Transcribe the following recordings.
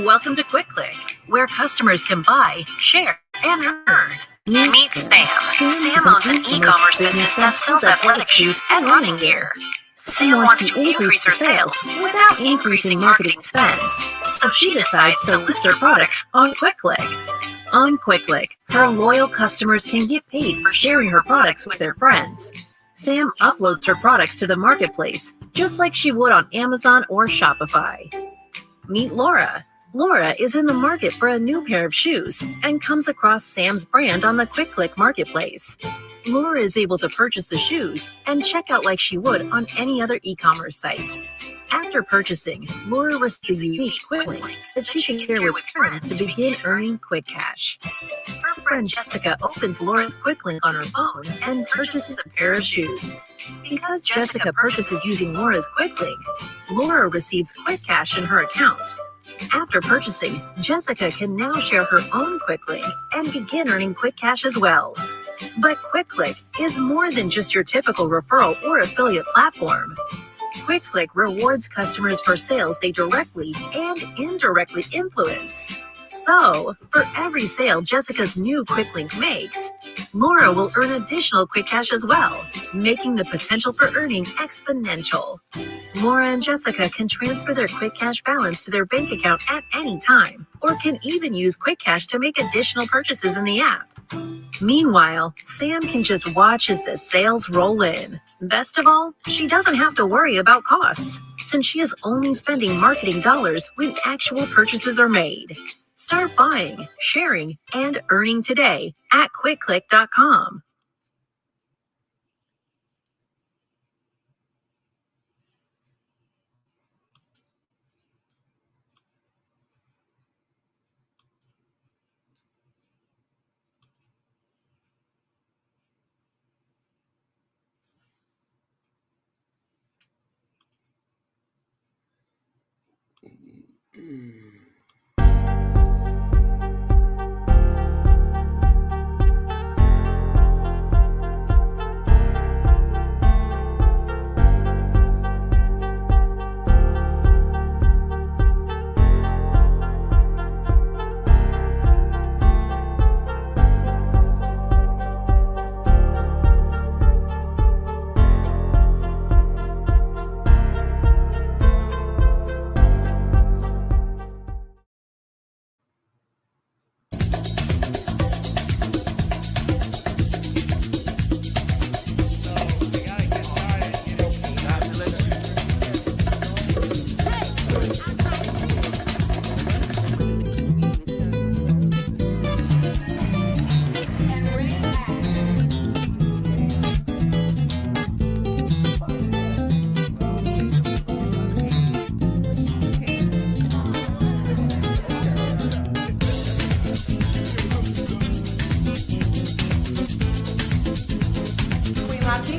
Welcome to Quick Click, where customers can buy, share, and earn. Meet Sam. Sam owns an e-commerce business that sells athletic shoes and running gear. Sam wants to increase her sales without increasing marketing spend, so she decides to list her products on Quick Click. On Quick Click, her loyal customers can get paid for sharing her products with their friends. Sam uploads her products to the marketplace, just like she would on Amazon or Shopify. Meet Laura. Laura is in the market for a new pair of shoes and comes across Sam's brand on the Quick Click marketplace. Laura is able to purchase the shoes and check out like she would on any other e-commerce site. After purchasing, Laura receives a unique Quick Link that she can share with friends to begin earning quick cash. Her friend Jessica opens Laura's Quick Link on her phone and purchases a pair of shoes. Because Jessica purchases using Laura's Quick Link, Laura receives quick cash in her account. After purchasing, Jessica can now share her own Quick Link and begin earning quick cash as well. But Quick Click is more than just your typical referral or affiliate platform. Quick Click rewards customers for sales they directly and indirectly influence. So, for every sale Jessica's new Quick Link makes, Laura will earn additional quick cash as well, making the potential for earning exponential. Laura and Jessica can transfer their quick cash balance to their bank account at any time, or can even use quick cash to make additional purchases in the app. Meanwhile, Sam can just watch as the sales roll in. Best of all, she doesn't have to worry about costs, since she is only spending marketing dollars when actual purchases are made. Start buying, sharing, and earning today at quickclick.com.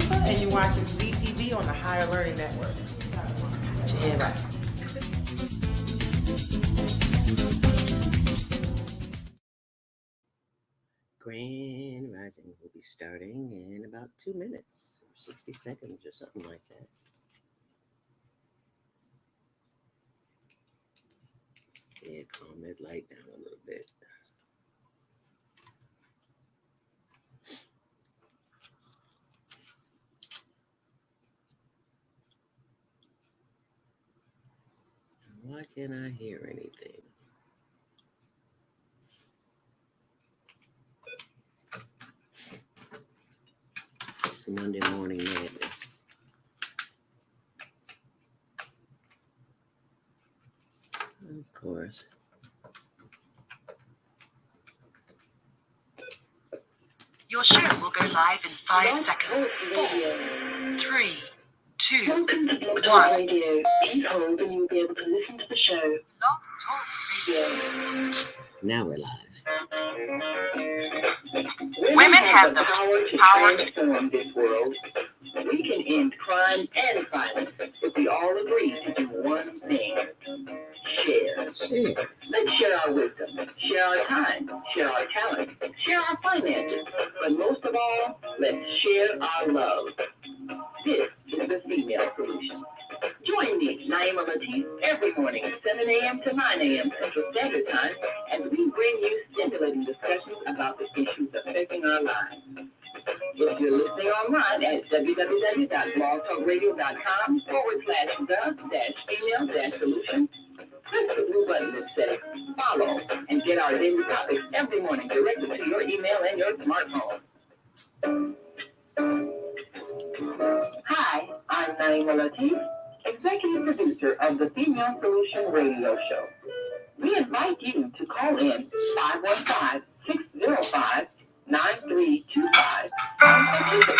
And you're watching CTV on the Higher Learning Network. Put your hand right. Grand Rising will be starting in about 2 minutes, or 60 seconds, or something like that. Yeah, calm that light down a little bit. Why can't I hear anything? It's Monday Morning Madness. Of course. Your show will go live in 5 seconds. 4, 3, 2, Welcome to Blog Talk 1. Radio. Please hold and you'll be able to listen to the show. Blog Talk Radio. Now we're live. Women have the power to transform this world. We can end crime and violence if we all agree to do one thing. Share. Let's share our wisdom, share our time, share our talent, share our finances, but most of all, let's share our love. This is the female solution. Join me, Naima Latif, every morning at 7 a.m. to 9 a.m. Central Standard Time as we bring you stimulating discussions about the issues affecting our lives. If you're listening online at www.blogtalkradio.com/the-female-solution, click the blue button that says follow and get our daily topics every morning directly to your email and your smartphone. Hi, I'm Naima Latif, executive producer of the Female Solution Radio Show. We invite you to call in 515-605-9325 and participate.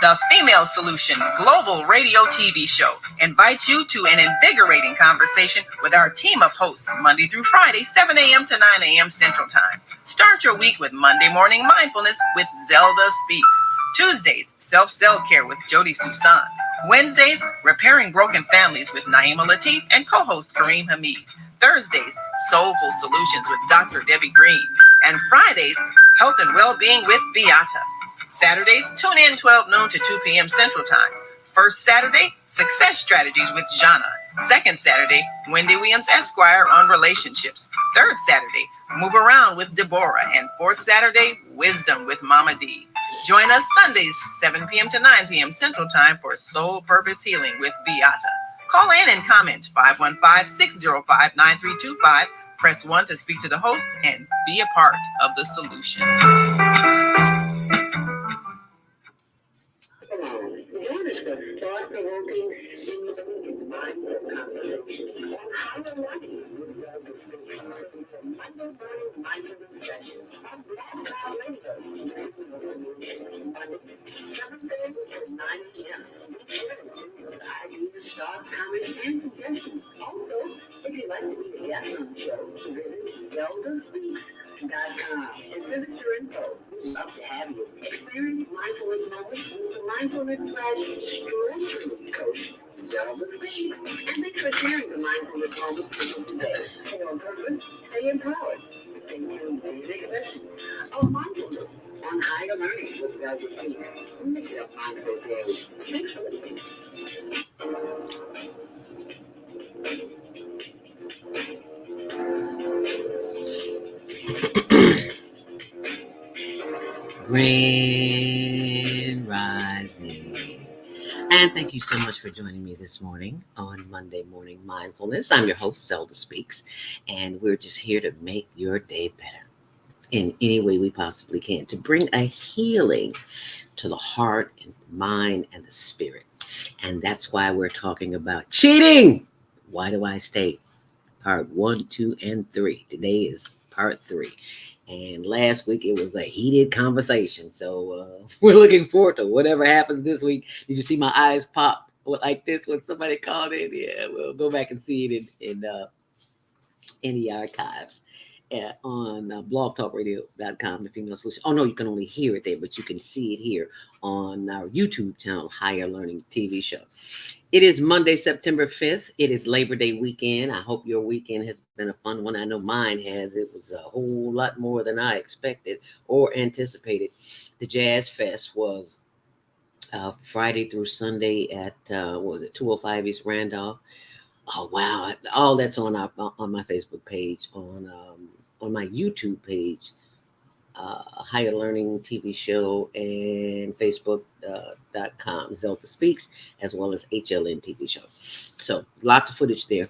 The Female Solution Global Radio TV Show invites you to an invigorating conversation with our team of hosts Monday through Friday, 7 a.m. to 9 a.m. Central Time. Start your week with Monday Morning Mindfulness with ZeldaSpeaks. Tuesdays, Self-Care with Jody Susan. Wednesdays, Repairing Broken Families with Naima Latif and co-host Kareem Hamid. Thursdays, Soulful Solutions with Dr. Debbie Green. And Fridays, Health and Wellbeing with Beata. Saturdays, tune in 12 noon to 2 p.m. Central Time. First Saturday, Success Strategies with Jana. Second Saturday, Wendy Williams Esquire on relationships. Third Saturday, Move Around with Deborah. And fourth Saturday, Wisdom with Mama D. Join us Sundays, 7 p.m. to 9 p.m. Central Time for Soul Purpose Healing with Beata. Call in and comment 515-605-9325. Press 1 to speak to the host and be a part of the solution. Join us for thought-provoking, stimulating, mindful conversations on how to life with Monday Morning Mindfulness sessions on Blog Talk Radio. 7:30 to 9 a.m. With ideas, thoughts, comments, and suggestions. Also, if you'd like to be a guest on the show, visit ZeldaSpeaks.com and visit your info. We'd love to have you. Experience mindfulness moments with the mindfulness/stretching coach, ZeldaSpeaks. And thanks for sharing the mindfulness moments with us today. Stay on purpose, stay empowered. Stay tuned to the big session of mindfulness on higher learning with ZeldaSpeaks. Make it a mindful day. Thanks for listening. Grand Rising. And thank you so much for joining me this morning on Monday Morning Mindfulness. I'm your host, ZeldaSpeaks, and we're just here to make your day better in any way we possibly can, to bring a healing to the heart and the mind and the spirit. And that's why we're talking about cheating. Why do I stay? Part 1, 2, and 3. Today is part 3. And last week it was a heated conversation. So we're looking forward to whatever happens this week. Did you see my eyes pop like this when somebody called in? Yeah, we'll go back and see it in the archives on blogtalkradio.com, the Female Solution. Oh, no, you can only hear it there, but you can see it here on our YouTube channel, Higher Learning TV Show. It is Monday, September 5th. It is Labor Day weekend. I hope your weekend has been a fun one. I know mine has. It was a whole lot more than I expected or anticipated. The Jazz Fest was Friday through Sunday at, 205 East Randolph. Oh, wow. All that's on my Facebook page, on my YouTube page, Higher Learning TV Show, and Facebook.com, ZeldaSpeaks, as well as HLN TV Show. So lots of footage there.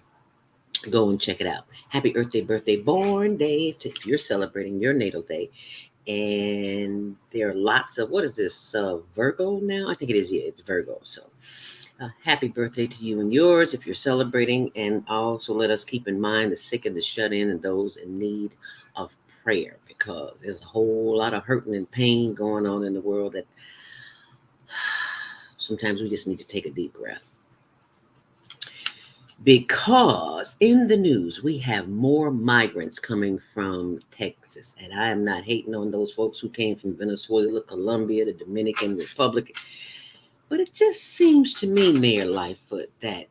Go and check it out. Happy Earth Day, birthday, born day to you're celebrating your natal day. And there are lots of, what is this, Virgo now? I think it is, yeah, it's Virgo. So happy birthday to you and yours if you're celebrating. And also let us keep in mind the sick and the shut in and those in need of prayer, because there's a whole lot of hurting and pain going on in the world that sometimes we just need to take a deep breath. Because in the news, we have more migrants coming from Texas. And I am not hating on those folks who came from Venezuela, Colombia, the Dominican Republic. But it just seems to me, Mayor Lightfoot, that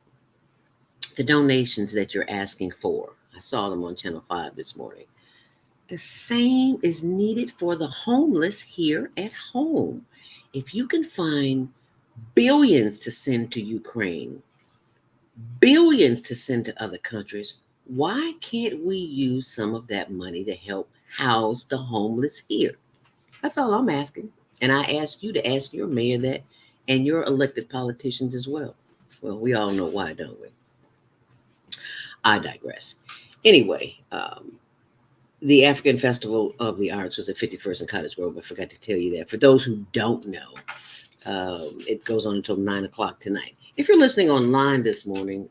the donations that you're asking for, I saw them on Channel 5 this morning, the same is needed for the homeless here at home. If you can find billions to send to Ukraine, billions to send to other countries. Why can't we use some of that money to help house the homeless here? That's all I'm asking. And I ask you to ask your mayor that and your elected politicians as well. Well, we all know why, don't we? I digress. Anyway, the African Festival of the Arts was at 51st and Cottage Grove. I forgot to tell you that. For those who don't know, it goes on until 9 o'clock tonight. If you're listening online this morning,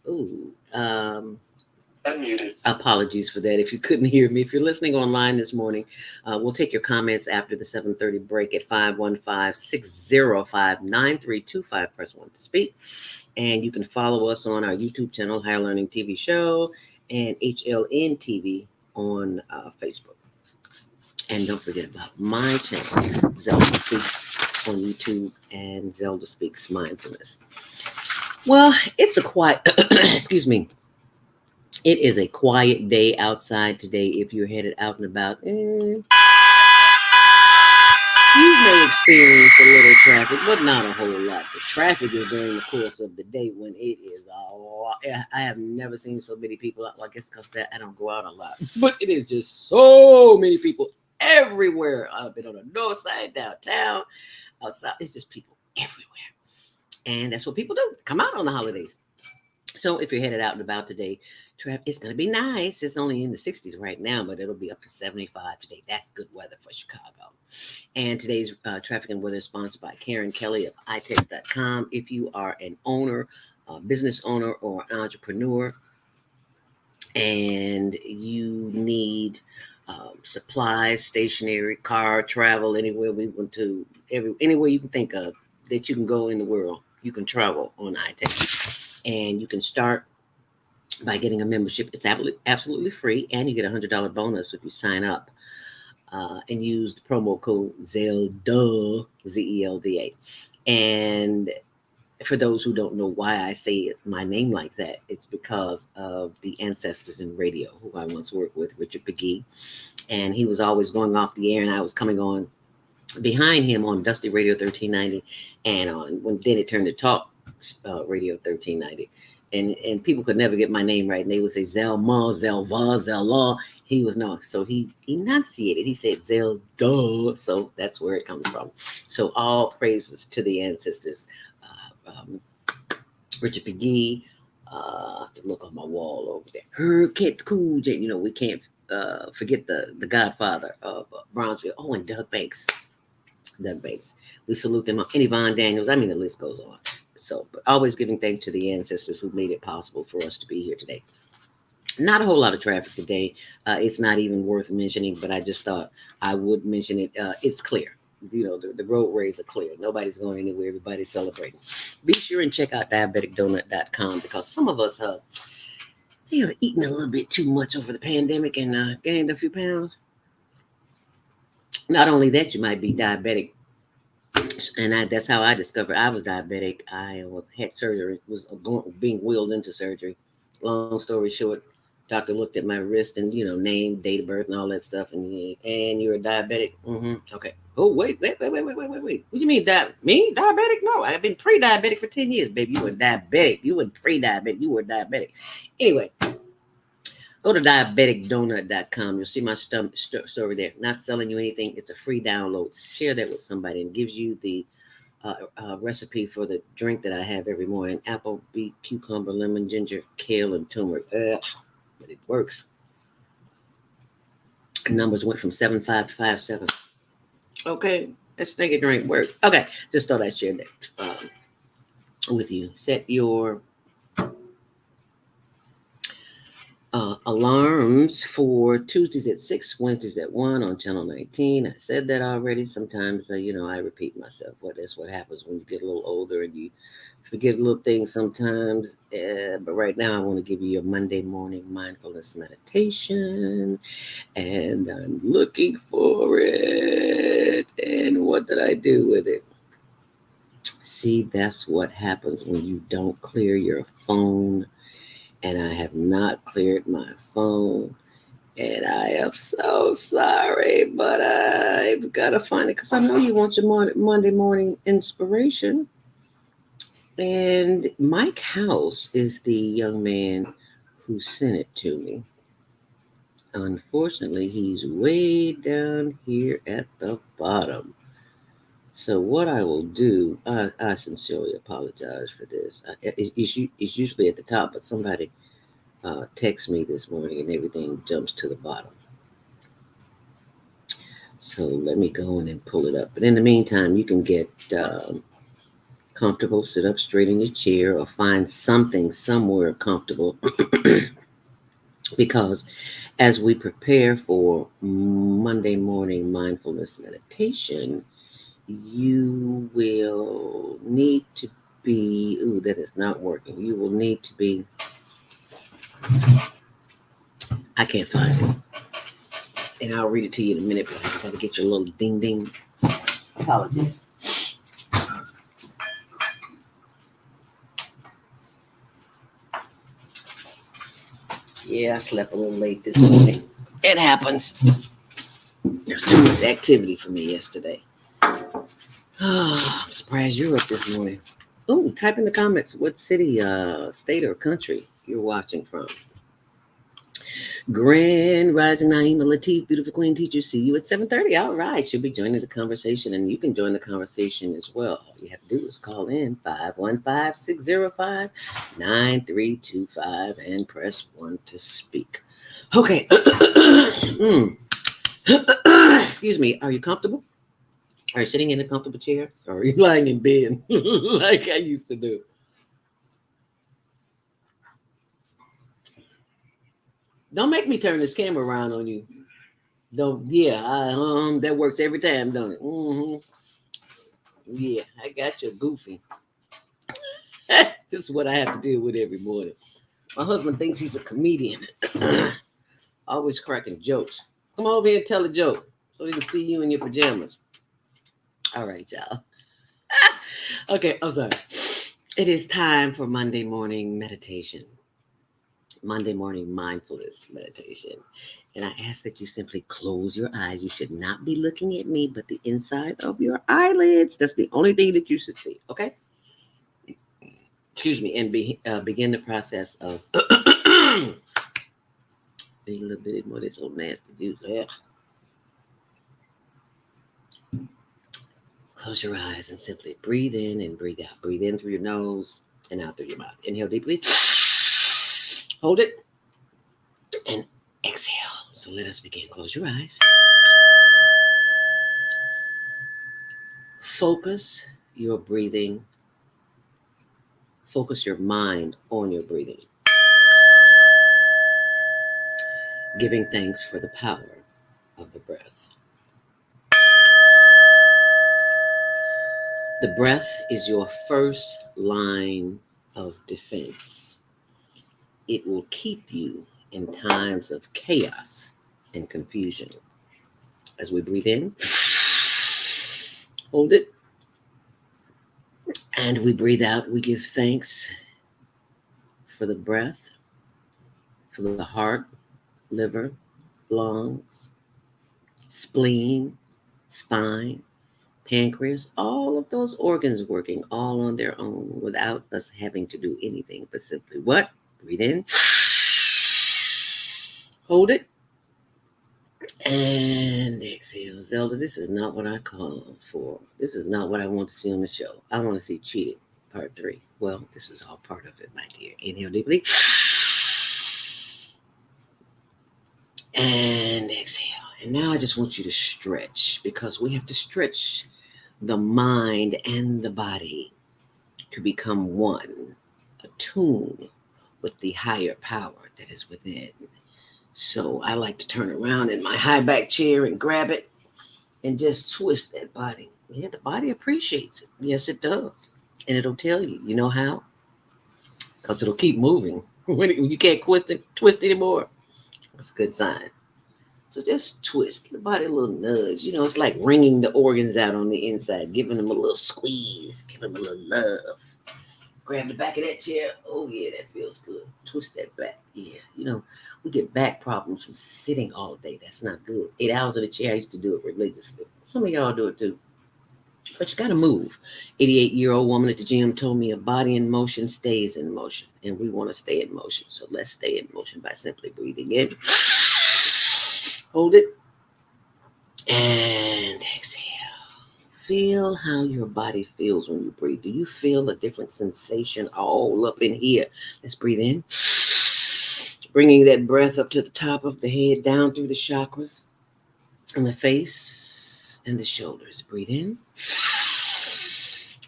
apologies for that. If you couldn't hear me, if you're listening online this morning, we'll take your comments after the 7:30 break at 515-605-9325. Press 1 to speak. And you can follow us on our YouTube channel, Higher Learning TV Show, and HLN TV on Facebook. And don't forget about my channel, ZeldaSpeaks on YouTube, and ZeldaSpeaks Mindfulness. Well, it's a quiet, excuse me. It is a quiet day outside today. If you're headed out and about, you may experience a little traffic, but not a whole lot. The traffic is during the course of the day when it is a lot. I have never seen so many people out. Well, I guess because I don't go out a lot, but it is just so many people everywhere. I've been on the north side, downtown, outside. It's just people everywhere. And that's what people do. Come out on the holidays. So if you're headed out and about today, it's going to be nice. It's only in the 60s right now, but it'll be up to 75 today. That's good weather for Chicago. And today's traffic and weather is sponsored by Karen Kelly of itex.com. If you are an owner, business owner, or an entrepreneur, and you need supplies, stationery, car, travel, anywhere we want to, anywhere you can think of that you can go in the world, you can travel on iTex. And you can start by getting a membership. It's absolutely free, and you get a $100 bonus if you sign up and use the promo code ZELDA, ZELDA. And for those who don't know why I say my name like that, it's because of the ancestors in radio who I once worked with, Richard McGee. And he was always going off the air, and I was coming on behind him on Dusty Radio 1390, and then it turned to Talk Radio 1390, and people could never get my name right, and they would say Zelma, Zelva, Zella. He was not, so he enunciated. He said Zelda, so that's where it comes from. So all praises to the ancestors. Richard McGee. I have to look on my wall over there. Herb Kent Cool J. We can't forget the Godfather of Bronzeville. Oh, and Doug Banks. We salute them. And Yvonne Daniels. I mean, the list goes on. So, but always giving thanks to the ancestors who made it possible for us to be here today. Not a whole lot of traffic today. It's not even worth mentioning, but I just thought I would mention it. It's clear. The roadways are clear. Nobody's going anywhere. Everybody's celebrating. Be sure and check out diabeticdonut.com, because some of us have eaten a little bit too much over the pandemic and gained a few pounds. Not only that, you might be diabetic. And that's how I discovered I was diabetic. I had surgery, was being wheeled into surgery. Long story short, doctor looked at my wrist and, name, date of birth, and all that stuff. And you're a diabetic? Mm-hmm. Okay. Oh, wait. What do you mean, me? Diabetic? No, I've been pre-diabetic for 10 years, baby. You were diabetic. You weren't pre-diabetic. You were diabetic. Anyway, go to diabeticdonut.com. You'll see my story there. Not selling you anything. It's a free download. Share that with somebody, and gives you the recipe for the drink that I have every morning: apple, beet, cucumber, lemon, ginger, kale, and turmeric. But it works. Numbers went from 7.5 to 5.7. Okay, let's take a drink. Work. Okay, just thought I'd share that with you. Set your alarms for Tuesdays at 6, Wednesdays at 1 on Channel 19. I said that already. Sometimes, I repeat myself. That's what happens when you get a little older and you forget little things sometimes. But right now, I want to give you a Monday morning mindfulness meditation. And I'm looking for it. And what did I do with it? See, that's what happens when you don't clear your phone. And I have not cleared my phone. And I am so sorry, but I've got to find it, because I know you want your Monday morning inspiration. And Mike House is the young man who sent it to me. Unfortunately, he's way down here at the bottom. So what I will do, I sincerely apologize for this. It's usually at the top, but somebody texted me this morning and everything jumps to the bottom. So let me go in and pull it up. But in the meantime, you can get comfortable, sit up straight in your chair, or find something somewhere comfortable. Because as we prepare for Monday morning mindfulness meditation, you will need to be, ooh, that is not working. You will need to be, I can't find it. And I'll read it to you in a minute, but I gotta get your little ding ding. Apologies. Yeah, I slept a little late this morning. It happens. There's too much activity for me yesterday. Oh, I'm surprised you're up this morning. Oh, type in the comments what city, state, or country you're watching from. Grand Rising Naima Latif, beautiful queen teacher. See you at 7:30. All right, she'll be joining the conversation, and you can join the conversation as well. All you have to do is call in 515-605-9325 and press 1 to speak. Okay. Excuse me. Are you comfortable? Are you sitting in a comfortable chair? Or are you lying in bed like I used to do? Don't make me turn this camera around on you. Don't. Yeah, that works every time, don't it? Mm-hmm. Yeah, I got you goofy. This is what I have to deal with every morning. My husband thinks he's a comedian. Always cracking jokes. Come over here and tell a joke so we can see you in your pajamas. All right, y'all. Okay, I'm sorry. It is time for Monday morning meditation. Monday morning mindfulness meditation. And I ask that you simply close your eyes. You should not be looking at me, but the inside of your eyelids. That's the only thing that you should see, okay? Excuse me. And begin the process of a little bit more. It's so nasty. Juice. Close your eyes and simply breathe in and breathe out. Breathe in through your nose and out through your mouth. Inhale deeply. Hold it. And exhale. So let us begin. Close your eyes. Focus your breathing. Focus your mind on your breathing. Giving thanks for the power of the breath. The breath is your first line of defense. It will keep you in times of chaos and confusion. As we breathe in, hold it, and we breathe out. We give thanks for the breath, for the heart, liver, lungs, spleen, spine, pancreas, all of those organs working all on their own without us having to do anything but simply what? Breathe in, hold it, and exhale. Zelda, this is not what I called for. This is not what I want to see on the show. I want to see cheating, part 3. Well, this is all part of it, my dear. Inhale deeply. And exhale. And now I just want you to stretch, because we have to stretch the mind and the body to become one, attuned with the higher power that is within. So I like to turn around in my high back chair and grab it and just twist that body. Yeah, the body appreciates it. Yes, it does. And it'll tell you. You know how? Because it'll keep moving. When you can't twist anymore, that's a good sign. So just twist. Give the body a little nudge. You know, it's like wringing the organs out on the inside, giving them a little squeeze, giving them a little love. Grab the back of that chair. Oh, yeah, that feels good. Twist that back. Yeah, you know, we get back problems from sitting all day. That's not good. 8 hours in the chair, I used to do it religiously. Some of y'all do it too. But you got to move. 88-year-old woman at the gym told me a body in motion stays in motion. And we want to stay in motion. So let's stay in motion by simply breathing in. Hold it. And exhale. Feel how your body feels when you breathe. Do you feel a different sensation all up in here? Let's breathe in. Bringing that breath up to the top of the head, down through the chakras, and the face and the shoulders. Breathe in.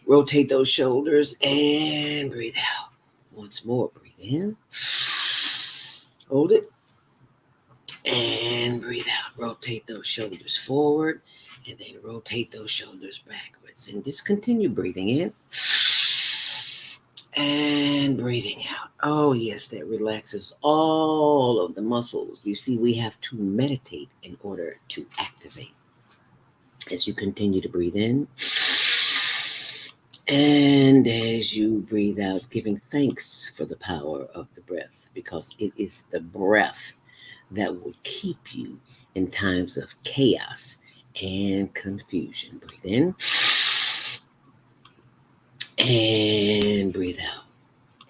Rotate those shoulders and breathe out. Once more, breathe in. Hold it. And breathe out. Rotate those shoulders forward and then rotate those shoulders backwards. And just continue breathing in and breathing out. Oh, yes, that relaxes all of the muscles. You see, we have to meditate in order to activate. As you continue to breathe in and as you breathe out, giving thanks for the power of the breath, because it is the breath that will keep you in times of chaos and confusion. Breathe in and breathe out.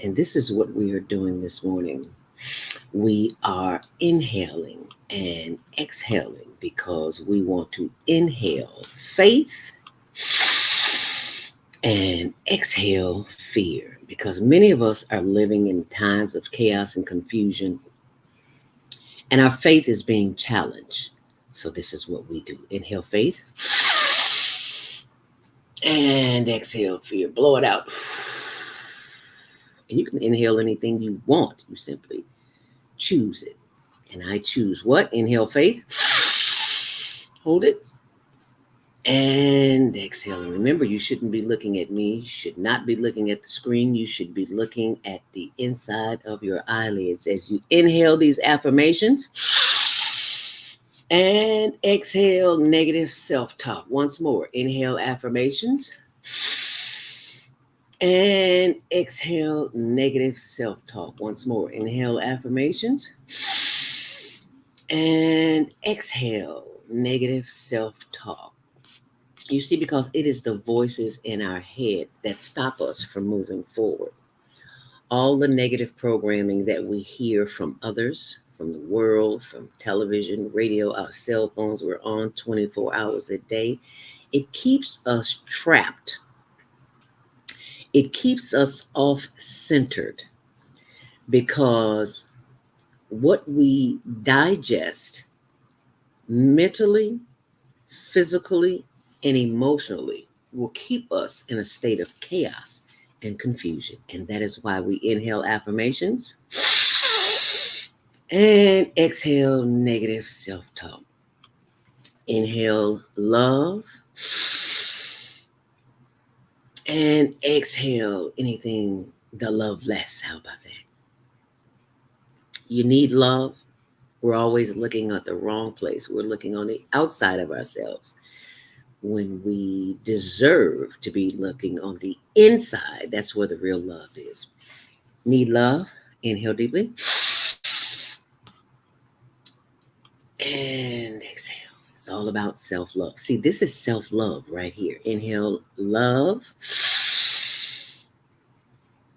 And this is what we are doing this morning. We are inhaling and exhaling because we want to inhale faith and exhale fear, because many of us are living in times of chaos and confusion, and our faith is being challenged. So this is what we do. Inhale faith and exhale fear. Blow it out. And you can inhale anything you want. You simply choose it. And I choose what? Inhale faith. Hold it. And exhale. And remember, you shouldn't be looking at me. You should not be looking at the screen. You should be looking at the inside of your eyelids as you inhale these affirmations and exhale negative self-talk. Once more, inhale affirmations and exhale negative self-talk. Once more, inhale affirmations and exhale negative self-talk. You see, because it is the voices in our head that stop us from moving forward. All the negative programming that we hear from others, from the world, from television, radio, our cell phones, we're on 24 hours a day. It keeps us trapped. It keeps us off-centered, because what we digest mentally, physically, and emotionally will keep us in a state of chaos and confusion. And that is why we inhale affirmations and exhale negative self-talk. Inhale love and exhale anything the love less. How about that? You need love. We're always looking at the wrong place. We're looking on the outside of ourselves when we deserve to be looking on the inside. That's where the real love is. Need love. Inhale deeply. And exhale. It's all about self-love. See, this is self-love right here. Inhale love.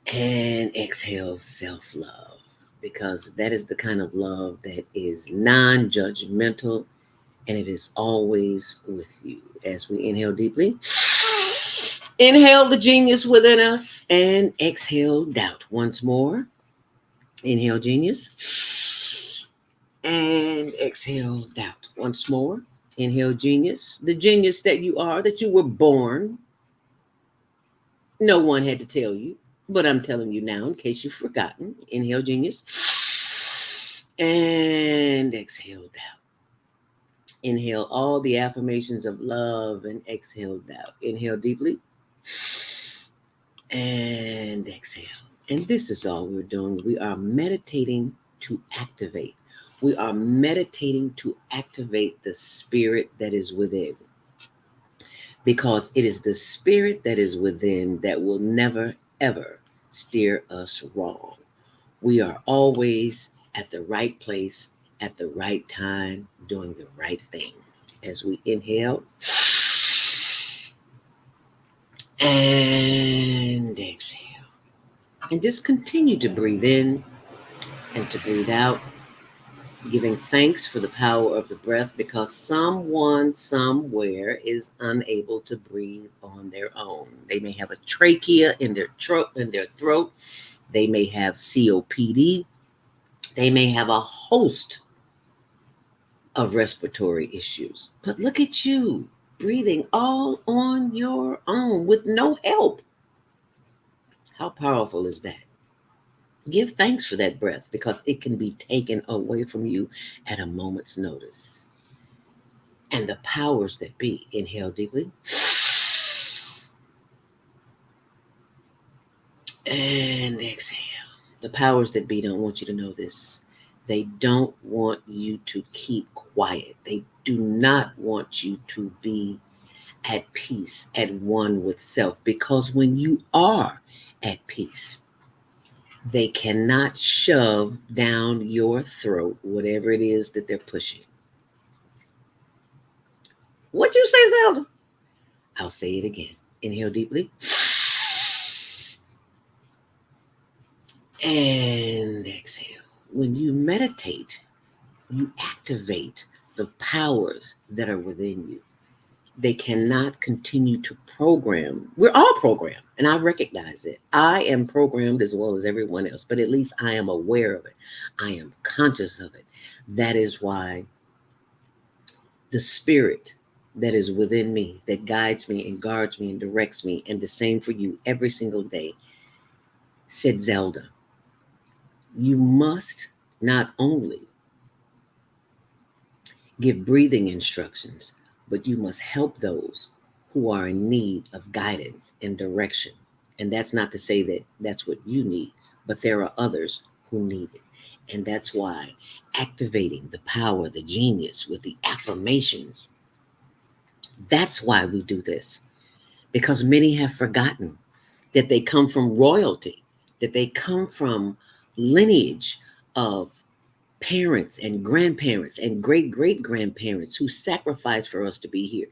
And exhale self-love. Because that is the kind of love that is non-judgmental, and it is always with you. As we inhale deeply, inhale the genius within us and exhale doubt. Once more, inhale genius and exhale doubt. Once more, inhale genius, the genius that you are, that you were born. No one had to tell you, but I'm telling you now in case you've forgotten. Inhale genius and exhale doubt. Inhale all the affirmations of love and exhale doubt. Inhale deeply and exhale. And this is all we're doing. We are meditating to activate. We are meditating to activate the spirit that is within. Because it is the spirit that is within that will never, ever steer us wrong. We are always at the right place at the right time, doing the right thing. As we inhale And exhale. And just continue to breathe in and to breathe out, giving thanks for the power of the breath, because someone somewhere is unable to breathe on their own. They may have a trachea in their throat. They may have COPD. They may have a host of respiratory issues. But look at you, breathing all on your own with no help. How powerful is that? Give thanks for that breath, because it can be taken away from you at a moment's notice. And the powers that be, inhale deeply. And exhale. The powers that be don't want you to know this. They don't want you to keep quiet. They do not want you to be at peace, at one with self, because when you are at peace, they cannot shove down your throat whatever it is that they're pushing. What'd you say, Zelda? I'll say it again. Inhale deeply. And exhale. When you meditate, you activate the powers that are within you. They cannot continue to program. We're all programmed, and I recognize it. I am programmed as well as everyone else, but at least I am aware of it. I am conscious of it. That is why the spirit that is within me, that guides me and guards me and directs me, and the same for you every single day, said, Zelda, you must not only give breathing instructions, but you must help those who are in need of guidance and direction. And that's not to say that that's what you need, but there are others who need it. And that's why activating the power, the genius with the affirmations, that's why we do this. Because many have forgotten that they come from royalty, that they come from lineage of parents and grandparents and great-great-grandparents who sacrificed for us to be here,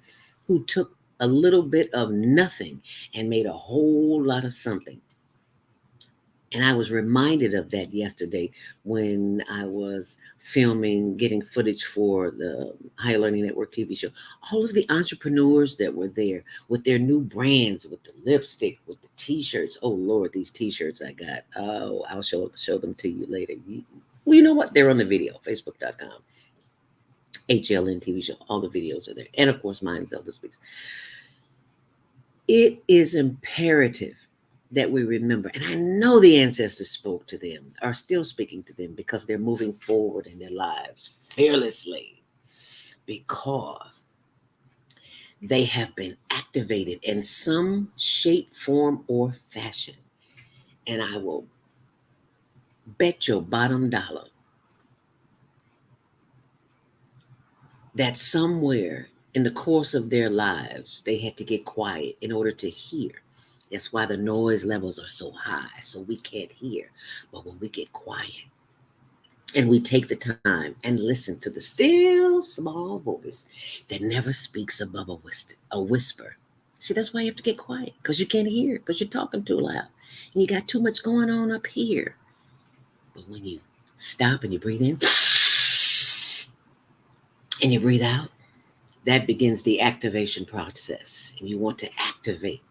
who took a little bit of nothing and made a whole lot of something. And I was reminded of that yesterday when I was filming, getting footage for the Higher Learning Network TV show. All of the entrepreneurs that were there with their new brands, with the lipstick, with the t-shirts. Oh Lord, these t-shirts I got. Oh, I'll show them to you later. Well, you know what? They're on the video, facebook.com. HLN TV show. All the videos are there. And of course, mine, ZeldaSpeaks. It is imperative that we remember. And I know the ancestors spoke to them, are still speaking to them, because they're moving forward in their lives fearlessly, because they have been activated in some shape, form, or fashion. And I will bet your bottom dollar that somewhere in the course of their lives, they had to get quiet in order to hear. That's why the noise levels are so high, so we can't hear. But when we get quiet and we take the time and listen to the still small voice that never speaks above a whisper. See, that's why you have to get quiet, because you can't hear, because you're talking too loud. And you got too much going on up here. But when you stop and you breathe in and you breathe out, that begins the activation process. And you want to activate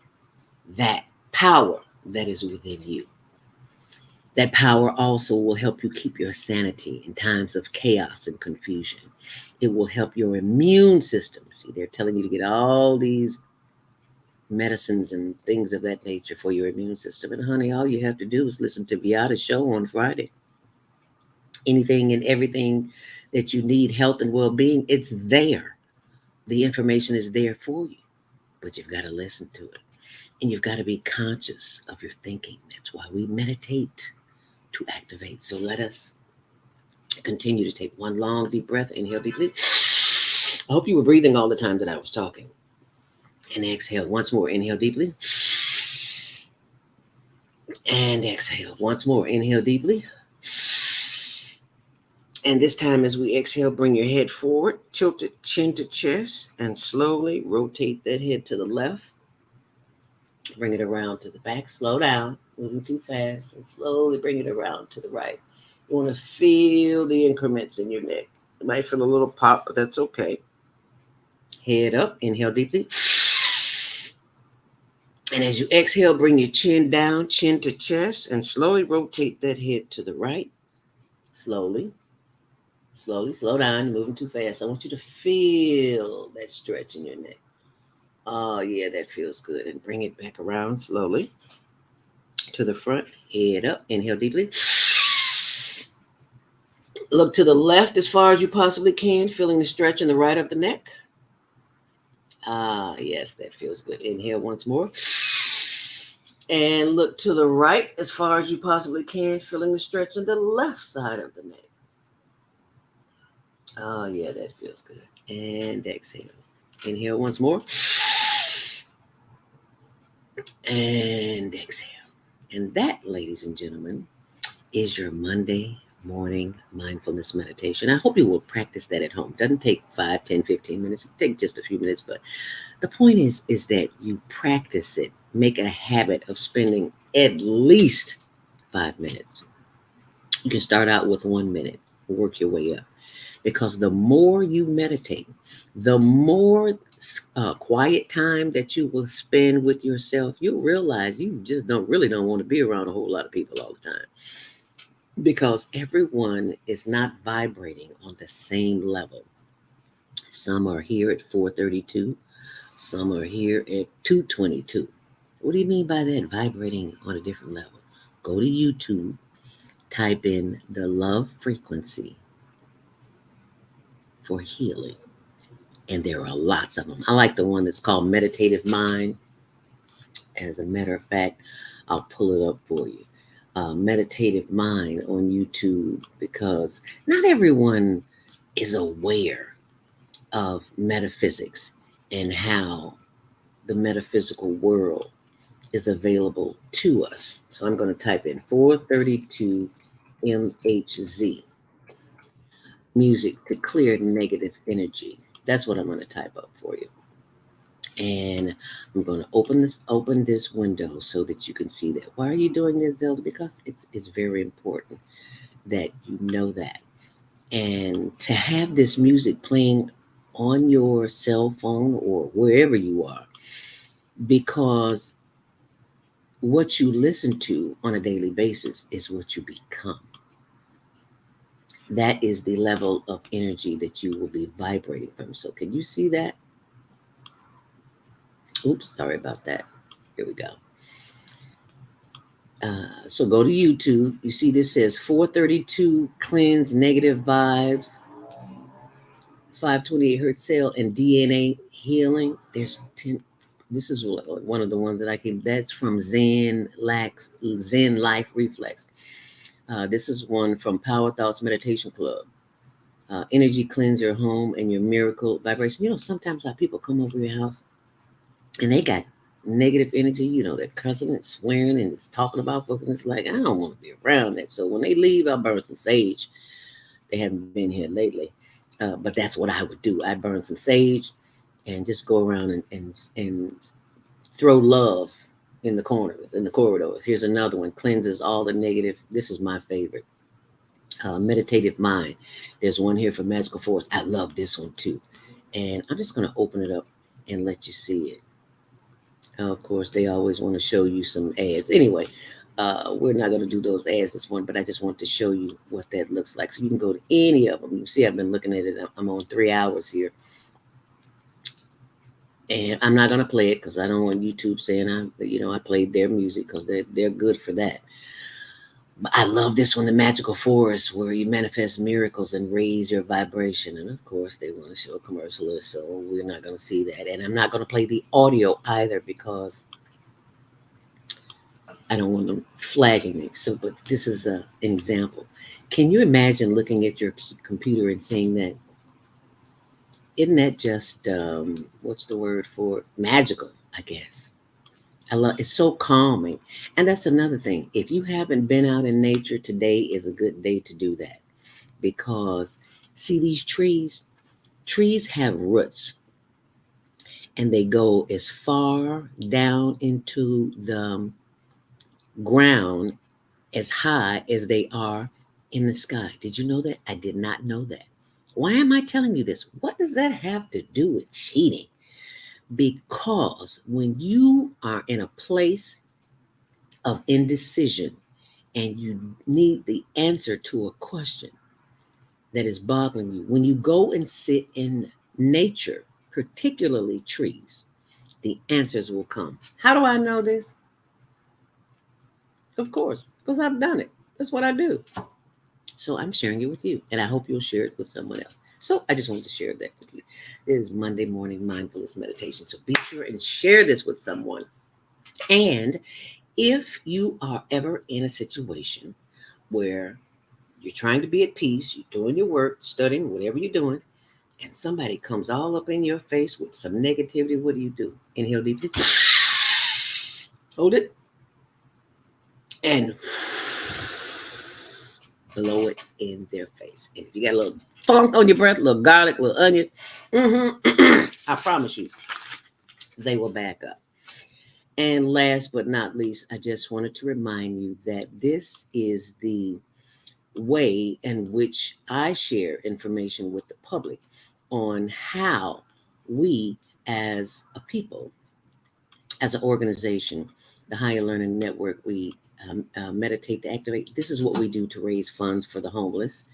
that power that is within you. That power also will help you keep your sanity in times of chaos and confusion. It will help your immune system. See, they're telling you to get all these medicines and things of that nature for your immune system. And honey, all you have to do is listen to Beata's show on Friday. Anything and everything that you need, health and well-being, it's there. The information is there for you, but you've got to listen to it. And you've got to be conscious of your thinking. That's why we meditate, to activate. So let us continue to take one long, deep breath. Inhale deeply. I hope you were breathing all the time that I was talking. And exhale once more. Inhale deeply. And exhale once more. Inhale deeply. And this time as we exhale, bring your head forward, tilt it chin to chest, and slowly rotate that head to the left. Bring it around to the back. Slow down. Moving too fast. And slowly bring it around to the right. You want to feel the increments in your neck. It might feel a little pop, but that's okay. Head up. Inhale deeply. And as you exhale, bring your chin down, chin to chest, and slowly rotate that head to the right. Slowly. Slow down. You're moving too fast. I want you to feel that stretch in your neck. Oh, yeah, that feels good. And bring it back around slowly to the front. Head up. Inhale deeply. Look to the left as far as you possibly can, feeling the stretch in the right of the neck. Ah, yes, that feels good. Inhale once more. And look to the right as far as you possibly can, feeling the stretch on the left side of the neck. Oh, yeah, that feels good. And exhale. Inhale once more. And exhale. And that, ladies and gentlemen, is your Monday morning mindfulness meditation. I hope you will practice that at home. It doesn't take 5, 10, 15 minutes. It takes just a few minutes. But the point is that you practice it. Make it a habit of spending at least 5 minutes. You can start out with 1 minute. Work your way up. Because the more you meditate, the more quiet time that you will spend with yourself, you'll realize you just don't want to be around a whole lot of people all the time. Because everyone is not vibrating on the same level. Some are here at 432. Some are here at 222. What do you mean by that? Vibrating on a different level. Go to YouTube, type in the love frequency for healing. And there are lots of them. I like the one that's called Meditative Mind. As a matter of fact, I'll pull it up for you. Meditative Mind on YouTube, because not everyone is aware of metaphysics and how the metaphysical world is available to us. So I'm going to type in 432 MHZ, music to clear negative energy. That's what I'm going to type up for you. And I'm going to open this window so that you can see that. Why are you doing this, Zelda? Because it's very important that you know that. And to have this music playing on your cell phone or wherever you are, because what you listen to on a daily basis is what you become. That is the level of energy that you will be vibrating from. So can you see that? Oops, sorry about that. Here we go. So go to YouTube. You see this says 432 cleanse negative vibes, 528 hertz cell, and DNA healing. There's 10. This is one of the ones that I came. That's from Zen Life Reflex. This is one from Power Thoughts Meditation Club. Energy cleanse your home and your miracle vibration. You know, sometimes people come over your house and they got negative energy. They're cussing and swearing and just talking about folks. And it's like, I don't want to be around that. So when they leave, I'll burn some sage. They haven't been here lately. But that's what I would do. I'd burn some sage and just go around and throw love in the corners, in the corridors. Here's another one. Cleanses all the negative. This is my favorite. Meditative Mind. There's one here for Magical Force. I love this one too. And I'm just going to open it up and let you see it. Of course, they always want to show you some ads. Anyway, we're not going to do those ads this morning, but I just want to show you what that looks like. So you can go to any of them. You see, I've been looking at it. I'm on 3 hours here. And I'm not going to play it because I don't want YouTube saying I played their music, because they're good for that. But I love this one, the Magical Forest, where you manifest miracles and raise your vibration. And of course, they want to show a commercial, so we're not going to see that. And I'm not going to play the audio either, because I don't want them flagging me. So, but this is an example. Can you imagine looking at your computer and seeing that? Isn't that just, what's the word for it? Magical, I guess. It's so calming. And that's another thing. If you haven't been out in nature, today is a good day to do that. Because see these trees have roots. and they go as far down into the ground as high as they are in the sky. Did you know that? I did not know that. Why am I telling you this? What does that have to do with cheating? Because when you are in a place of indecision and you need the answer to a question that is boggling you, when you go and sit in nature, particularly trees, the answers will come. How do I know this? Of course, because I've done it. That's what I do. So I'm sharing it with you, and I hope you'll share it with someone else. So I just wanted to share that with you. This is Monday Morning Mindfulness Meditation. So be sure and share this with someone. And if you are ever in a situation where you're trying to be at peace, you're doing your work, studying, whatever you're doing, and somebody comes all up in your face with some negativity, what do? Inhale deeply. Hold it. And blow it in their face. And if you got a little funk on your breath, a little garlic, a little onion, I promise you, they will back up. And last but not least, I just wanted to remind you that this is the way in which I share information with the public on how we as a people, as an organization, the Higher Learning Network, we meditate to activate. This is what we do to raise funds for the homeless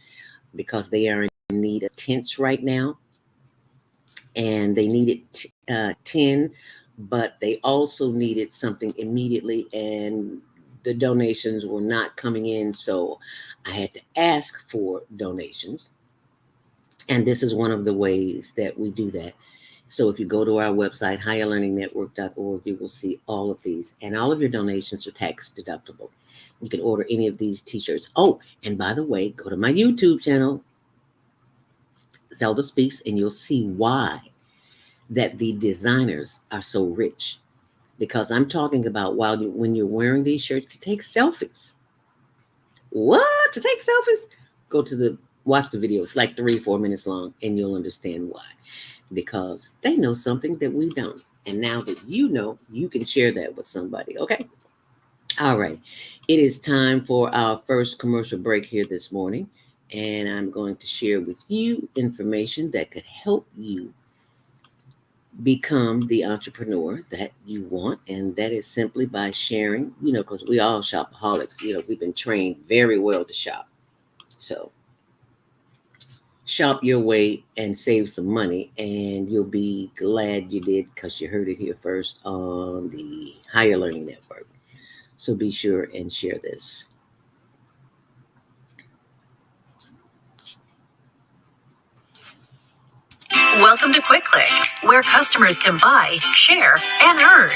because they are in need of tents right now. And they needed 10, but they also needed something immediately, and the donations were not coming in. So I had to ask for donations. And this is one of the ways that we do that. So if you go to our website, higherlearningnetwork.org, you will see all of these. And all of your donations are tax deductible. You can order any of these t-shirts. Oh, and by the way, go to my YouTube channel, ZeldaSpeaks, and you'll see why that the designers are so rich. Because I'm talking about when you're wearing these shirts, to take selfies. What? To take selfies? Watch the video. It's like 3-4 minutes long, and you'll understand why. Because they know something that we don't. And now that you know, you can share that with somebody, okay? All right. It is time for our first commercial break here this morning. And I'm going to share with you information that could help you become the entrepreneur that you want. And that is simply by sharing, because we all shopaholics, we've been trained very well to shop. So shop your way and save some money, and you'll be glad you did because you heard it here first on the Higher Learning Network. So be sure and share this. Welcome to QuickClick, where customers can buy, share, and earn.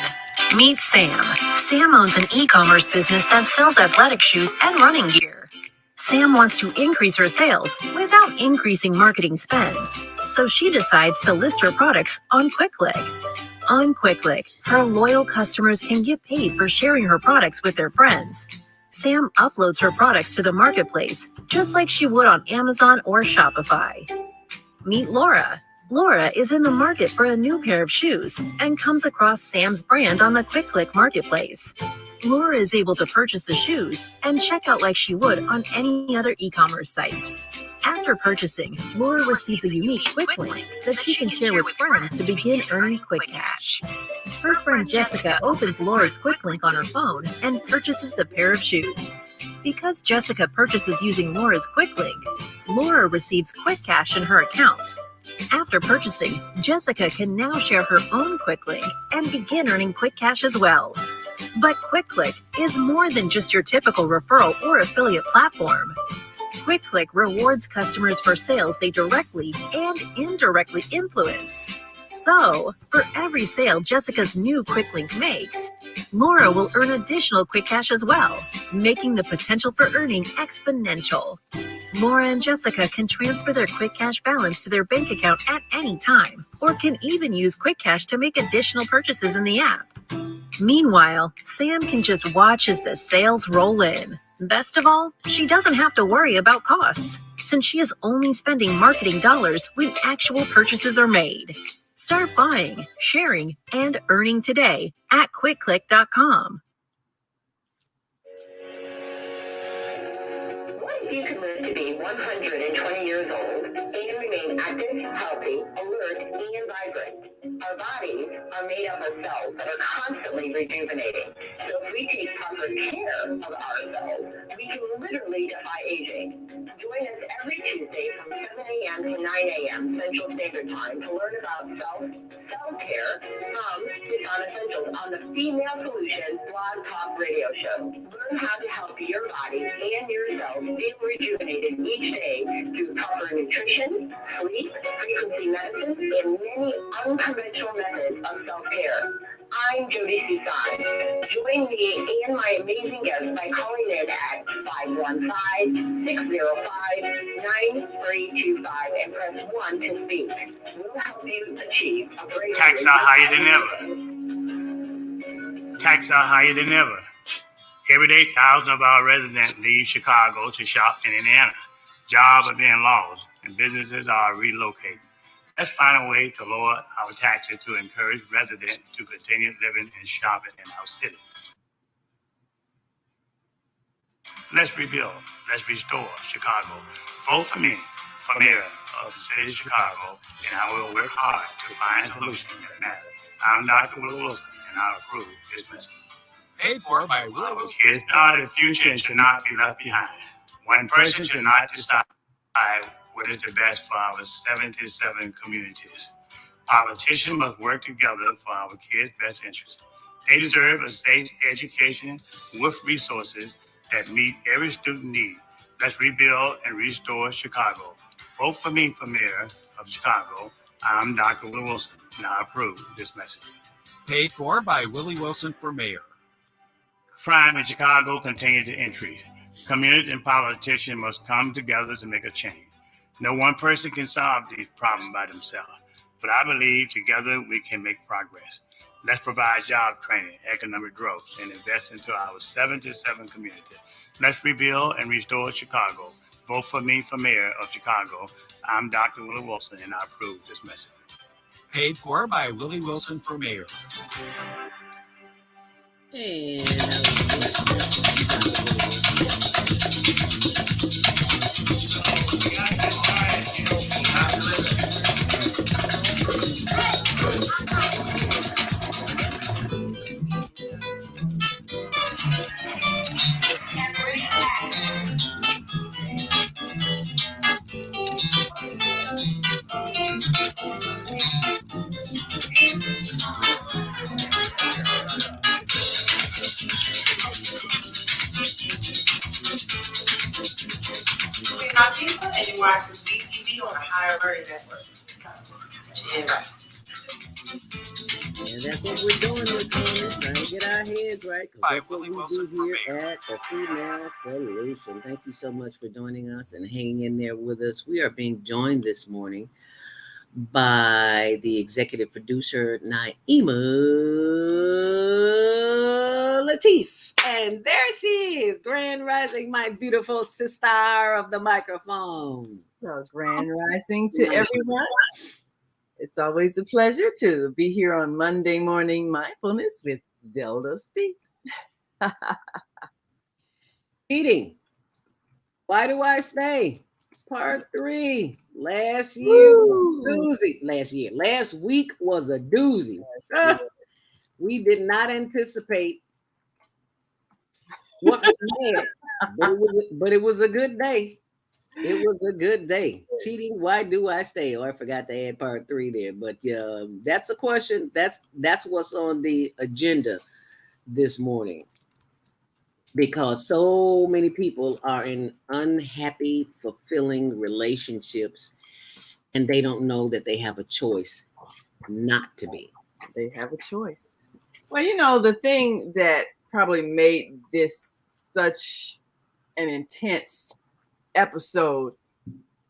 Meet Sam. Sam owns an e-commerce business that sells athletic shoes and running gear. Sam wants to increase her sales without increasing marketing spend, so she decides to list her products on QuickClick. On QuickClick, her loyal customers can get paid for sharing her products with their friends. Sam uploads her products to the marketplace, just like she would on Amazon or Shopify. Meet Laura. Laura is in the market for a new pair of shoes and comes across Sam's brand on the QuickClick marketplace. Laura is able to purchase the shoes and check out like she would on any other e-commerce site. After purchasing, Laura receives a unique Quick Link that she can share with friends to begin earning Quick Cash. Her friend Jessica opens Laura's Quick Link on her phone and purchases the pair of shoes. Because Jessica purchases using Laura's Quick Link, Laura receives Quick Cash in her account. After purchasing, Jessica can now share her own Quick Link and begin earning Quick Cash as well. But QuickClick is more than just your typical referral or affiliate platform. QuickClick rewards customers for sales they directly and indirectly influence. So, for every sale Jessica's new Quick Link makes, Laura will earn additional Quick Cash as well, making the potential for earning exponential. Laura and Jessica can transfer their Quick Cash balance to their bank account at any time, or can even use Quick Cash to make additional purchases in the app. Meanwhile, Sam can just watch as the sales roll in. Best of all, she doesn't have to worry about costs, since she is only spending marketing dollars when actual purchases are made. Start buying, sharing, and earning today at quickclick.com. What if you could live to be 120 years old and remain active, healthy, alert, and vibrant? Our bodies are made up of cells that are constantly rejuvenating. So if we take proper care of ourselves, we can literally defy aging. Join us every Tuesday from 7 a.m. to 9 a.m. Central Standard Time to learn about self-care from Discount Essentials on the Female Solutions Blog Talk Radio Show. Learn how to help your body and your cells feel rejuvenated each day through proper nutrition, sleep, frequency medicine, and many unconventional methods of self-care. I'm Jody Susan. Join me and my amazing guests by calling in at 515-605-9325 and press 1 to speak. We'll help you achieve a greater Taxes are higher than ever. Taxes are higher than ever. Every day, thousands of our residents leave Chicago to shop in Indiana. Jobs are being lost and businesses are relocated. Let's find a way to lower our taxes to encourage residents to continue living and shopping in our city. Let's rebuild. Let's restore Chicago. Vote for me for mayor of the city of Chicago, and I will work hard to find solutions that matter. I'm Dr. Will Wilson, and I approve this message. Paid for by Will Our Wilson. kids are the future and should not be left behind. One person should not decide what is the best for our 77 communities. Politicians must work together for our kids' best interests. They deserve a safe education with resources that meet every student need. Let's rebuild and restore Chicago. Vote for me for mayor of Chicago. I'm Dr. Will Wilson, and I approve this message. Paid for by Willie Wilson for mayor. Crime in Chicago continues to increase. Communities and politicians must come together to make a change. No one person can solve these problems by themselves, but I believe together we can make progress. Let's provide job training, economic growth, and invest into our 77 communities. Let's rebuild and restore Chicago. Vote for me for mayor of Chicago. I'm Dr. Willie Wilson, and I approve this message. Paid for by Willie Wilson for mayor. And And you watch the CTV on the Higher Learning Network. Yeah. And that's what we're doing this morning, trying to get our heads right. Because that's what we do here at the Female Solution. Thank you so much for joining us and hanging in there with us. We are being joined this morning by the executive producer, Naima Latif. And there she is, Grand Rising, my beautiful sister of the microphone. Well, Grand Rising to everyone. It's always a pleasure to be here on Monday Morning Mindfulness with ZeldaSpeaks. Eating. Why do I stay? Part 3. Last week was a doozy. We did not anticipate what we had, but it was a good day. It was a good day. Cheating, why do I stay? Oh, I forgot to add part 3 there, but that's a question. That's what's on the agenda this morning, because so many people are in unhappy, fulfilling relationships, and they don't know that they have a choice not to be. They have a choice. Well, the thing that probably made this such an intense episode,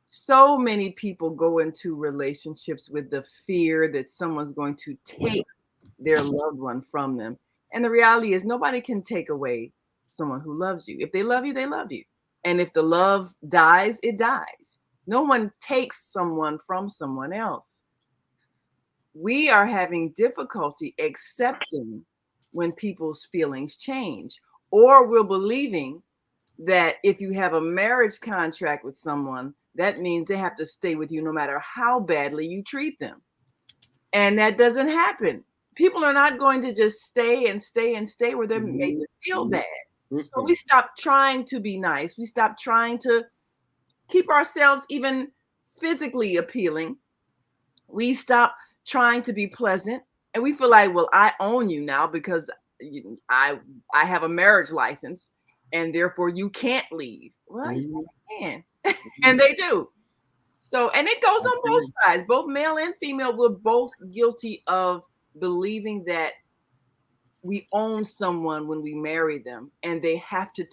so many people go into relationships with the fear that someone's going to take their loved one from them. And the reality is nobody can take away someone who loves you. If they love you, they love you. And if the love dies, it dies. No one takes someone from someone else. we are having difficulty accepting when people's feelings change, or we're believing that if you have a marriage contract with someone, that means they have to stay with you no matter how badly you treat them. And that doesn't happen. People are not going to just stay and stay and stay where they're made to feel bad. So we stop trying to be nice. We stop trying to keep ourselves even physically appealing. We stop trying to be pleasant, and we feel like, well, I own you now because I have a marriage license, and therefore you can't leave. Well, you can, and they do. So, and it goes on both sides. Both male and female were both guilty of believing that we own someone when we marry them, and they have to.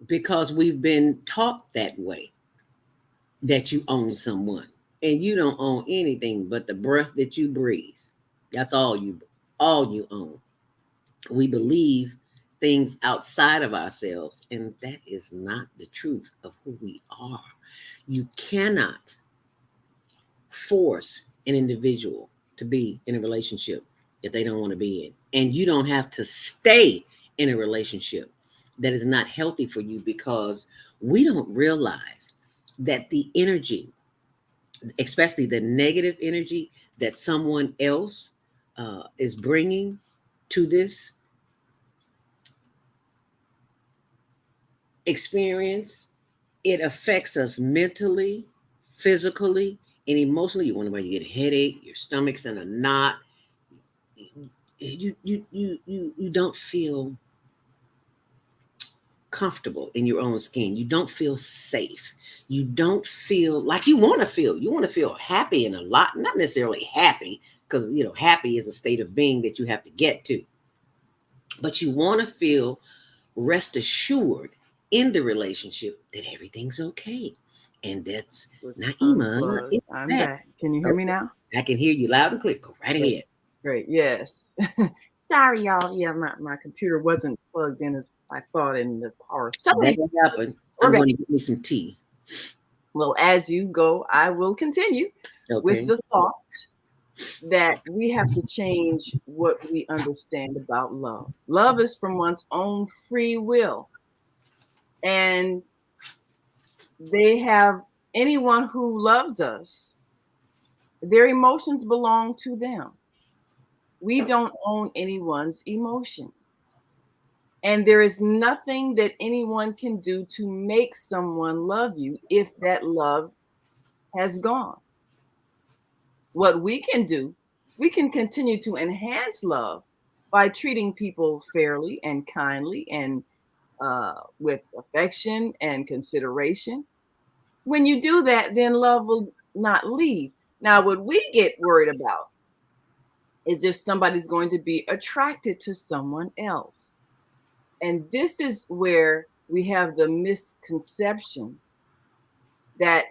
Because we've been taught that way, that you own someone, and you don't own anything but the breath that you breathe. That's all you own. We believe things outside of ourselves, and that is not the truth of who we are. You cannot force an individual to be in a relationship that they don't want to be in. And you don't have to stay in a relationship that is not healthy for you, because we don't realize that the energy, especially the negative energy that someone else is bringing to this experience, it affects us mentally, physically, and emotionally. You wonder why you get a headache, your stomach's in a knot. You don't feel comfortable in your own skin. You don't feel safe. You don't feel like you want to feel. You want to feel happy and a lot, not necessarily happy, because happy is a state of being that you have to get to. But you want to feel rest assured in the relationship that everything's okay. And that's Naima. I'm back. Can you hear me now? I can hear you loud and clear. Go right ahead. Great. Yes. Sorry, y'all. Yeah, my computer wasn't plugged in as I thought in the power. So I'm going to get me some tea. Well, as you go, I will continue with the thought that we have to change what we understand about love. Love is from one's own free will. And anyone who loves us, their emotions belong to them. We don't own anyone's emotions. And there is nothing that anyone can do to make someone love you if that love has gone. What we can do, we can continue to enhance love by treating people fairly and kindly and with affection and consideration. When you do that, then love will not leave. Now, what we get worried about is if somebody's going to be attracted to someone else. And this is where we have the misconception that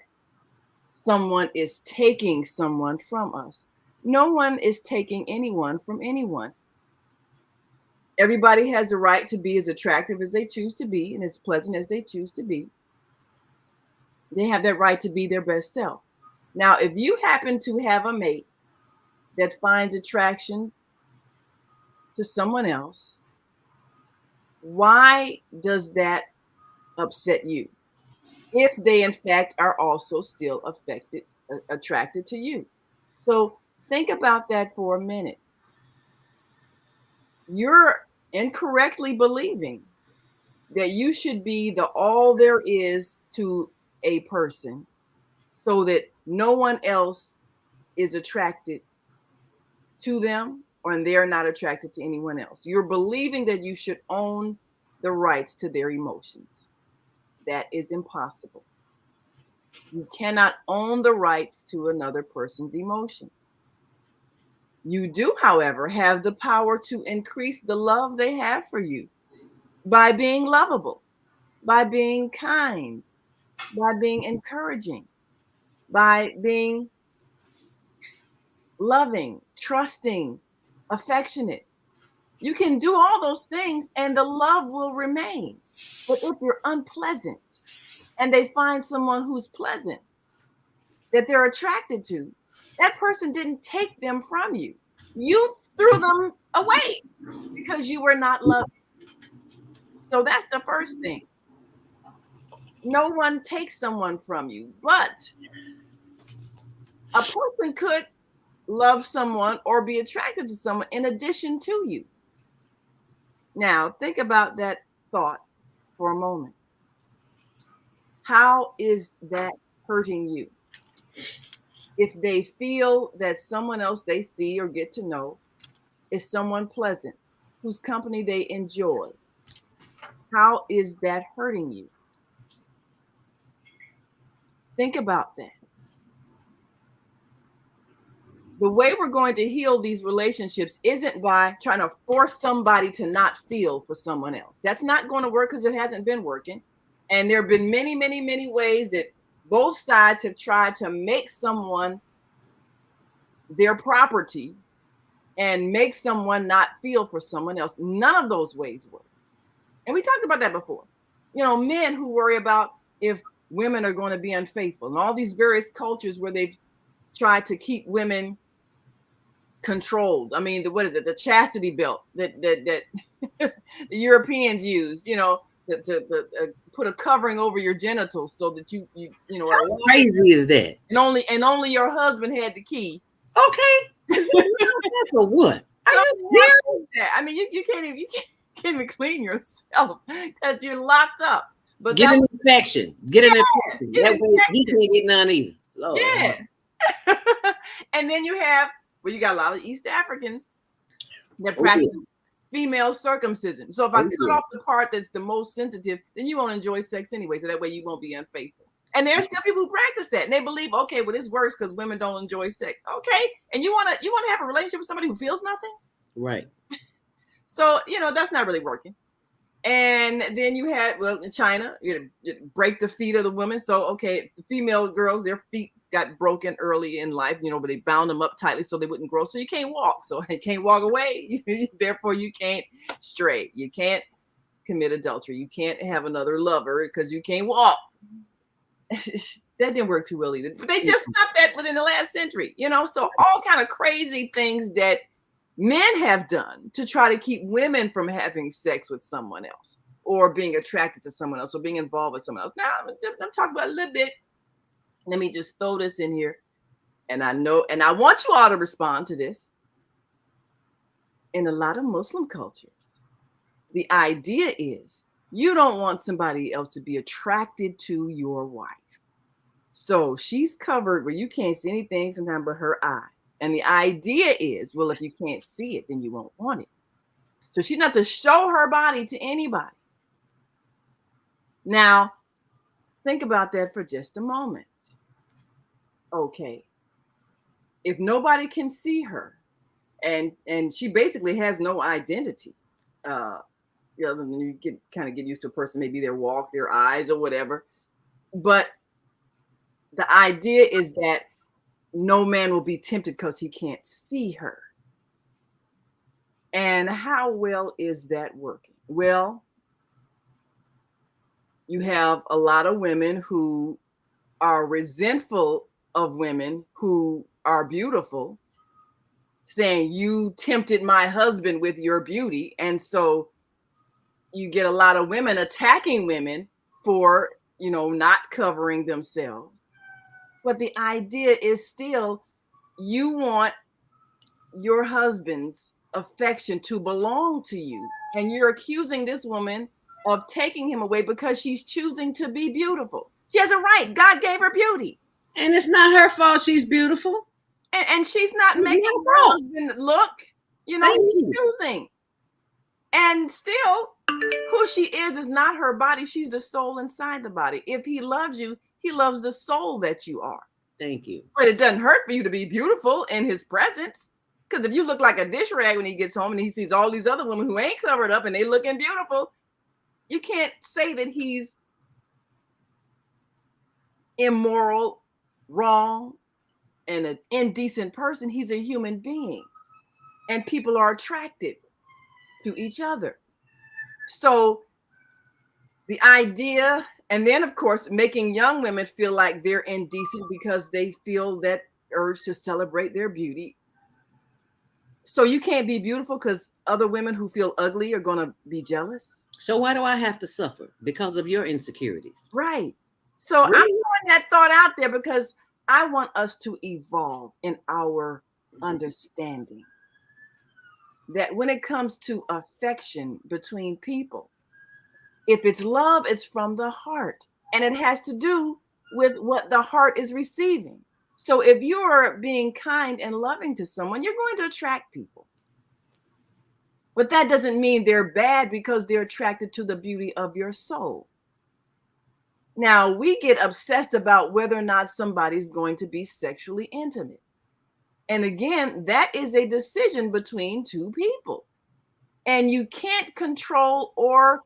someone is taking someone from us. No one is taking anyone from anyone. Everybody has a right to be as attractive as they choose to be and as pleasant as they choose to be. They have that right to be their best self. Now, if you happen to have a mate that finds attraction to someone else, why does that upset you? If they, in fact, are also still attracted to you. So think about that for a minute. You're incorrectly believing that you should be the all there is to a person so that no one else is attracted to them or they're not attracted to anyone else. You're believing that you should own the rights to their emotions. That is impossible. You cannot own the rights to another person's emotions. You do, however, have the power to increase the love they have for you by being lovable, by being kind, by being encouraging, by being loving, trusting, affectionate. You can do all those things and the love will remain. But if you're unpleasant and they find someone who's pleasant, that they're attracted to, that person didn't take them from you. You threw them away because you were not loving. So that's the first thing. No one takes someone from you, but a person could love someone or be attracted to someone in addition to you. Now, think about that thought for a moment. How is that hurting you? If they feel that someone else they see or get to know is someone pleasant, whose company they enjoy, how is that hurting you? Think about that. The way we're going to heal these relationships isn't by trying to force somebody to not feel for someone else. That's not going to work because it hasn't been working. And there have been many, many, many ways that both sides have tried to make someone their property and make someone not feel for someone else. None of those ways work. And we talked about that before. You know, men who worry about if women are going to be unfaithful, and all these various cultures where they've tried to keep women controlled. I mean, what is it? The chastity belt that the Europeans use, you know, to put a covering over your genitals so that you know. How crazy is that? And only your husband had the key. Okay. That's a what? I mean, you can't even clean yourself because you're locked up. But get an infection. Get an infection. That way he can't get none either. Lord. Yeah. And then you got a lot of East Africans that practice female circumcision. So if I cut off the part that's the most sensitive, then you won't enjoy sex anyway. So that way you won't be unfaithful. And there's still people who practice that, and they believe, okay, well, this works because women don't enjoy sex. Okay, and you wanna have a relationship with somebody who feels nothing, right? So that's not really working. And then you had, in China, you break the feet of the women. So okay, the female girls, their feet got broken early in life, but they bound them up tightly so they wouldn't grow. So you can't walk. So you can't walk away. Therefore, you can't stray. You can't commit adultery. You can't have another lover because you can't walk. That didn't work too well either. But they just stopped that within the last century, so all kind of crazy things that men have done to try to keep women from having sex with someone else or being attracted to someone else or being involved with someone else. Now, I'm talking about a little bit. Let me just throw this in here. And I want you all to respond to this. In a lot of Muslim cultures, the idea is you don't want somebody else to be attracted to your wife. So she's covered where you can't see anything sometimes but her eyes. And the idea is, well, if you can't see it, then you won't want it. So she's not to show her body to anybody. Now, think about that for just a moment. Okay. If nobody can see her and she basically has no identity, you get used to a person, maybe their walk, their eyes, or whatever. But the idea is that no man will be tempted because he can't see her. And how well is that working? Well, you have a lot of women who are resentful of women who are beautiful, saying you tempted my husband with your beauty. And so you get a lot of women attacking women for, not covering themselves. But the idea is still, you want your husband's affection to belong to you. And you're accusing this woman of taking him away because she's choosing to be beautiful. She has a right. God gave her beauty. And it's not her fault she's beautiful. And she's not making her husband look, he's choosing. And still, who she is not her body. She's the soul inside the body. If he loves you, he loves the soul that you are. Thank you. But it doesn't hurt for you to be beautiful in his presence. Because if you look like a dish rag when he gets home and he sees all these other women who ain't covered up and they looking beautiful, you can't say that he's immoral, wrong, and an indecent person. He's a human being. And people are attracted to each other. So the idea, and then of course, making young women feel like they're indecent because they feel that urge to celebrate their beauty. So you can't be beautiful because other women who feel ugly are going to be jealous. So why do I have to suffer? Because of your insecurities. Right. So I'm Really? throwing that thought out there because I want us to evolve in our understanding that when it comes to affection between people, if it's love, it's from the heart, and it has to do with what the heart is receiving. So if you're being kind and loving to someone, you're going to attract people. But that doesn't mean they're bad because they're attracted to the beauty of your soul. Now, we get obsessed about whether or not somebody's going to be sexually intimate. And again, that is a decision between two people. And you can't control or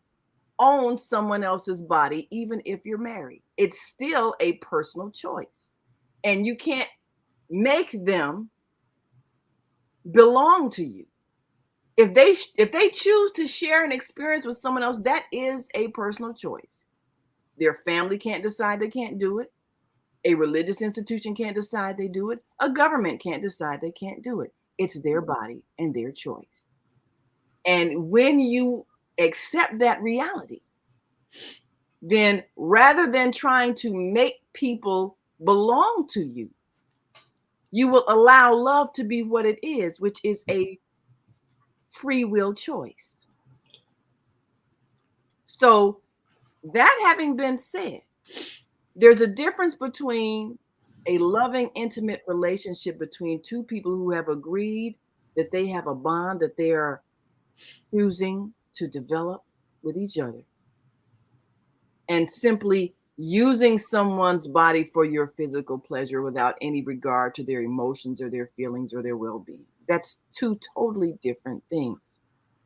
own someone else's body, even if you're married. It's still a personal choice. And you can't make them belong to you. If they choose to share an experience with someone else, that is a personal choice. Their family can't decide they can't do it. A religious institution can't decide they do it. A government can't decide they can't do it. It's their body and their choice. And when you accept that reality, then rather than trying to make people belong to you, you will allow love to be what it is, which is a free will choice. So that having been said, there's a difference between a loving, intimate relationship between two people who have agreed that they have a bond that they are choosing to develop with each other, and simply using someone's body for your physical pleasure without any regard to their emotions or their feelings or their well-being. That's two totally different things.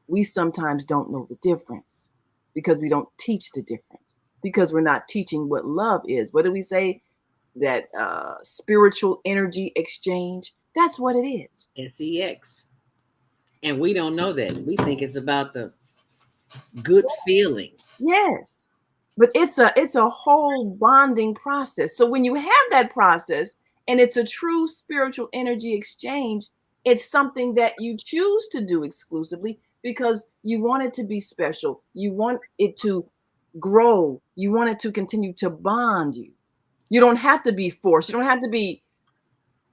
We sometimes don't know the difference because we don't teach the difference, because we're not teaching what love is. What do we say? That spiritual energy exchange. That's what it is. SEX. And we don't know that. We think it's about the good feeling. Yes. But it's a whole bonding process. So when you have that process and it's a true spiritual energy exchange, it's something that you choose to do exclusively because you want it to be special. You want it to grow. You want it to continue to bond you. You don't have to be forced. You don't have to be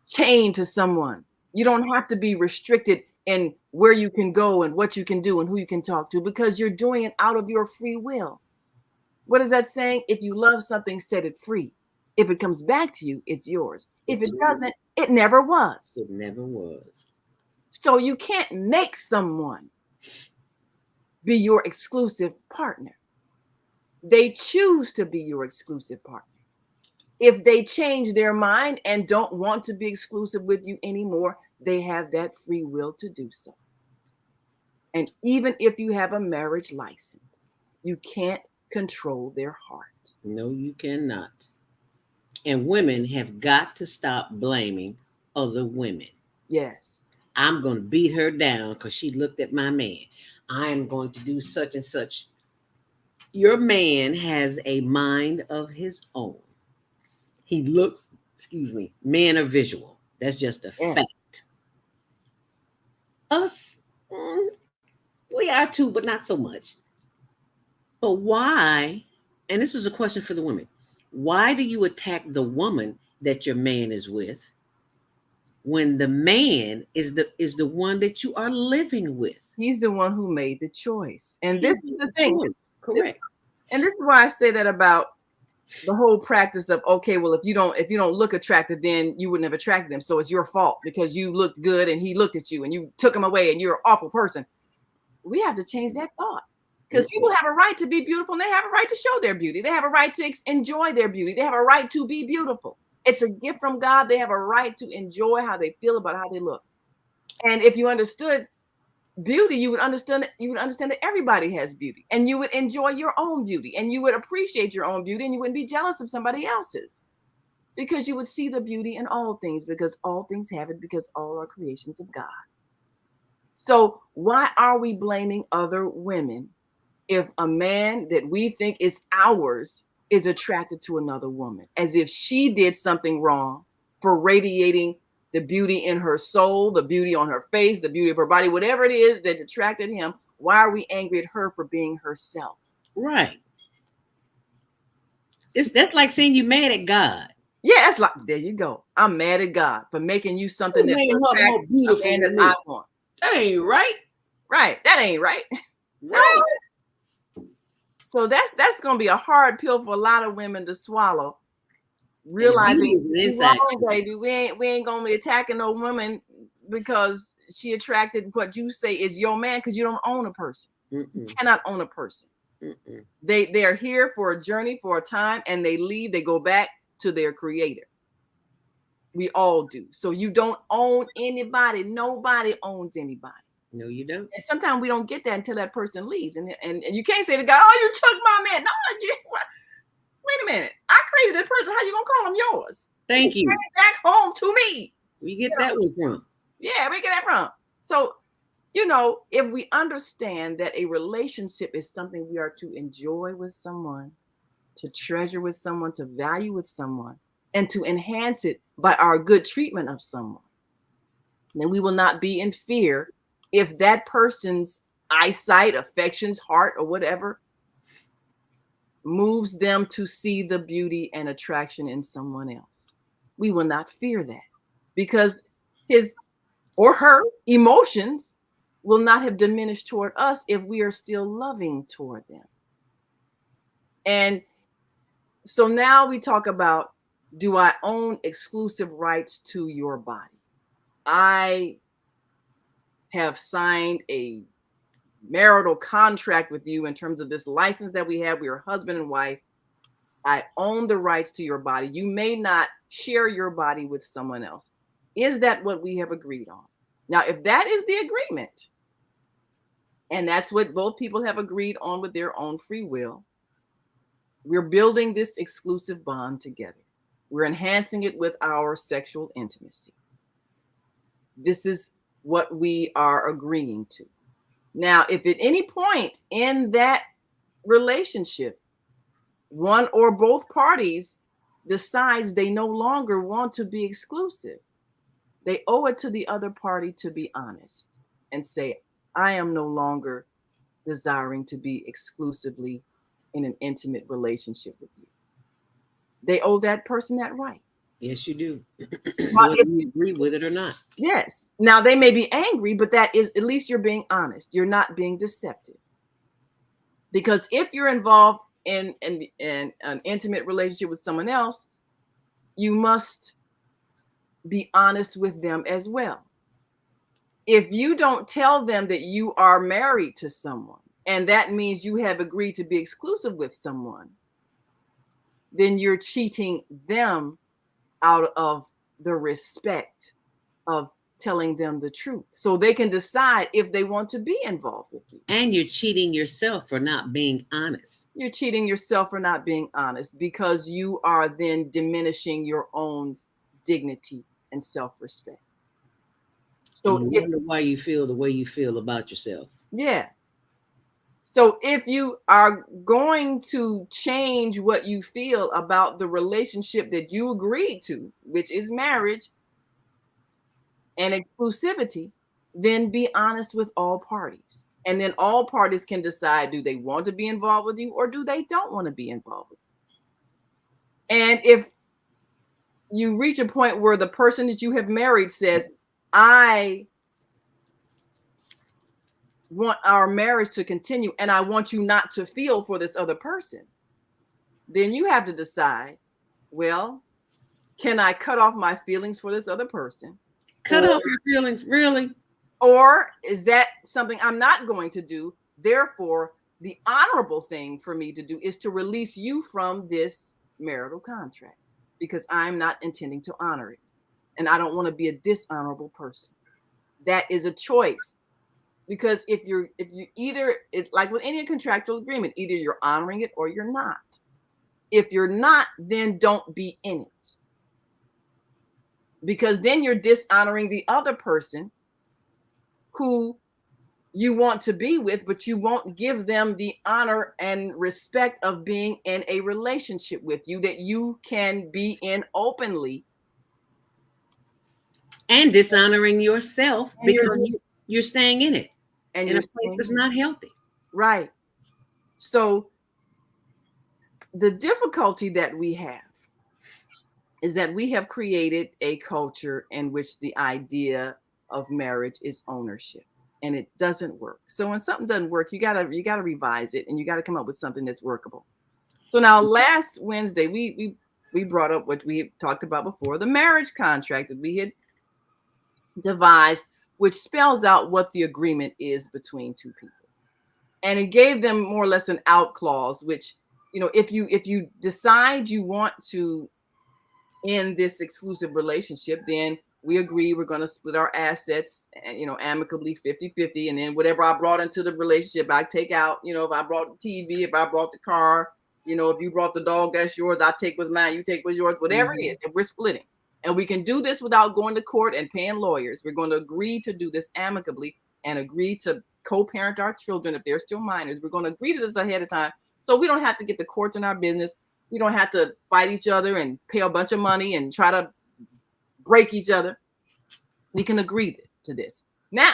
chained to someone. You don't have to be restricted in where you can go and what you can do and who you can talk to, because you're doing it out of your free will. What is that saying? If you love something, set it free. If it comes back to you, it's yours. If it doesn't, it never was. It never was. So you can't make someone be your exclusive partner. They choose to be your exclusive partner. If they change their mind and don't want to be exclusive with you anymore, they have that free will to do so. And even if you have a marriage license, you can't control their heart. No, you cannot. And women have got to stop blaming other women. Yes. I'm going to beat her down because she looked at my man. I am going to do such and such. Your man has a mind of his own. He looks, men are visual. That's just a fact. Us, we are too, but not so much. But why, and this is a question for the women, why do you attack the woman that your man is with when the man is the one that you are living with? He's the one who made the choice. And this is the thing. Correct. And this is why I say that about the whole practice of, okay, well, if you don't look attractive, then you wouldn't have attracted him. So it's your fault because you looked good and he looked at you and you took him away and you're an awful person. We have to change that thought, because people have a right to be beautiful and they have a right to show their beauty. They have a right to enjoy their beauty. They have a right to be beautiful. It's a gift from God. They have a right to enjoy how they feel about how they look. And if you understood beauty, you would understand that everybody has beauty, and you would enjoy your own beauty, and you would appreciate your own beauty, and you wouldn't be jealous of somebody else's, because you would see the beauty in all things, because all things have it, because all are creations of God. So why are we blaming other women if a man that we think is ours is attracted to another woman, as if she did something wrong for radiating the beauty in her soul, the beauty on her face, the beauty of her body, whatever it is that attracted him. Why are we angry at her for being herself? Right. That's like saying you're mad at God. Yeah, it's like, there you go. I'm mad at God for making you something that attracts a man that I want. That ain't right. Right. That ain't right. Right. So that's gonna be a hard pill for a lot of women to swallow. Realizing we wrong, baby. We ain't gonna be attacking no woman because she attracted what you say is your man, because you don't own a person. You cannot own a person. They are here for a journey, for a time, and they leave. They go back to their creator. We all do. So you don't own anybody. Nobody owns anybody. No, you don't. And sometimes we don't get that until that person leaves. And you can't say to God, oh, you took my man. No, wait a minute. I created that person. How you gonna call him yours? Thank you. Back home to me. Where you get that one from? Yeah, where you get that from? So, if we understand that a relationship is something we are to enjoy with someone, to treasure with someone, to value with someone, and to enhance it by our good treatment of someone, then we will not be in fear if that person's eyesight, affections, heart, or whatever moves them to see the beauty and attraction in someone else. We will not fear that, because his or her emotions will not have diminished toward us if we are still loving toward them. And so now we talk about, do I own exclusive rights to your body? I have signed a marital contract with you in terms of this license that we have. We are husband and wife. I own the rights to your body. You may not share your body with someone else. Is that what we have agreed on? Now, if that is the agreement, and that's what both people have agreed on with their own free will, we're building this exclusive bond together. We're enhancing it with our sexual intimacy. This is what we are agreeing to. Now, if at any point in that relationship, one or both parties decides they no longer want to be exclusive, they owe it to the other party to be honest and say, I am no longer desiring to be exclusively in an intimate relationship with you. They owe that person that right. Yes, you do. Whether you agree with it or not. Yes. Now, they may be angry, but that is, at least you're being honest. You're not being deceptive. Because if you're involved in an intimate relationship with someone else, you must be honest with them as well. If you don't tell them that you are married to someone, and that means you have agreed to be exclusive with someone, then you're cheating them out of the respect of telling them the truth, so they can decide if they want to be involved with you. And you're cheating yourself for not being honest. You're cheating yourself for not being honest, because you are then diminishing your own dignity and self-respect. So you wonder why you feel the way you feel about yourself. Yeah. So if you are going to change what you feel about the relationship that you agreed to, which is marriage and exclusivity, then be honest with all parties. And then all parties can decide, do they want to be involved with you or do they don't want to be involved with you? And if you reach a point where the person that you have married says, I want our marriage to continue and I want you not to feel for this other person, then you have to decide, well, can I cut off my feelings for this other person? Cut off your feelings, really? Or is that something I'm not going to do? Therefore, the honorable thing for me to do is to release you from this marital contract, because I'm not intending to honor it. And I don't want to be a dishonorable person. That is a choice. Because if you either, like with any contractual agreement, either you're honoring it or you're not. If you're not, then don't be in it. Because then you're dishonoring the other person who you want to be with, but you won't give them the honor and respect of being in a relationship with you that you can be in openly And dishonoring yourself And you're because you're staying in it. and In you're a place saying, that's not healthy. right. So the difficulty that we have is that we have created a culture in which the idea of marriage is ownership, and it doesn't work. So when something doesn't work, you gotta revise it, and you gotta come up with something that's workable. So now last Wednesday, we brought up what we talked about before, the marriage contract that we had devised, which spells out what the agreement is between two people. And it gave them more or less an out clause, which, if you decide you want to end this exclusive relationship, then we agree we're going to split our assets, amicably 50-50. And then whatever I brought into the relationship, I take out. If I brought the TV, if I brought the car, if you brought the dog, that's yours. I take what's mine, you take what's yours, whatever it is, if we're splitting. And we can do this without going to court and paying lawyers. We're going to agree to do this amicably and agree to co-parent our children if they're still minors. We're going to agree to this ahead of time so we don't have to get the courts in our business. We don't have to fight each other and pay a bunch of money and try to break each other. We can agree to this. Now,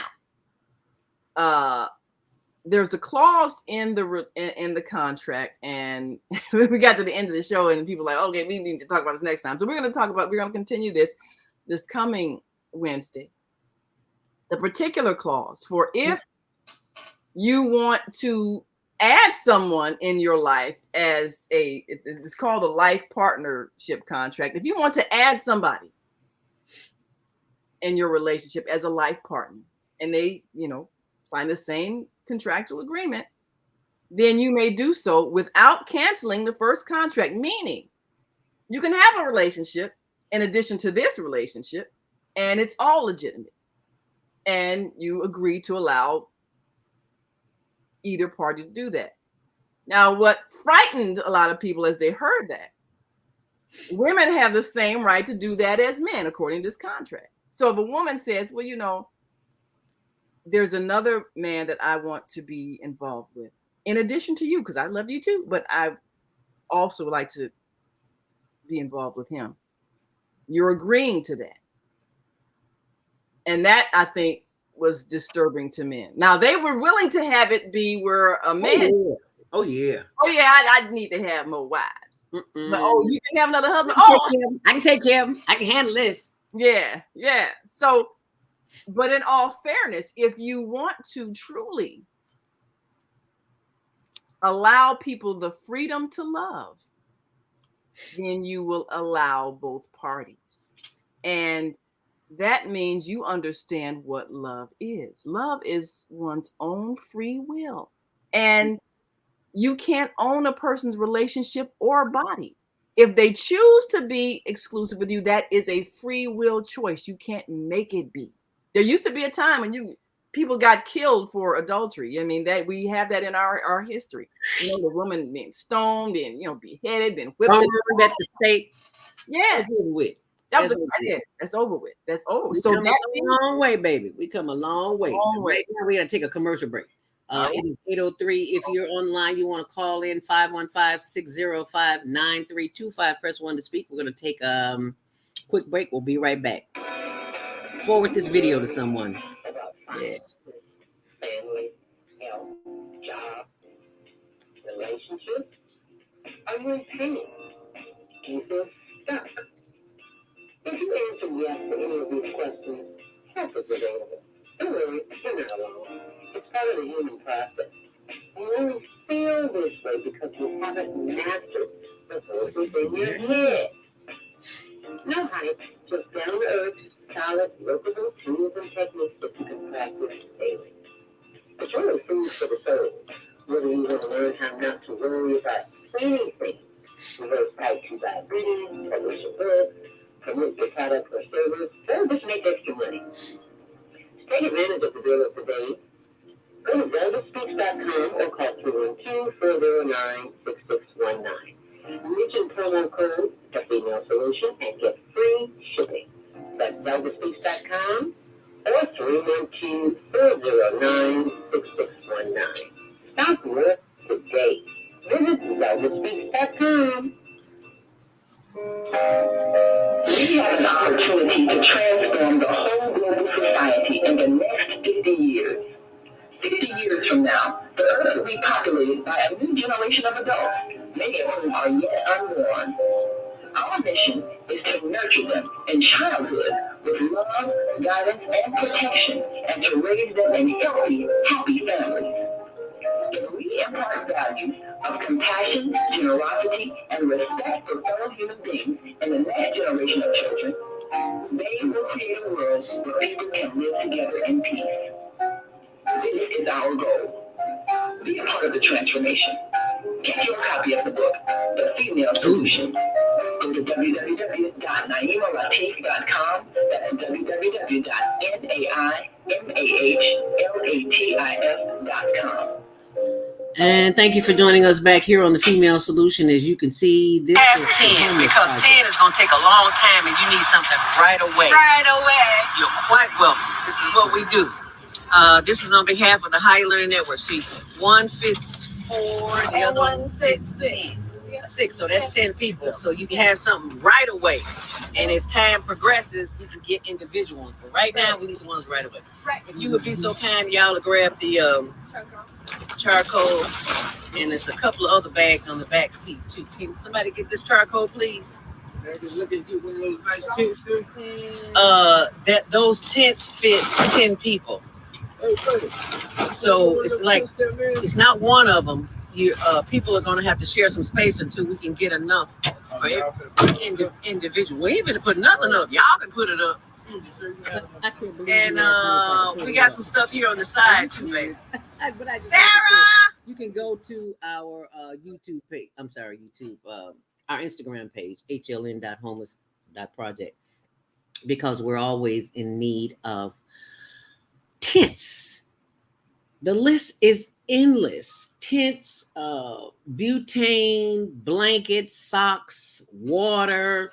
there's a clause in the contract, and we got to the end of the show, and people are like, okay, we need to talk about this next time. So we're going to continue this coming Wednesday. The particular clause for if you want to add someone in your life as it's called a life partnership contract. If you want to add somebody in your relationship as a life partner, and they, sign the same contractual agreement, then you may do so without canceling the first contract, meaning you can have a relationship in addition to this relationship, and it's all legitimate. And you agree to allow either party to do that. Now, what frightened a lot of people as they heard that, women have the same right to do that as men, according to this contract. So if a woman says, well, there's another man that I want to be involved with, in addition to you, because I love you too, but I also like to be involved with him. You're agreeing to that. And that, I think, was disturbing to men. Now, they were willing to have it be where a man... Oh, yeah. I need to have more wives. But, you can have another husband? I can take care of him. I can handle this. Yeah. So, but in all fairness, if you want to truly allow people the freedom to love, then you will allow both parties. And that means you understand what love is. Love is one's own free will. And you can't own a person's relationship or body. If they choose to be exclusive with you, that is a free will choice. You can't make it be. There used to be a time when people got killed for adultery. I mean, that we have that in our history. The woman being stoned and beheaded, been whipped at the stake. Yeah, that's over with. That's over with. That's over. So that's a long way, baby. We come a long way. Right now, we gotta take a commercial break. It is 8:03. If you're online, you want to call in 515-605-9325. Press 1 to speak. We're going to take a quick break. We'll be right back. Forward this video to someone. Yes. Family, health, job, relationship. Are you in pain? Do you feel stuck? If you answer yes to any of these questions, help is available. Don't worry, you're not alone. It's part of the human process. You only feel this way because you haven't mastered the voices in your head. No hype, just down to earth, solid, workable tools and techniques that you can practice daily. It's really food for the soul. Whether you want to learn how not to worry about anything, reverse type 2 diabetes, publish a book, promote your product or service, or just make extra money. Take advantage of the deal of today. Go to ZeldaSpeaks.com or call 212-409-6619. Mention promo code The Female Solution and get free shipping. That's ZeldaSpeaks.com or 312-409-6619. Stop work today. Visit ZeldaSpeaks.com. We have an opportunity to transform the whole 60 years. 60 years from now, the earth will be populated by a new generation of adults, many of whom are yet unborn. Our mission is to nurture them in childhood with love, guidance, and protection, and to raise them in healthy, happy families. If we impart values of compassion, generosity, and respect for fellow human beings in the next generation of children, they will create a world where people can live together in peace. This is our goal. Be a part of the transformation. Get your copy of the book, The Female Solution. Go to www.naimalatif.com. That's www.naimalatif.com. And thank you for joining us back here on the Female Solution. As you can see, this is 10 because 10 is going to take a long time and you need something right away. Right away. You're quite welcome. This is what we do. This is on behalf of the Higher Learning Network. See, one fits 4, the other one fits 10. 6, so that's 10 people. So you can have something right away. And as time progresses, we can get individual ones. But right now, we need the ones right away. Right. If you would be so kind, y'all, to grab the charcoal, and there's a couple of other bags on the back seat too. Can somebody get this charcoal, please? Just look at one of those nice tents too. Those tents fit 10 people. So it's like it's not one of them. People are gonna have to share some space until we can get enough for individual. We ain't gonna put nothing up. Y'all can put it up. And we got some stuff here on the side too, baby. Sarah, you can go to our YouTube page. I'm sorry, YouTube. Our Instagram page, hln.homeless.project, because we're always in need of tents. The list is endless. Tents, butane, blankets, socks, water,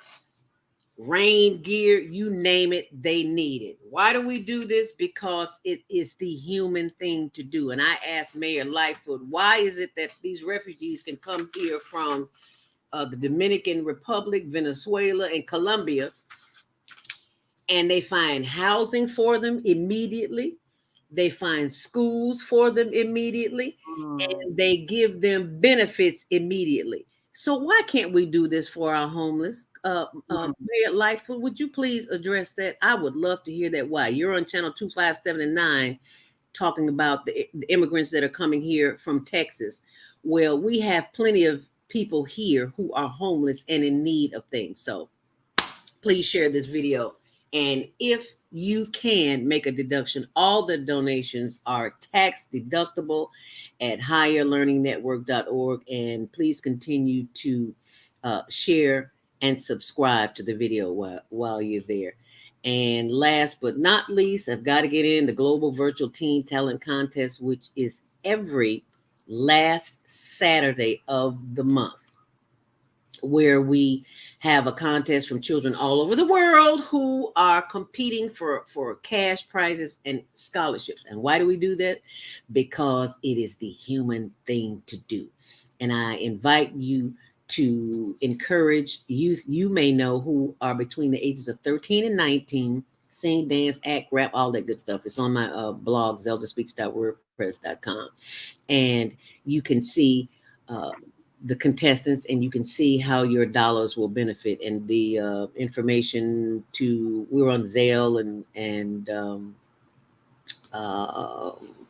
rain gear, you name it, they need it. Why do we do this? Because it is the human thing to do. And I asked Mayor Lightfoot, why is it that these refugees can come here from the Dominican Republic, Venezuela, and Colombia, and they find housing for them immediately, they find schools for them immediately, and they give them benefits immediately. So why can't we do this for our homeless? Mayor Lightfoot, would you please address that? I would love to hear that. Why? You're on channel 257 and 9 talking about the immigrants that are coming here from Texas. Well, we have plenty of people here who are homeless and in need of things. So please share this video. And if you can make a deduction, all the donations are tax deductible at higherlearningnetwork.org. And please continue to share and subscribe to the video while you're there. And last but not least, I've got to get in the Global Virtual Teen Talent Contest, which is every last Saturday of the month, where we have a contest from children all over the world who are competing for cash prizes and scholarships. And why do we do that? Because it is the human thing to do. And I invite you to encourage youth you may know who are between the ages of 13 and 19, sing, dance, act, rap, all that good stuff. It's on my blog, ZeldaSpeaks.wordpress.com. And you can see the contestants, and you can see how your dollars will benefit. And the information we're on Zelle and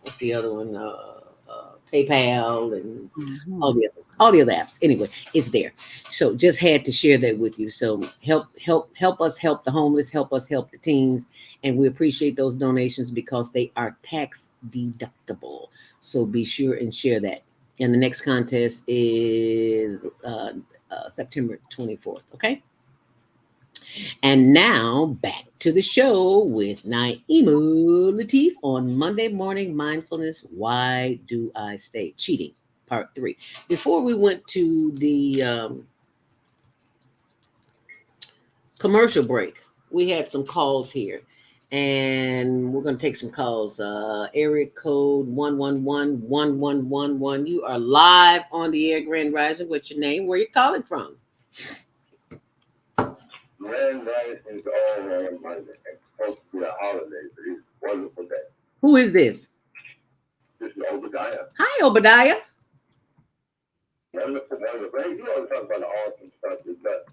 what's the other one? PayPal and all the other apps. Anyway, it's there. So just had to share that with you. So help us help the homeless, help us help the teens, and we appreciate those donations because they are tax deductible. So be sure and share that. And the next contest is September 24th. Okay. And now back to the show with Naima Latif on Monday Morning Mindfulness. Why do I stay? Cheating, part 3. Before we went to the commercial break, we had some calls here. And we're going to take some calls. Area code 111-1111. You are live on the air, Grand Rising. What's your name? Where you calling from? Grand Rising to all on Monday. It's supposed to be a holiday, but it's a wonderful day. Who is this? This is Obadiah. Hi, Obadiah. Wonderful. Hey, you always talk about the awesome stuff, but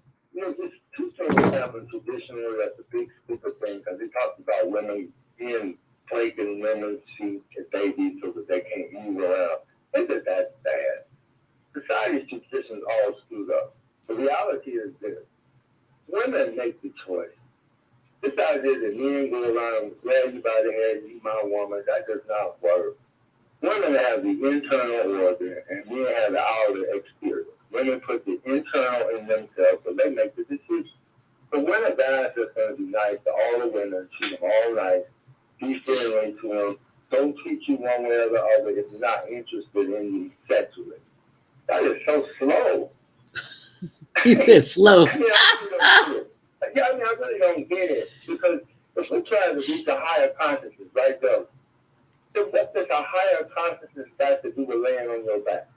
just two things happen traditionally at the big super thing, because he talks about women being flaking women's feet and babies so that they can't move around. I think that's bad. Society's traditions all screwed up. The reality is this: women make the choice. This idea that men go around and grab you by the head, you my woman, that does not work. Women have the internal order and men have the outer exterior. Women put the internal in themselves, so they make the decision. So when a guy's just going to be nice to all the women, treat them all nice, be friendly to them, don't treat you one way or the other if you're not interested in you sexually. That is so slow. He said slow. I really don't get it. Because if we're trying to reach a higher consciousness, right there, so what does a higher consciousness got to do with laying on your back?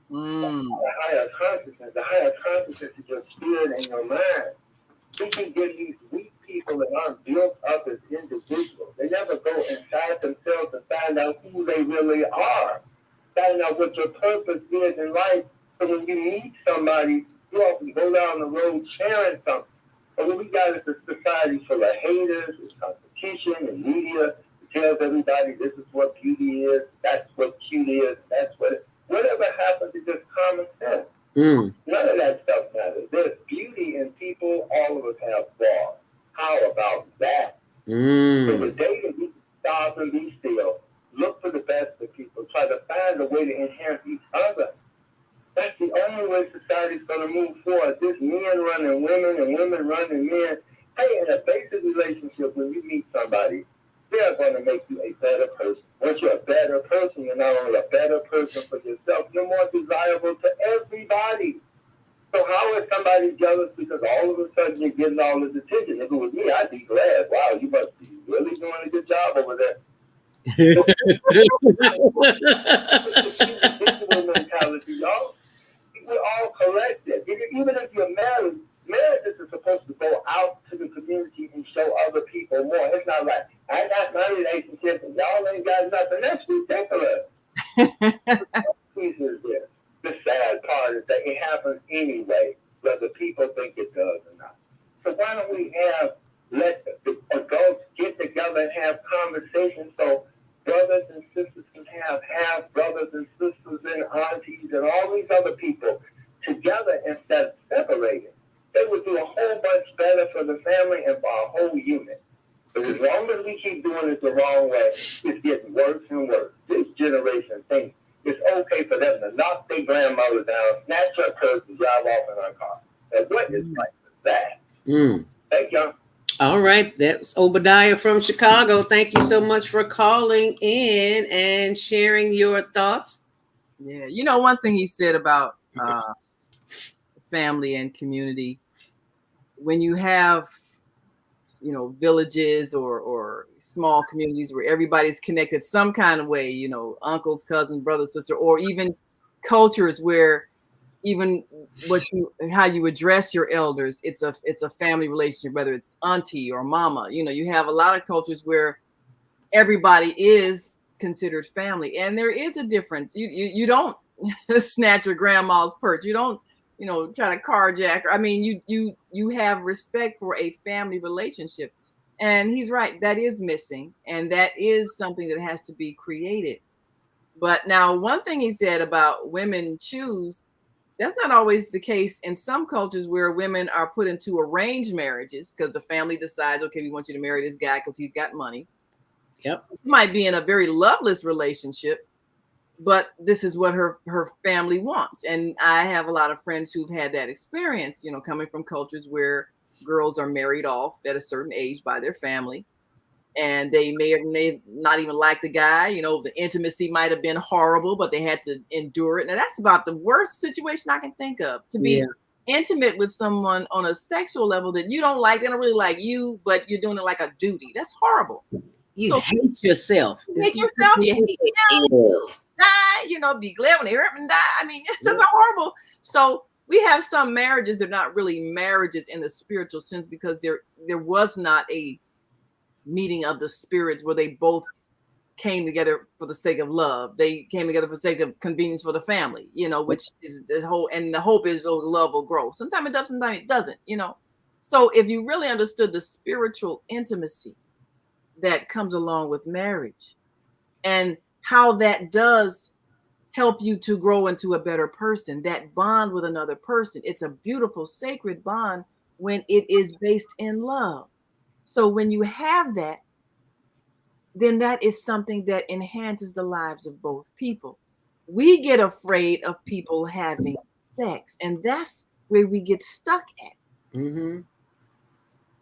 The higher consciousness is your spirit and your mind. We can get these weak people that aren't built up as individuals. They never go inside themselves to find out who they really are. Find out what your purpose is in life. So when you meet somebody, you often go down the road sharing something. But what we got is a society full of haters, it's competition and media. Tells everybody this is what beauty is, that's what cute is, that's what whatever happens is just common sense. None of that stuff matters. There's beauty in people, all of us have flaws. How about that? So the day that we stop and be still, look for the best of people, try to find a way to enhance each other. That's the only way society's going to move forward. This men running women and women running men. Hey, in a basic relationship, when you meet somebody, they're going to make you a better person. Once you're a better person, you're not only a better person for yourself, you're more desirable to everybody. So how is somebody jealous because all of a sudden you're getting all this attention? If it was me, I'd be glad. Wow, you must be really doing a good job over there. Individual mentality, y'all. We're all collective. Even if you're married, marriages are supposed to go out to the community and show other people more. It's not like, I got my relationship and y'all ain't got nothing. That's ridiculous. The sad part is that it happens anyway, whether people think it does or not. So why don't we let the adults get together and have conversations so brothers and sisters can have half brothers and sisters and aunties and all these other people together instead of separating. They would do a whole bunch better for the family and for our whole unit. But as long as we keep doing it the wrong way, it's getting worse and worse. This generation thinks it's okay for them to knock their grandmother down, snatch her purse, and drive off in her car. And what is like that? Thank you. All right, that's Obadiah from Chicago. Thank you so much for calling in and sharing your thoughts. Yeah, one thing he said about family and community, when you have villages or small communities where everybody's connected some kind of way, uncles, cousins, brother, sister, or even cultures where even how you address your elders, it's a family relationship, whether it's auntie or mama. You have a lot of cultures where everybody is considered family, and there is a difference. You don't snatch your grandma's purse. You don't try to carjack her. I mean, you have respect for a family relationship, and he's right, that is missing, and that is something that has to be created. But now, one thing he said about women choose, that's not always the case in some cultures where women are put into arranged marriages because the family decides, okay, we want you to marry this guy because he's got money. Yep. She might be in a very loveless relationship, but this is what her family wants. And I have a lot of friends who've had that experience, coming from cultures where girls are married off at a certain age by their family. And they may not even like the guy. The intimacy might have been horrible, but they had to endure it. Now, that's about the worst situation I can think of, to be intimate with someone on a sexual level that you don't like. They don't really like you, but you're doing it like a duty. That's horrible. You hate yourself. You hate yourself. You hate yourself. Die, be glad when they hurt and die. I mean, it's just horrible. So we have some marriages that are not really marriages in the spiritual sense because there was not a meeting of the spirits where they both came together for the sake of love. They came together for the sake of convenience for the family, which is the whole, and the hope is love will grow. Sometimes it does, sometimes it doesn't, So if you really understood the spiritual intimacy that comes along with marriage and how that does help you to grow into a better person, that bond with another person, it's a beautiful, sacred bond when it is based in love. So when you have that, then that is something that enhances the lives of both people. We get afraid of people having sex, and that's where we get stuck at. Mm-hmm.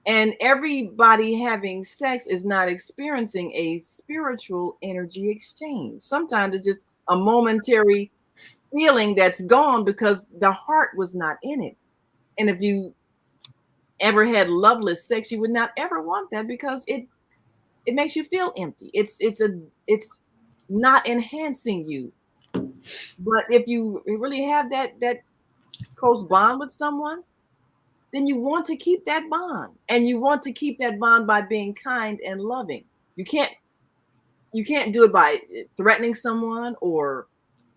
And everybody having sex is not experiencing a spiritual energy exchange. Sometimes it's just a momentary feeling that's gone because the heart was not in it. And if you ever had loveless sex, you would not ever want that because it makes you feel empty. It's not enhancing you. But if you really have that close bond with someone, then you want to keep that bond, and you want to keep that bond by being kind and loving. You can't do it by threatening someone or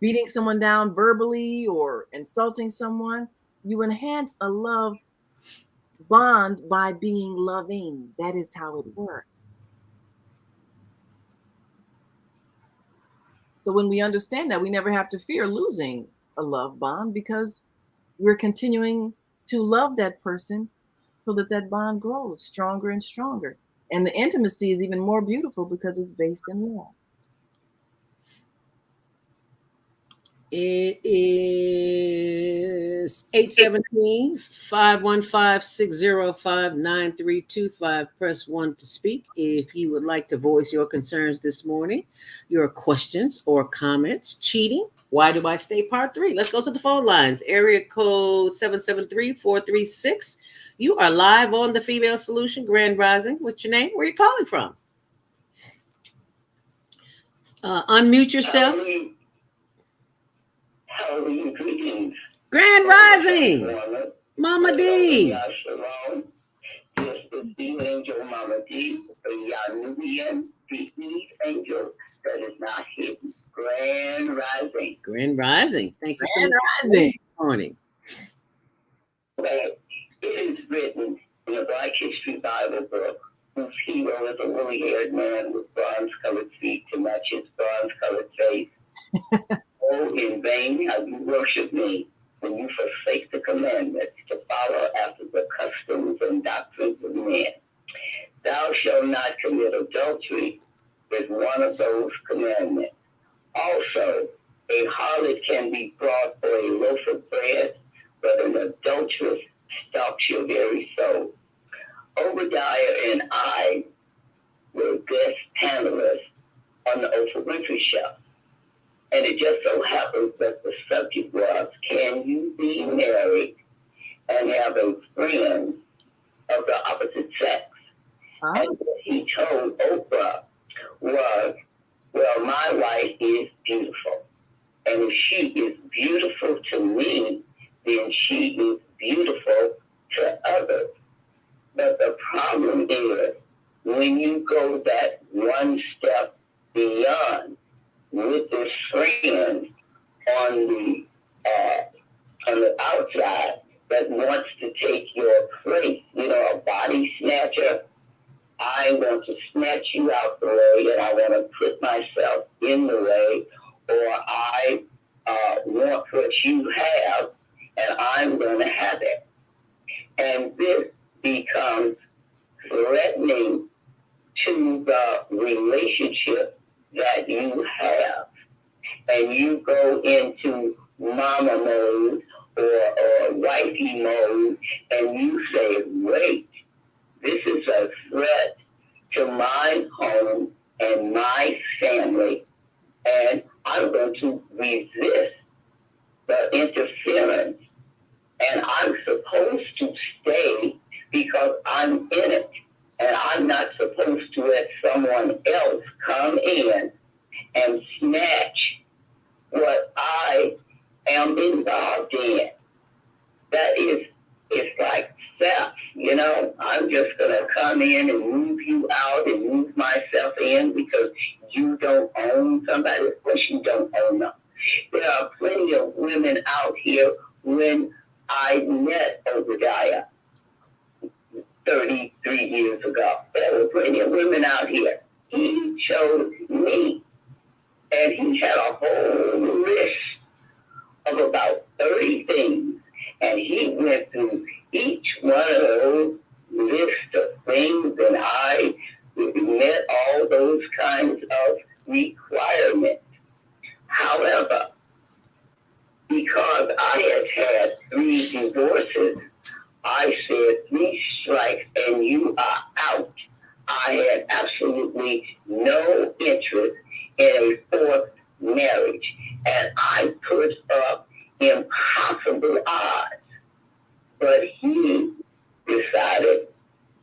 beating someone down verbally or insulting someone. You enhance a love bond by being loving. That is how it works. So when we understand that, we never have to fear losing a love bond because we're continuing to love that person so that that bond grows stronger and stronger. And the intimacy is even more beautiful because it's based in love. It is 817-515-605-9325. Press 1 to speak if you would like to voice your concerns this morning, your questions or comments. Cheating, why do I stay? Part 3. Let's go to the phone lines. Area code 773-436. You are live on the Female Solution, Grand Rising. What's your name? Where are you calling from? Unmute yourself. Hallelujah, greetings. Grand Rising, Mama D. Just the angel, Mama D, the Nubian, the Eve angel that is not hidden. Grand Rising. Grand Rising. Thank you so much. Rising. Good morning. It is written in a Black History Bible book whose hero is a woolly-haired man with bronze-colored feet to match his bronze-colored face. Oh, in vain have you worshipped me when you forsake the commandments to follow after the customs and doctrines of men. Thou shalt not commit adultery is one of those commandments. Also, a harlot can be brought for a loaf of bread, but an adulteress stalks your very soul. Obadiah and I were guest panelists on the Oprah Winfrey Show. And it just so happens that the subject was, can you be married and have a friend of the opposite sex? Huh? And what he told Oprah was, well, my wife is beautiful. And if she is beautiful to me, then she is beautiful to others. But the problem is, when you go that one step beyond with this friend on the outside that wants to take your place, a body snatcher, I want to snatch you out the way and I want to put myself in the way, or I want what you have and I'm going to have it. And this becomes threatening to the relationship that you have. And you go into mama mode or wifey mode and you say, wait, this is a threat to my home and my family, and I'm going to resist the interference, and I'm supposed to stay because I'm in it, and I'm not supposed to let someone else come in and snatch what I am involved in. That is, it's like theft, I'm just going to come in and move you out and move myself in because you don't own somebody. Of course you don't own them. There are plenty of women out here. When I met Obadiah 33 years ago, there were plenty of women out here. He chose me, and he had a whole list of about 30 things, and he went through each one of those lists of things, and I met all those kinds of requirements. However, because I had 3 divorces, I said 3 strikes and you are out. I had absolutely no interest in a 4th marriage, and I put up impossible odds. But he decided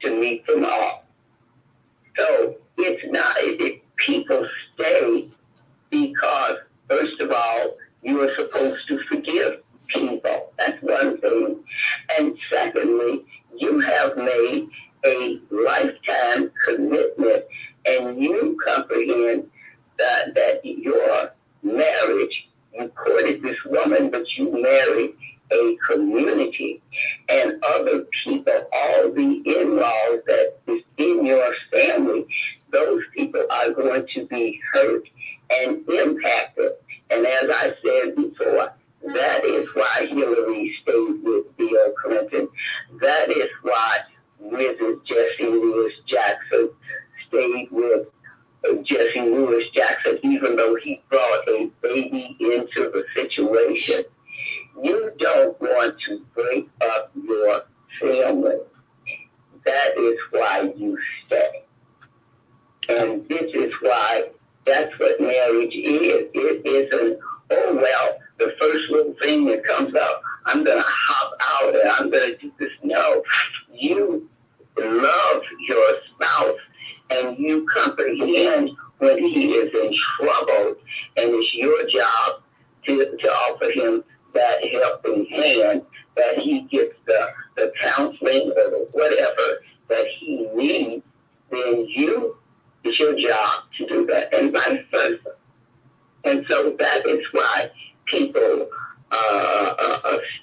to meet them all. So it's not, people stay because, first of all, you are supposed to forgive people. That's one thing. And secondly, you have made a lifetime commitment, and you comprehend that your marriage, you courted this woman, but you married a community and other people, all the in-laws that is in your family. Those people are going to be hurt and impacted. And as I said before, that is why Hillary stayed with Bill Clinton. That is why Mrs. Jesse Lewis Jackson stayed with Jesse Lewis Jackson, even though he brought a baby into the situation. You don't want to break up your family. That is why you stay. And this is why that's what marriage is. It isn't, oh, well, the first little thing that comes up, I'm going to hop out and I'm going to do this. No, you love your spouse and you comprehend when he is in trouble, and it's your job to offer him that helping hand, that he gets the counseling or the whatever that he needs. Then it's your job to do that, and vice versa. And so that is why people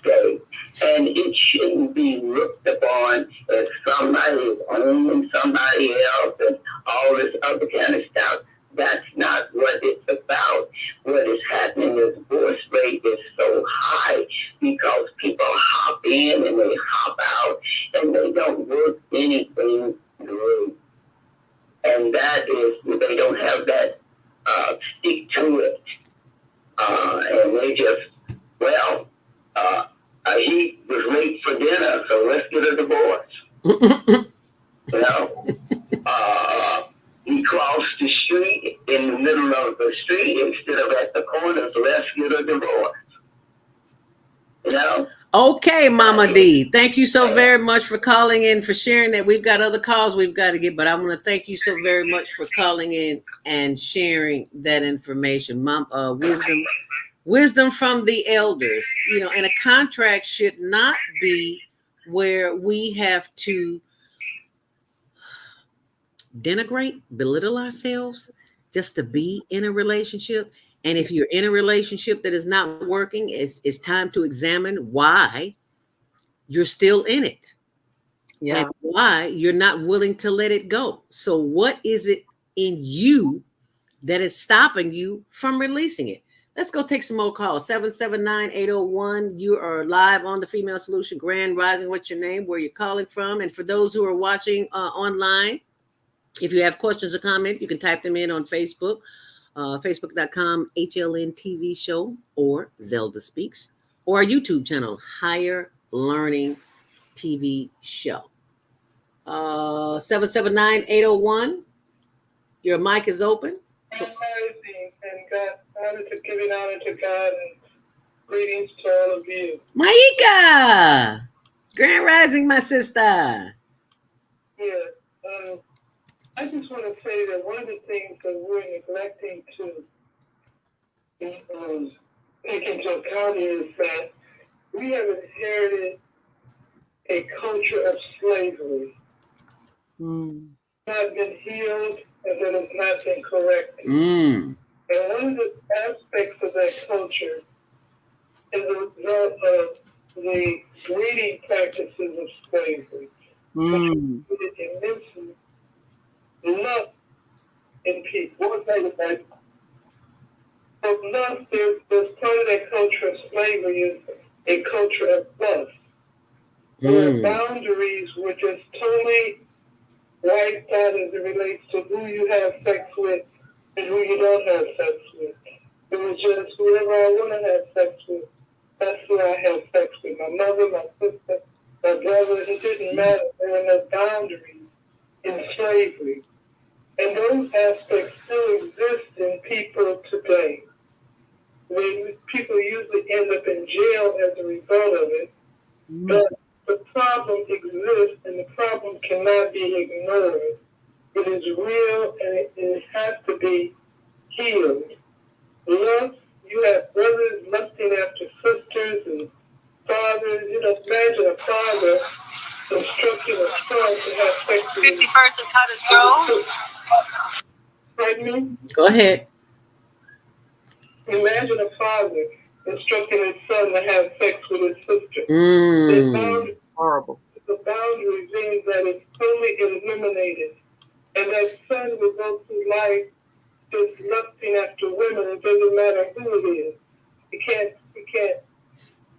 stay. And it shouldn't be looked upon as somebody owning somebody else and all this other kind of stuff. That's not what it's about. What is happening is divorce rate is so high because people hop in and they hop out and they don't work anything through. And that is, they don't have that stick to it. And they just, well, he was late for dinner, so let's get a divorce. You know? He crossed the street in the middle of the street instead of at the corner, so let's get a divorce. You know? Okay, Mama D. Thank you so very much for calling in, for sharing that. We've got other calls we've got to get, but I want to thank you so very much for calling in and sharing that information. Wisdom from the elders. You know, and a contract should not be where we have to denigrate, belittle ourselves just to be in a relationship. And if you're in a relationship that is not working, it's time to examine why you're still in it. Yeah. And why you're not willing to let it go. So what is it in you that is stopping you from releasing it? Let's go take some more calls. 779-801. You are live on the Female Solution. Grand Rising. What's your name? Where you're calling from? And for those who are watching online, if you have questions or comments, you can type them in on Facebook, facebook.com, HLN TV show, or ZeldaSpeaks, or our YouTube channel, Higher Learning TV show. 779-801. Your mic is open. And God, giving honor to God, and greetings to all of you. Maika! Grand Rising, my sister. Yeah. I just want to say that one of the things that we're neglecting to take into account is that we have inherited a culture of slavery. Not been healed and that has not been corrected. And one of the aspects of that culture is the result of the breeding practices of slavery, which created immense lust in people. What was that? But lust, there's part of that culture of slavery is a culture of lust, where boundaries were just totally wiped out as it relates to who you have sex with and who you don't have sex with. It was just whoever I want to have sex with, that's who I have sex with. My mother, my sister, my brother, it didn't matter. There were no boundaries in slavery. And those aspects still exist in people today. When people usually end up in jail as a result of it, but the problem exists and the problem cannot be ignored. It is real and it has to be healed. Lust, you have brothers lusting after sisters and fathers. You know, imagine a father instructing a son to have sex with 51st and Cottage Grove. Pardon me? Go ahead. Imagine a father instructing his son to have sex with his sister. Horrible. The boundary means that it's totally eliminated. And that son will go through life just lusting after women. It doesn't matter who it is. He can't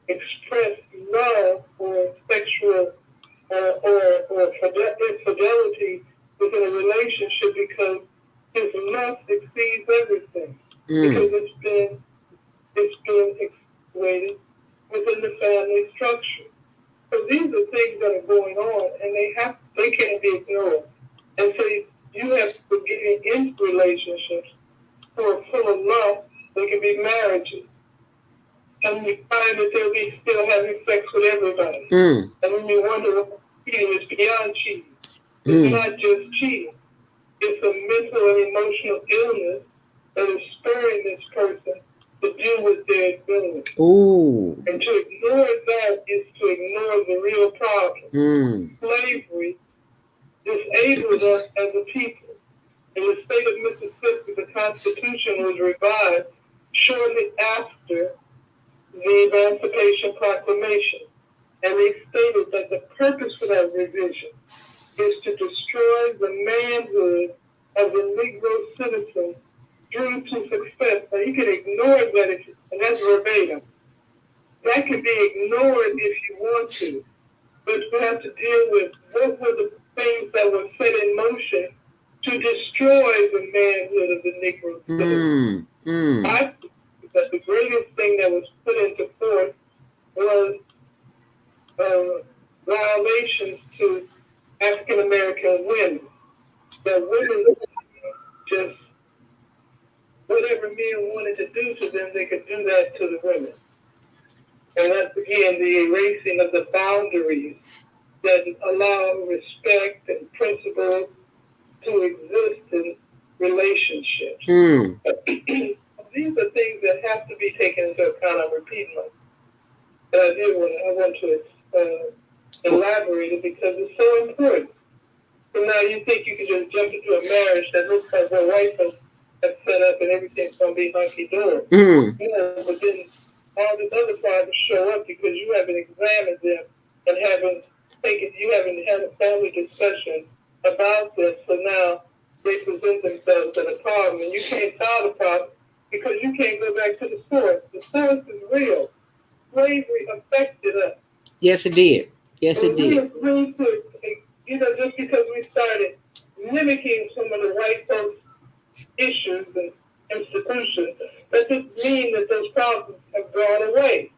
express love or sexual or infidelity within a relationship because his lust exceeds everything. Because it's been exploited within the family structure. So these are things that are going on, and they can't be ignored. And so you have to get into relationships who are full of love. They can be marriages, and you find that they'll be still having sex with everybody. And when you wonder what cheating is beyond cheating, it's not just cheating. It's a mental and emotional illness that is spurring this person to deal with their illness. And to ignore that is to ignore the real problem. Slavery disabled us as a people. In the state of Mississippi, the Constitution was revised shortly after the Emancipation Proclamation. And they stated that the purpose for that revision is to destroy the manhood of the Negro citizen through to success. Now, you can ignore that, and that's verbatim. That can be ignored if you want to, but you have to deal with what were the things that were set in motion to destroy the manhood of the Negro citizen. I think that the greatest thing that was put into force was violations to African American women. That women just, whatever men wanted to do to them, they could do that to the women. And that's, again, the erasing of the boundaries that allow respect and principles to exist in relationships. These are things that have to be taken into account. I'm repeating myself. But I want to elaborate it because it's so important. So now you think you can just jump into a marriage that looks like the white folks have set up and everything's going to be hunky-dory. You know, but then all these other problems show up because you haven't examined them and you haven't had a family discussion about this. So now they present themselves as a problem, and you can't solve the problem because you can't go back to the source. The source is real. Slavery affected us. Yes, it did. Yes, it did. You know, just because we started mimicking some of the white folks' issues and institutions, that doesn't mean that those problems have gone away.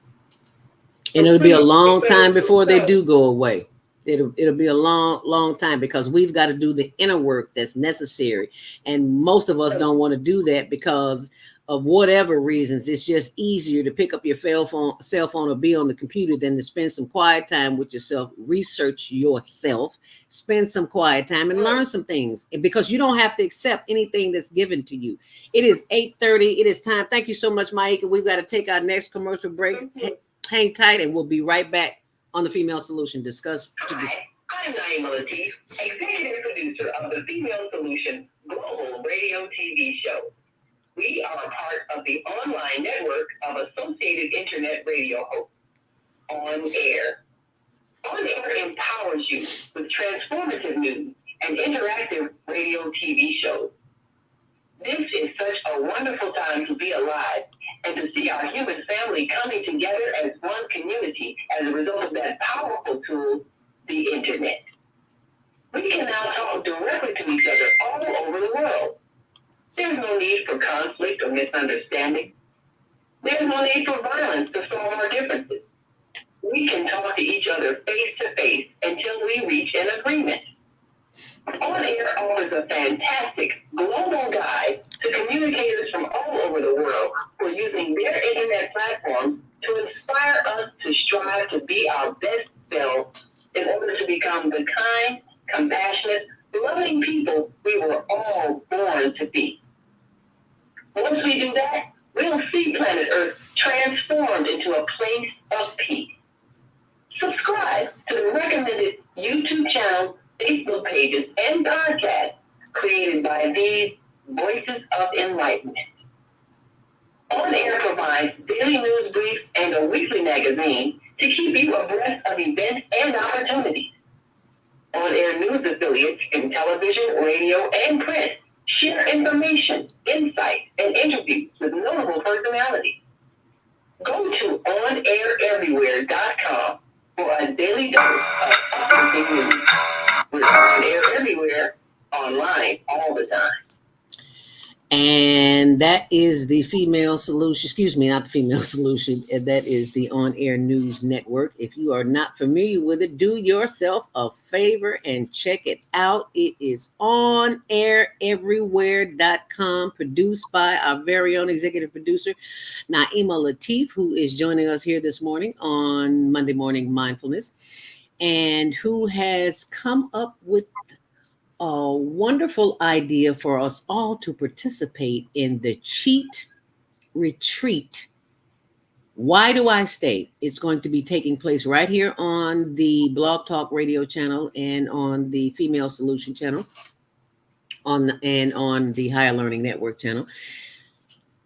And it'll be a long time before they do go away. It'll be a long time because we've got to do the inner work that's necessary. And most of us don't want to do that because of whatever reasons. It's just easier to pick up your cell phone or be on the computer than to spend some quiet time with yourself, research yourself, spend some quiet time and learn some things, because you don't have to accept anything that's given to you. It is 8:30. It is time. Thank you so much, Mike. We've got to take our next commercial break. Hang tight and we'll be right back on the Female Solution. Hi, I'm Naima Latif, executive producer of the Female Solution Global powerful radio TV shows. We are a part of the online network of Associated Internet Radio hosts. On Air. On Air empowers you with transformative news and interactive radio TV shows. This is such a wonderful time to be alive and to see our human family coming together as one community as a result of that powerful tool, the internet. We can now talk directly to each other all over the world. There's no need for conflict or misunderstanding. There's no need for violence to solve our differences. We can talk to each other face to face until we reach an agreement. On Air offers a fantastic global guide to communicators from all over the world who are using their internet platforms to inspire us to strive to be our best selves in order to become the kind, compassionate, loving people we were all born to be. Once we do that, we'll see planet Earth transformed into a place of peace. Subscribe to the recommended YouTube channel, Facebook pages, and podcasts created by these Voices of Enlightenment. On Air provides daily news briefs and a weekly magazine to keep you abreast of events and opportunities. On Air news affiliates in television, radio, and print share information, insight, and interviews with notable personalities. Go to onaireverywhere.com for a daily dose of uplifting news. We're on air everywhere, online all the time. And that is the female solution. Excuse me, not the female solution. That is the On Air News Network. If you are not familiar with it, do yourself a favor and check it out. It is onaireverywhere.com, produced by our very own executive producer, Naima Latif, who is joining us here this morning on Monday Morning Mindfulness, and who has come up with a wonderful idea for us all to participate in the Cheat Retreat. Why do I stay? It's going to be taking place right here on the Blog Talk Radio channel and on the Female Solution channel and on the Higher Learning Network channel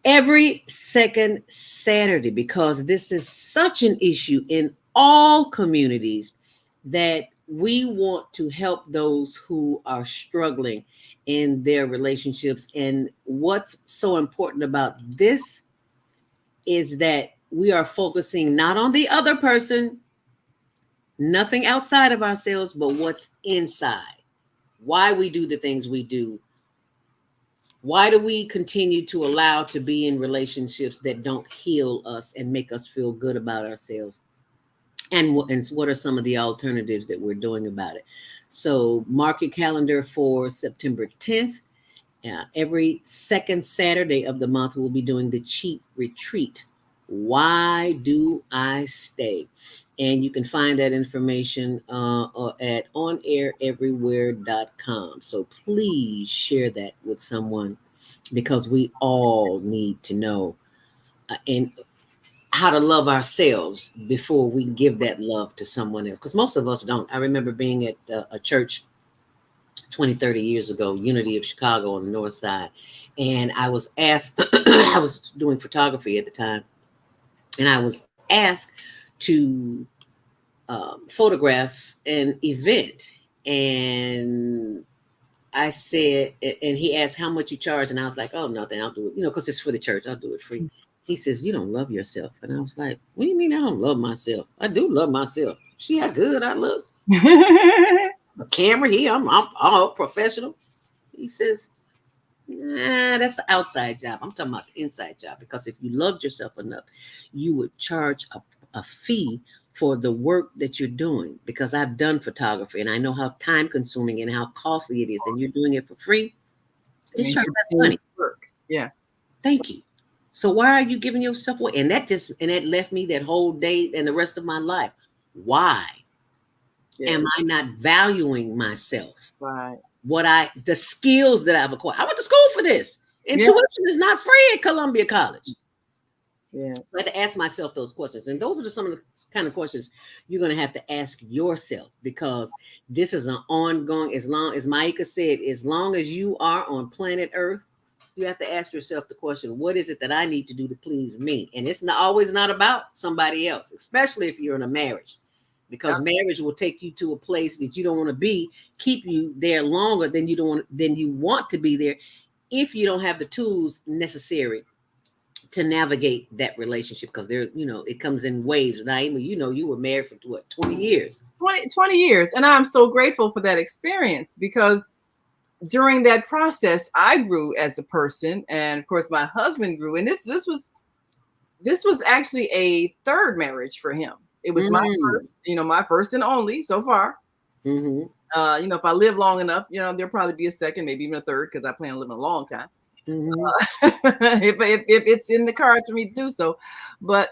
every second Saturday, because this is such an issue in all communities that we want to help those who are struggling in their relationships. And what's so important about this is that we are focusing not on the other person, nothing outside of ourselves, but what's inside. Why we do the things we do. Why do we continue to allow to be in relationships that don't heal us and make us feel good about ourselves? And what are some of the alternatives that we're doing about it? So mark your calendar for September 10th. Every second Saturday of the month, we'll be doing the Cheat Retreat. Why do I stay? And you can find that information at onaireverywhere.com. So please share that with someone, because we all need to know and how to love ourselves before we give that love to someone else. Because most of us don't. I remember being at a church 20, 30 years ago, Unity of Chicago on the north side. And I was asked, I was doing photography at the time, and I was asked to photograph an event. And I said, and he asked how much you charge. And I was like, oh, nothing, I'll do it, because it's for the church. I'll do it free. He says, you don't love yourself. And I was like, what do you mean I don't love myself? I do love myself. See how good I look? A camera here, I'm all professional. He says, nah, that's the outside job. I'm talking about the inside job. Because if you loved yourself enough, you would charge a fee for the work that you're doing. Because I've done photography and I know how time consuming and how costly it is. And you're doing it for free. Just charge that money. Yeah. Thank you. So why are you giving yourself away? And that left me that whole day and the rest of my life. Why am I not valuing myself? Right. The skills that I've acquired. I went to school for this. And tuition is not free at Columbia College. Yeah. So I had to ask myself those questions. And those are some of the kind of questions you're going to have to ask yourself, because this is an ongoing, as long as Maika said, as long as you are on planet Earth, you have to ask yourself the question, what is it that I need to do to please me? And it's not always not about somebody else, especially if you're in a marriage, because marriage will take you to a place that you don't want to be, keep you there longer than you want to be there, if you don't have the tools necessary to navigate that relationship, because there, it comes in waves. Naima, you were married for what, 20 years? 20 years. And I'm so grateful for that experience, because during that process, I grew as a person. And of course, my husband grew. And this was actually a third marriage for him. It was my first, my first and only so far. Mm-hmm. If I live long enough, there'll probably be a second, maybe even a third, because I plan on living a long time. Mm-hmm. If it's in the cards for me to do so. But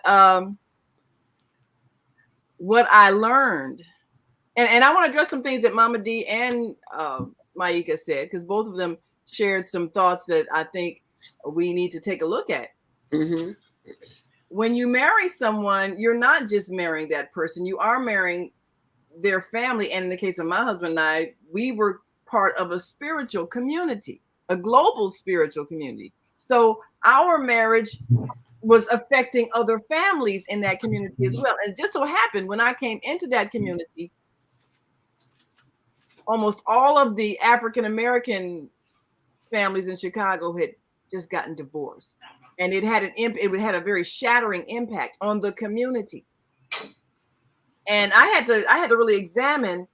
what I learned, and I want to address some things that Mama D and Maika said, because both of them shared some thoughts that I think we need to take a look at. Mm-hmm. When you marry someone, you're not just marrying that person, you are marrying their family. And in the case of my husband and I, we were part of a spiritual community, a global spiritual community. So our marriage was affecting other families in that community as well. And it just so happened, when I came into that community, almost all of the African American families in Chicago had just gotten divorced, and it had a very shattering impact on the community. And I had to really examine,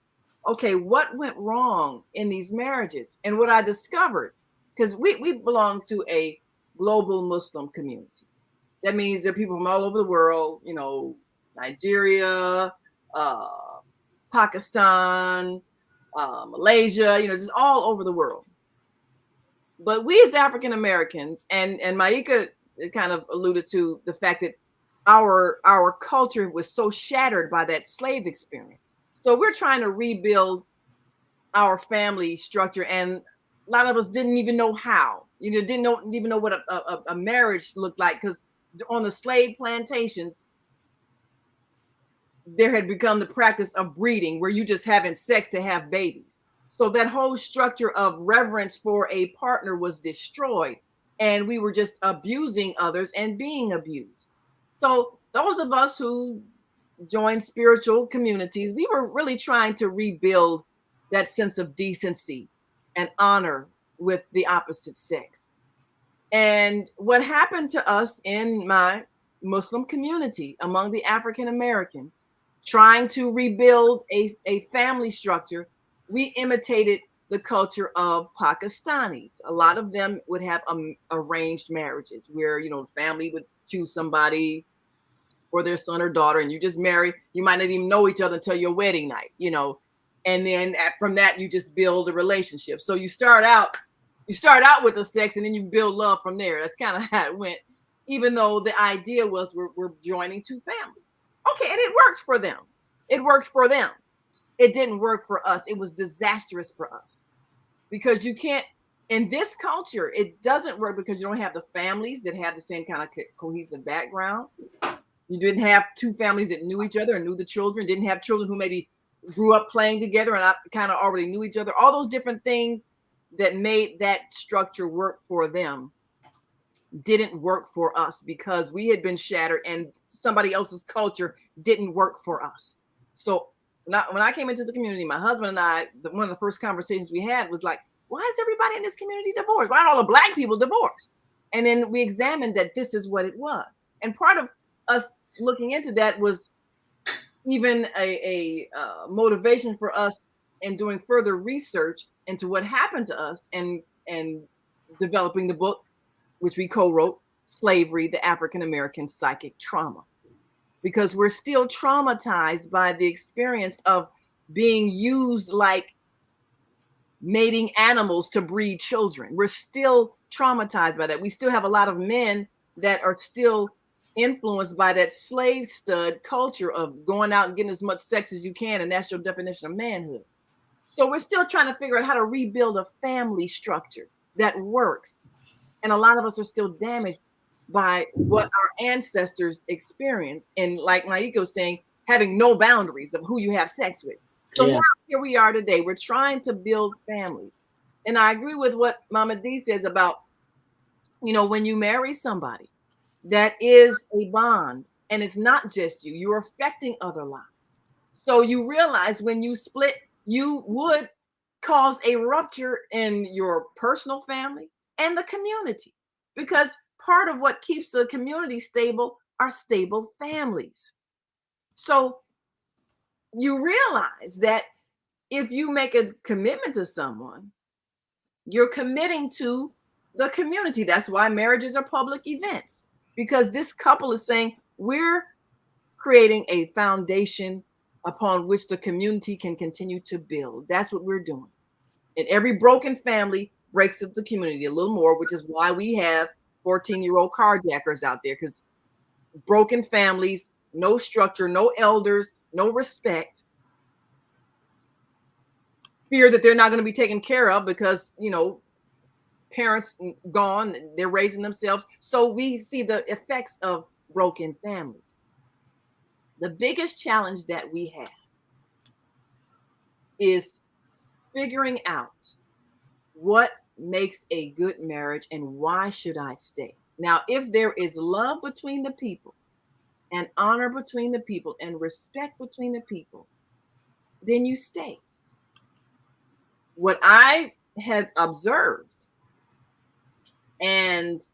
okay, what went wrong in these marriages. And what I discovered, because we belong to a global Muslim community. That means there are people from all over the world, Nigeria, Pakistan, Malaysia, just all over the world. But we as African Americans, and Maika kind of alluded to the fact that our culture was so shattered by that slave experience. So we're trying to rebuild our family structure, and a lot of us didn't even know how. Didn't even know what a marriage looked like, because on the slave plantations, there had become the practice of breeding, where you just having sex to have babies. So that whole structure of reverence for a partner was destroyed, and we were just abusing others and being abused. So those of us who joined spiritual communities, we were really trying to rebuild that sense of decency and honor with the opposite sex. And what happened to us in my Muslim community, among the African Americans, trying to rebuild a family structure, we imitated the culture of Pakistanis. A lot of them would have arranged marriages where, the family would choose somebody for their son or daughter, and you just marry. You might not even know each other until your wedding night, and then from that, you just build a relationship. So you start out with the sex, and then you build love from there. That's kind of how it went, even though the idea was we're joining two families. Okay, and it worked for them. It didn't work for us. It was disastrous for us, because you can't, in this culture, it doesn't work, because you don't have the families that have the same kind of cohesive background. You didn't have two families that knew each other and knew the children, didn't have children who maybe grew up playing together and kind of already knew each other. All those different things that made that structure work for them didn't work for us, because we had been shattered, and somebody else's culture didn't work for us. So when I came into the community, my husband and I, one of the first conversations we had was like, why is everybody in this community divorced? Why are all the Black people divorced? And then we examined that this is what it was. And part of us looking into that was even a motivation for us in doing further research into what happened to us, and developing the book, which we co-wrote, Slavery, the African American Psychic Trauma. Because we're still traumatized by the experience of being used like mating animals to breed children. We're still traumatized by that. We still have a lot of men that are still influenced by that slave stud culture of going out and getting as much sex as you can, and that's your definition of manhood. So we're still trying to figure out how to rebuild a family structure that works. And a lot of us are still damaged by what our ancestors experienced. And like Naika was saying, having no boundaries of who you have sex with. So Yeah. now here we are today. We're trying to build families. And I agree with what Mama D says about, when you marry somebody, that is a bond. And it's not just you, you're affecting other lives. So you realize when you split, you would cause a rupture in your personal family and the community, because part of what keeps the community stable are stable families. So you realize that if you make a commitment to someone, you're committing to the community. That's why marriages are public events, because this couple is saying, we're creating a foundation upon which the community can continue to build. That's what we're doing. And every broken family breaks up the community a little more, which is why we have 14-year-old carjackers out there, because broken families, no structure, no elders, no respect, fear that they're not going to be taken care of because, parents gone, they're raising themselves. So we see the effects of broken families. The biggest challenge that we have is figuring out what makes a good marriage and why should I stay. Now, if there is love between the people and honor between the people and respect between the people, then you stay. What I had observed and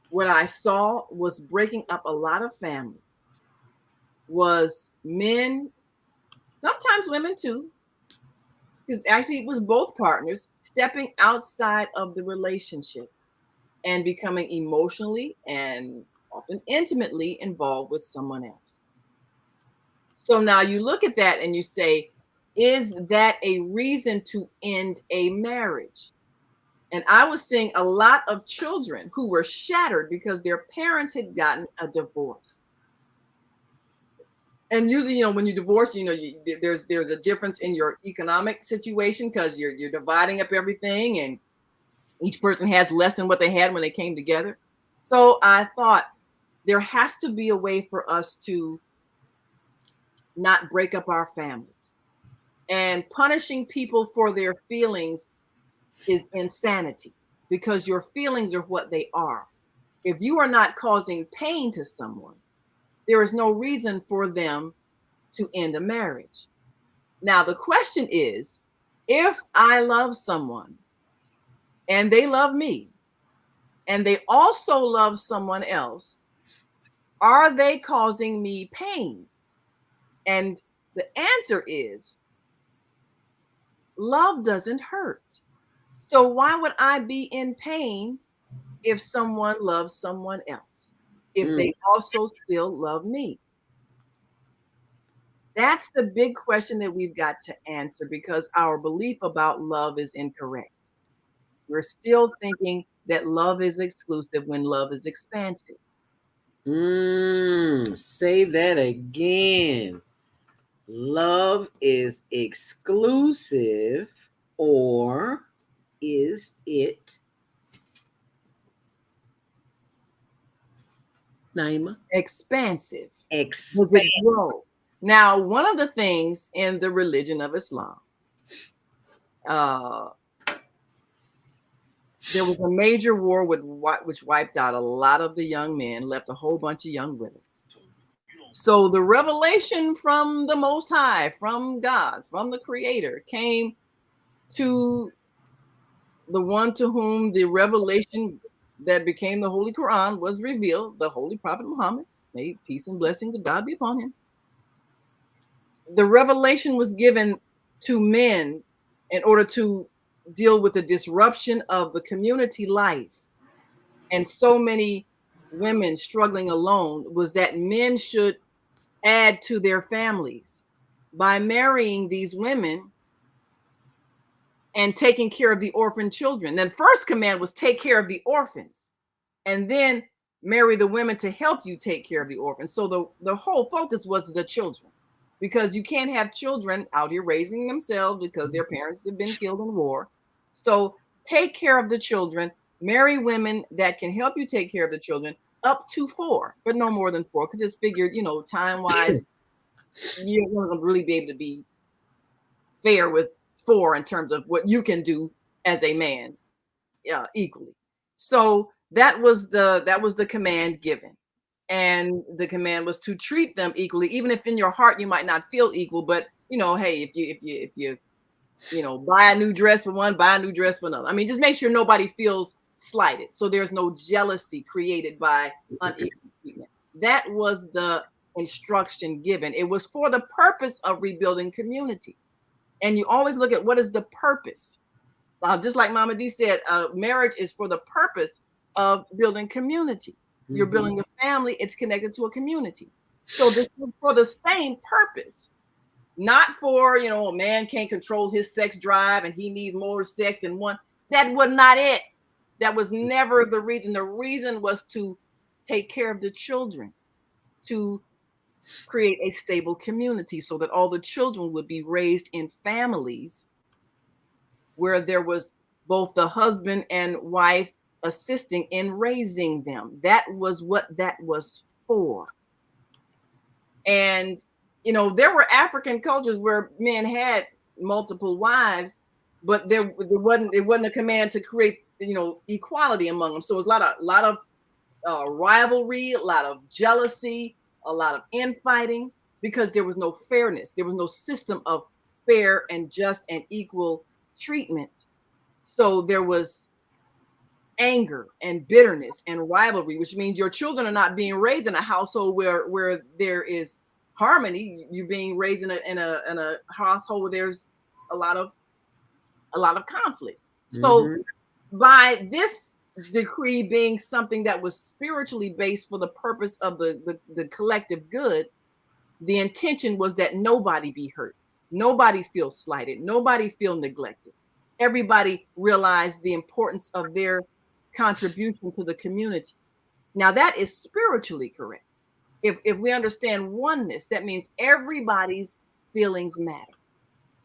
what I saw was breaking up a lot of families was men, sometimes women too, because actually it was both partners stepping outside of the relationship and becoming emotionally and often intimately involved with someone else. So now you look at that and you say, is that a reason to end a marriage? And I was seeing a lot of children who were shattered because their parents had gotten a divorce. And usually, when you divorce, there's a difference in your economic situation because you're dividing up everything, and each person has less than what they had when they came together. So I thought there has to be a way for us to not break up our families. And punishing people for their feelings is insanity, because your feelings are what they are. If you are not causing pain to someone, there is no reason for them to end a marriage. Now, the question is, if I love someone and they love me and they also love someone else, are they causing me pain? And the answer is, love doesn't hurt. So why would I be in pain if someone loves someone else, if they also still love me? That's the big question that we've got to answer, because our belief about love is incorrect. We're still thinking that love is exclusive when love is expansive. Say that again. Love is exclusive, or is it, Naima? Expansive. Expansive. Now, one of the things in the religion of Islam, there was a major war which wiped out a lot of the young men, left a whole bunch of young widows. So the revelation from the Most High, from God, from the Creator, came to the one to whom the revelation that became the Holy Quran was revealed, the Holy Prophet Muhammad. May peace and blessings of God be upon him. The revelation was given to men in order to deal with the disruption of the community life and so many women struggling alone, was that men should add to their families by marrying these women and taking care of the orphan children. Then first command was take care of the orphans, and then marry the women to help you take care of the orphans. So the whole focus was the children, because you can't have children out here raising themselves because their parents have been killed in war. So take care of the children, marry women that can help you take care of the children, up to 4, but no more than 4, because it's figured, time-wise, you're not going to really be able to be fair with 4 in terms of what you can do as a man equally. So that was the command given. And the command was to treat them equally, even if in your heart you might not feel equal. But hey, if you buy a new dress for one, buy a new dress for another. I mean, just make sure nobody feels slighted, so there's no jealousy created by unequal treatment. That was the instruction given. It was for the purpose of rebuilding community. And you always look at what is the purpose. Just like Mama D said, marriage is for the purpose of building community. You're building a family, it's connected to a community. So this is for the same purpose, not for, a man can't control his sex drive and he needs more sex than one. That was not it. That was never the reason. The reason was to take care of the children, to create a stable community so that all the children would be raised in families where there was both the husband and wife assisting in raising them. That was what that was for. And, there were African cultures where men had multiple wives, but it wasn't a command to create, equality among them. So it was a lot of rivalry, a lot of jealousy, a lot of infighting, because there was no fairness. There was no system of fair and just and equal treatment. So there was anger and bitterness and rivalry, which means your children are not being raised in a household where there is harmony. You're being raised in a household where there's a lot of conflict. So by this decree being something that was spiritually based for the purpose of the collective good, the intention was that nobody be hurt, nobody feel slighted, nobody feel neglected. Everybody realized the importance of their contribution to the community. Now that is spiritually correct. If we understand oneness, that means everybody's feelings matter.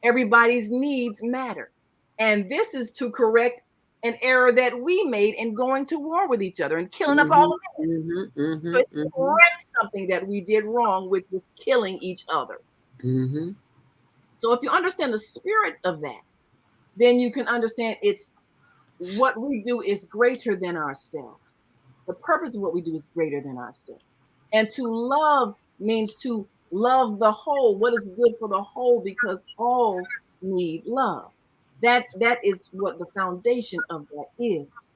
Everybody's needs matter. And this is to correct an error that we made in going to war with each other and killing up all of it. So it's to correct something that we did wrong, which was killing each other. So if you understand the spirit of that, then you can understand it's what we do is greater than ourselves. The purpose of what we do is greater than ourselves. And to love means to love the whole, what is good for the whole, because all need love. That is what the foundation of that is.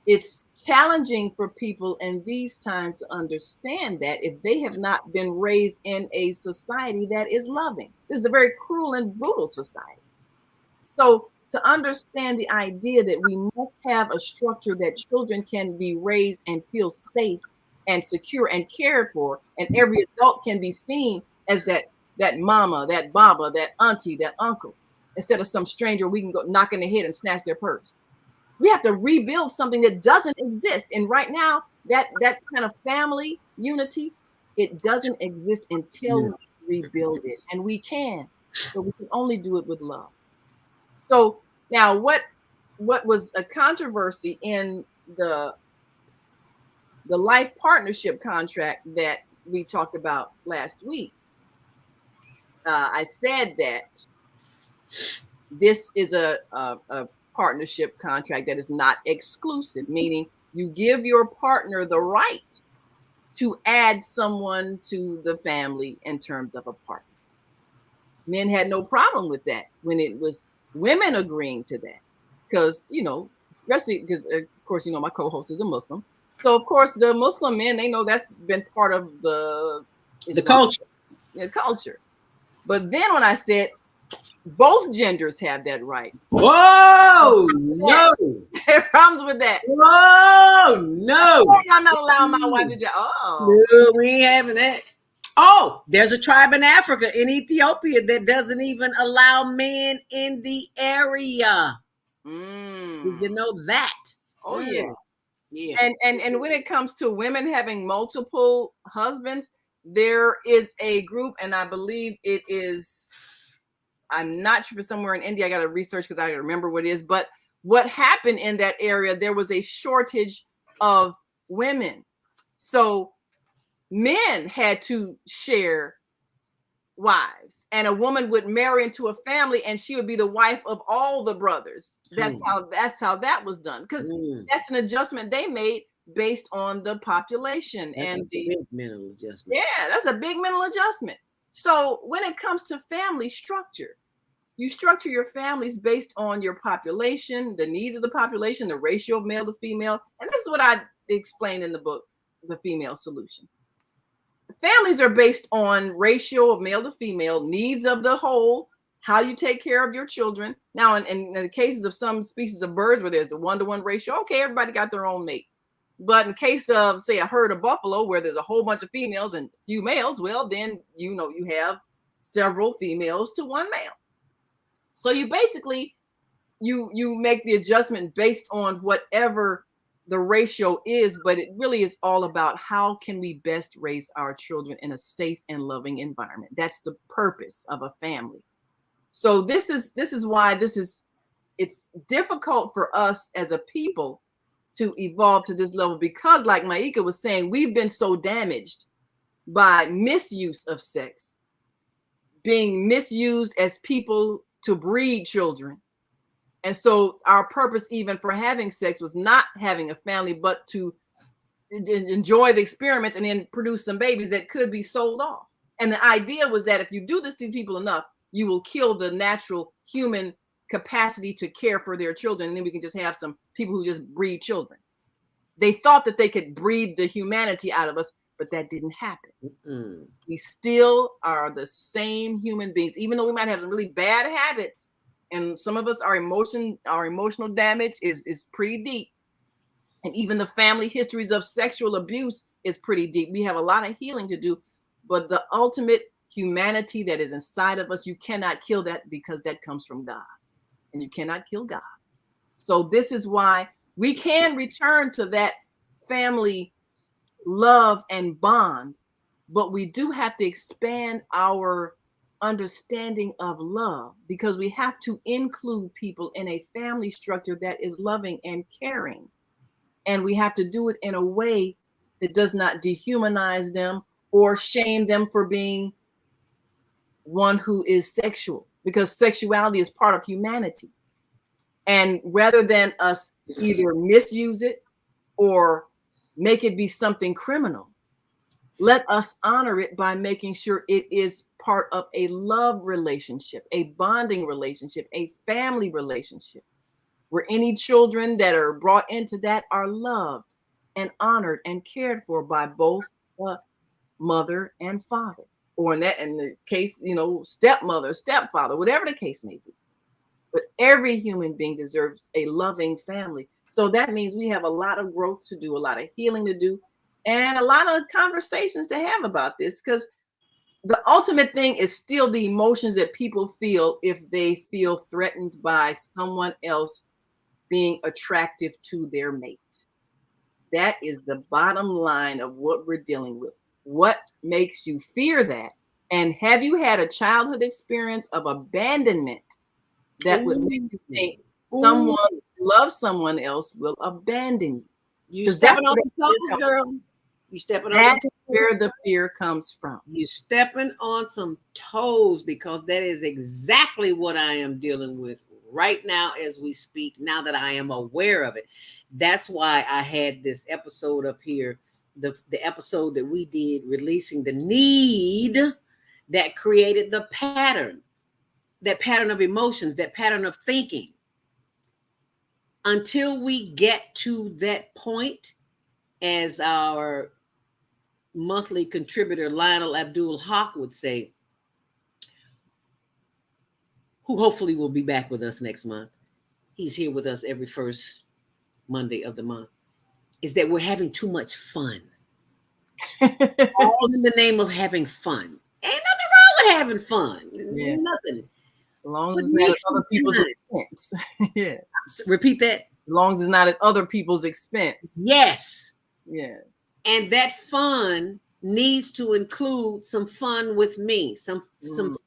It's challenging for people in these times to understand that if they have not been raised in a society that is loving. This is a very cruel and brutal society. So to understand the idea that we must have a structure that children can be raised and feel safe and secure and cared for, and every adult can be seen as that mama, that baba, that auntie, that uncle, instead of some stranger we can go knock in the head and snatch their purse. We have to rebuild something that doesn't exist. And right now, that kind of family unity, it doesn't exist until we rebuild it. And we can, but we can only do it with love. So now what was a controversy in the life partnership contract that we talked about last week? I said that this is a partnership contract that is not exclusive, meaning you give your partner the right to add someone to the family in terms of a partner. Men had no problem with that when it was women agreeing to that, because especially because of course my co-host is a Muslim, so of course the Muslim men, they know that's been part of the culture. But then when I said both genders have that right, whoa, no, there are problems with that. Whoa, no, I'm not allowing my wife to do. No, we ain't having that. Oh, there's a tribe in Africa, in Ethiopia, that doesn't even allow men in the area. Did you know that? Oh, yeah. And when it comes to women having multiple husbands, there is a group, and I believe it is, I'm not sure, somewhere in India. I got to research because I don't remember what it is. But what happened in that area, there was a shortage of women So men had to share wives, and a woman would marry into a family and she would be the wife of all the brothers. That's how that was done, because that's an adjustment they made based on the population. That's and a big mental adjustment. Yeah, that's a big mental adjustment. So when it comes to family structure, you structure your families based on your population, the needs of the population, the ratio of male to female. And this is what I explained in the book, The Female Solution. Families are based on ratio of male to female, needs of the whole, how you take care of your children. Now, in the cases of some species of birds where there's a 1-to-1 ratio, okay, everybody got their own mate. But in case of, say, a herd of buffalo where there's a whole bunch of females and few males, well, then, you have several females to one male. So you basically, you make the adjustment based on whatever the ratio is, but it really is all about how can we best raise our children in a safe and loving environment. That's the purpose of a family. So this is why it's difficult for us as a people to evolve to this level, because like Maika was saying, we've been so damaged by misuse of sex, being misused as people to breed children. And so our purpose even for having sex was not having a family, but to enjoy the experiments and then produce some babies that could be sold off. And the idea was that if you do this to these people enough, you will kill the natural human capacity to care for their children. And then we can just have some people who just breed children. They thought that they could breed the humanity out of us, but that didn't happen. We still are the same human beings, even though we might have some really bad habits. And some of us, our emotional damage is pretty deep. And even the family histories of sexual abuse is pretty deep. We have a lot of healing to do, but the ultimate humanity that is inside of us, you cannot kill that, because that comes from God, and you cannot kill God. So this is why we can return to that family love and bond, but we do have to expand our understanding of love, because we have to include people in a family structure that is loving and caring. And we have to do it in a way that does not dehumanize them or shame them for being one who is sexual, because sexuality is part of humanity. And rather than us either misuse it or make it be something criminal, let us honor it by making sure it is part of a love relationship, a bonding relationship, a family relationship, where any children that are brought into that are loved and honored and cared for by both mother and father, or in the case, stepmother, stepfather, whatever the case may be. But every human being deserves a loving family. So that means we have a lot of growth to do, a lot of healing to do, and a lot of conversations to have about this, because the ultimate thing is still the emotions that people feel if they feel threatened by someone else being attractive to their mate. That is the bottom line of what we're dealing with. What makes you fear that? And have you had a childhood experience of abandonment that would make you think someone who loves someone else will abandon you? You stepping on the toes, girl. You stepping on That's where the fear comes from. You stepping on some toes, because that is exactly what I am dealing with right now as we speak, now that I am aware of it. That's why I had this episode up here, the episode that we did, releasing the need that created the pattern, that pattern of emotions, that pattern of thinking. Until we get to that point, as our monthly contributor Lionel Abdul Haq would say, who hopefully will be back with us next month. He's here with us every first Monday of the month. Is that we're having too much fun. All in the name of having fun. Ain't nothing wrong with having fun. Yeah. Nothing. As long as it's not at other people's expense. Yeah. Repeat that. As long as it's not at other people's expense. Yes. Yes. And that fun needs to include some fun with me, some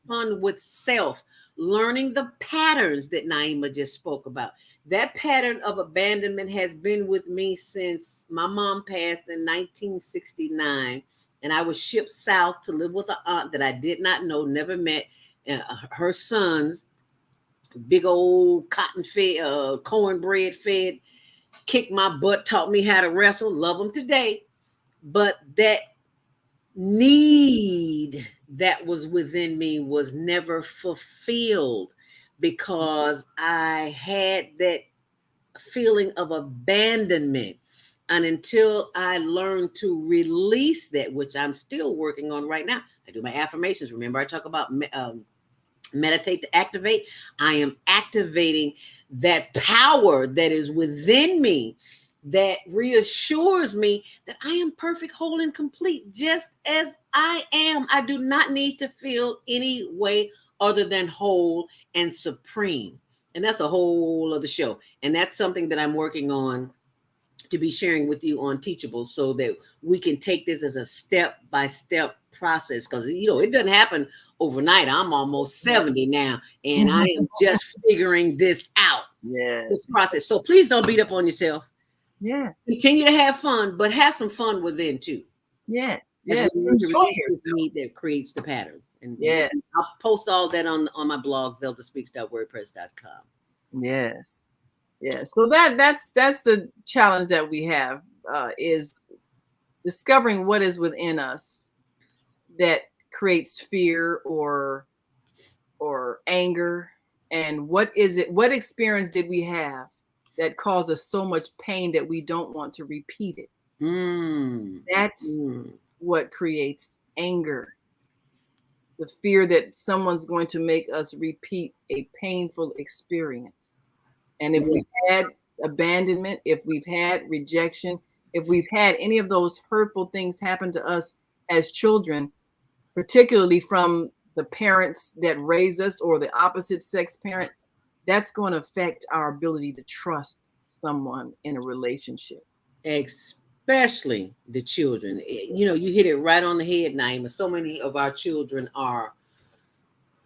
fun with self, learning the patterns that Naima just spoke about. That pattern of abandonment has been with me since my mom passed in 1969, and I was shipped south to live with an aunt that I did not know, never met. Her sons, big old cotton fed, cornbread fed, kicked my butt, taught me how to wrestle, love them today. But that need that was within me was never fulfilled because I had that feeling of abandonment. And until I learned to release that, which I'm still working on right now, I do my affirmations. Remember, I talk about meditate to activate. I am activating that power that is within me that reassures me that I am perfect, whole, and complete just as I am. I do not need to feel any way other than whole and supreme. And that's a whole other show. And that's something that I'm working on to be sharing with you on Teachable so that we can take this as a step-by-step process. Because, you know, it doesn't happen overnight. I'm almost 70 now, and I am just figuring this out. Yes. This process. So please don't beat up on yourself. Yes. Continue to have fun, but have some fun within too. Yes. As Yes. we release this need that creates the patterns. And yes. I'll post all that on my blog, ZeldaSpeaks.wordpress.com. Yes. Yes. So that's the challenge that we have is discovering what is within us that creates fear or anger, and what experience did we have that caused us so much pain that we don't want to repeat it. That's what creates anger. The fear that someone's going to make us repeat a painful experience. And if we've had abandonment, if we've had rejection, if we've had any of those hurtful things happen to us as children, particularly from the parents that raise us or the opposite sex parent, that's going to affect our ability to trust someone in a relationship. Especially the children. You know, you hit it right on the head, Naima. So many of our children are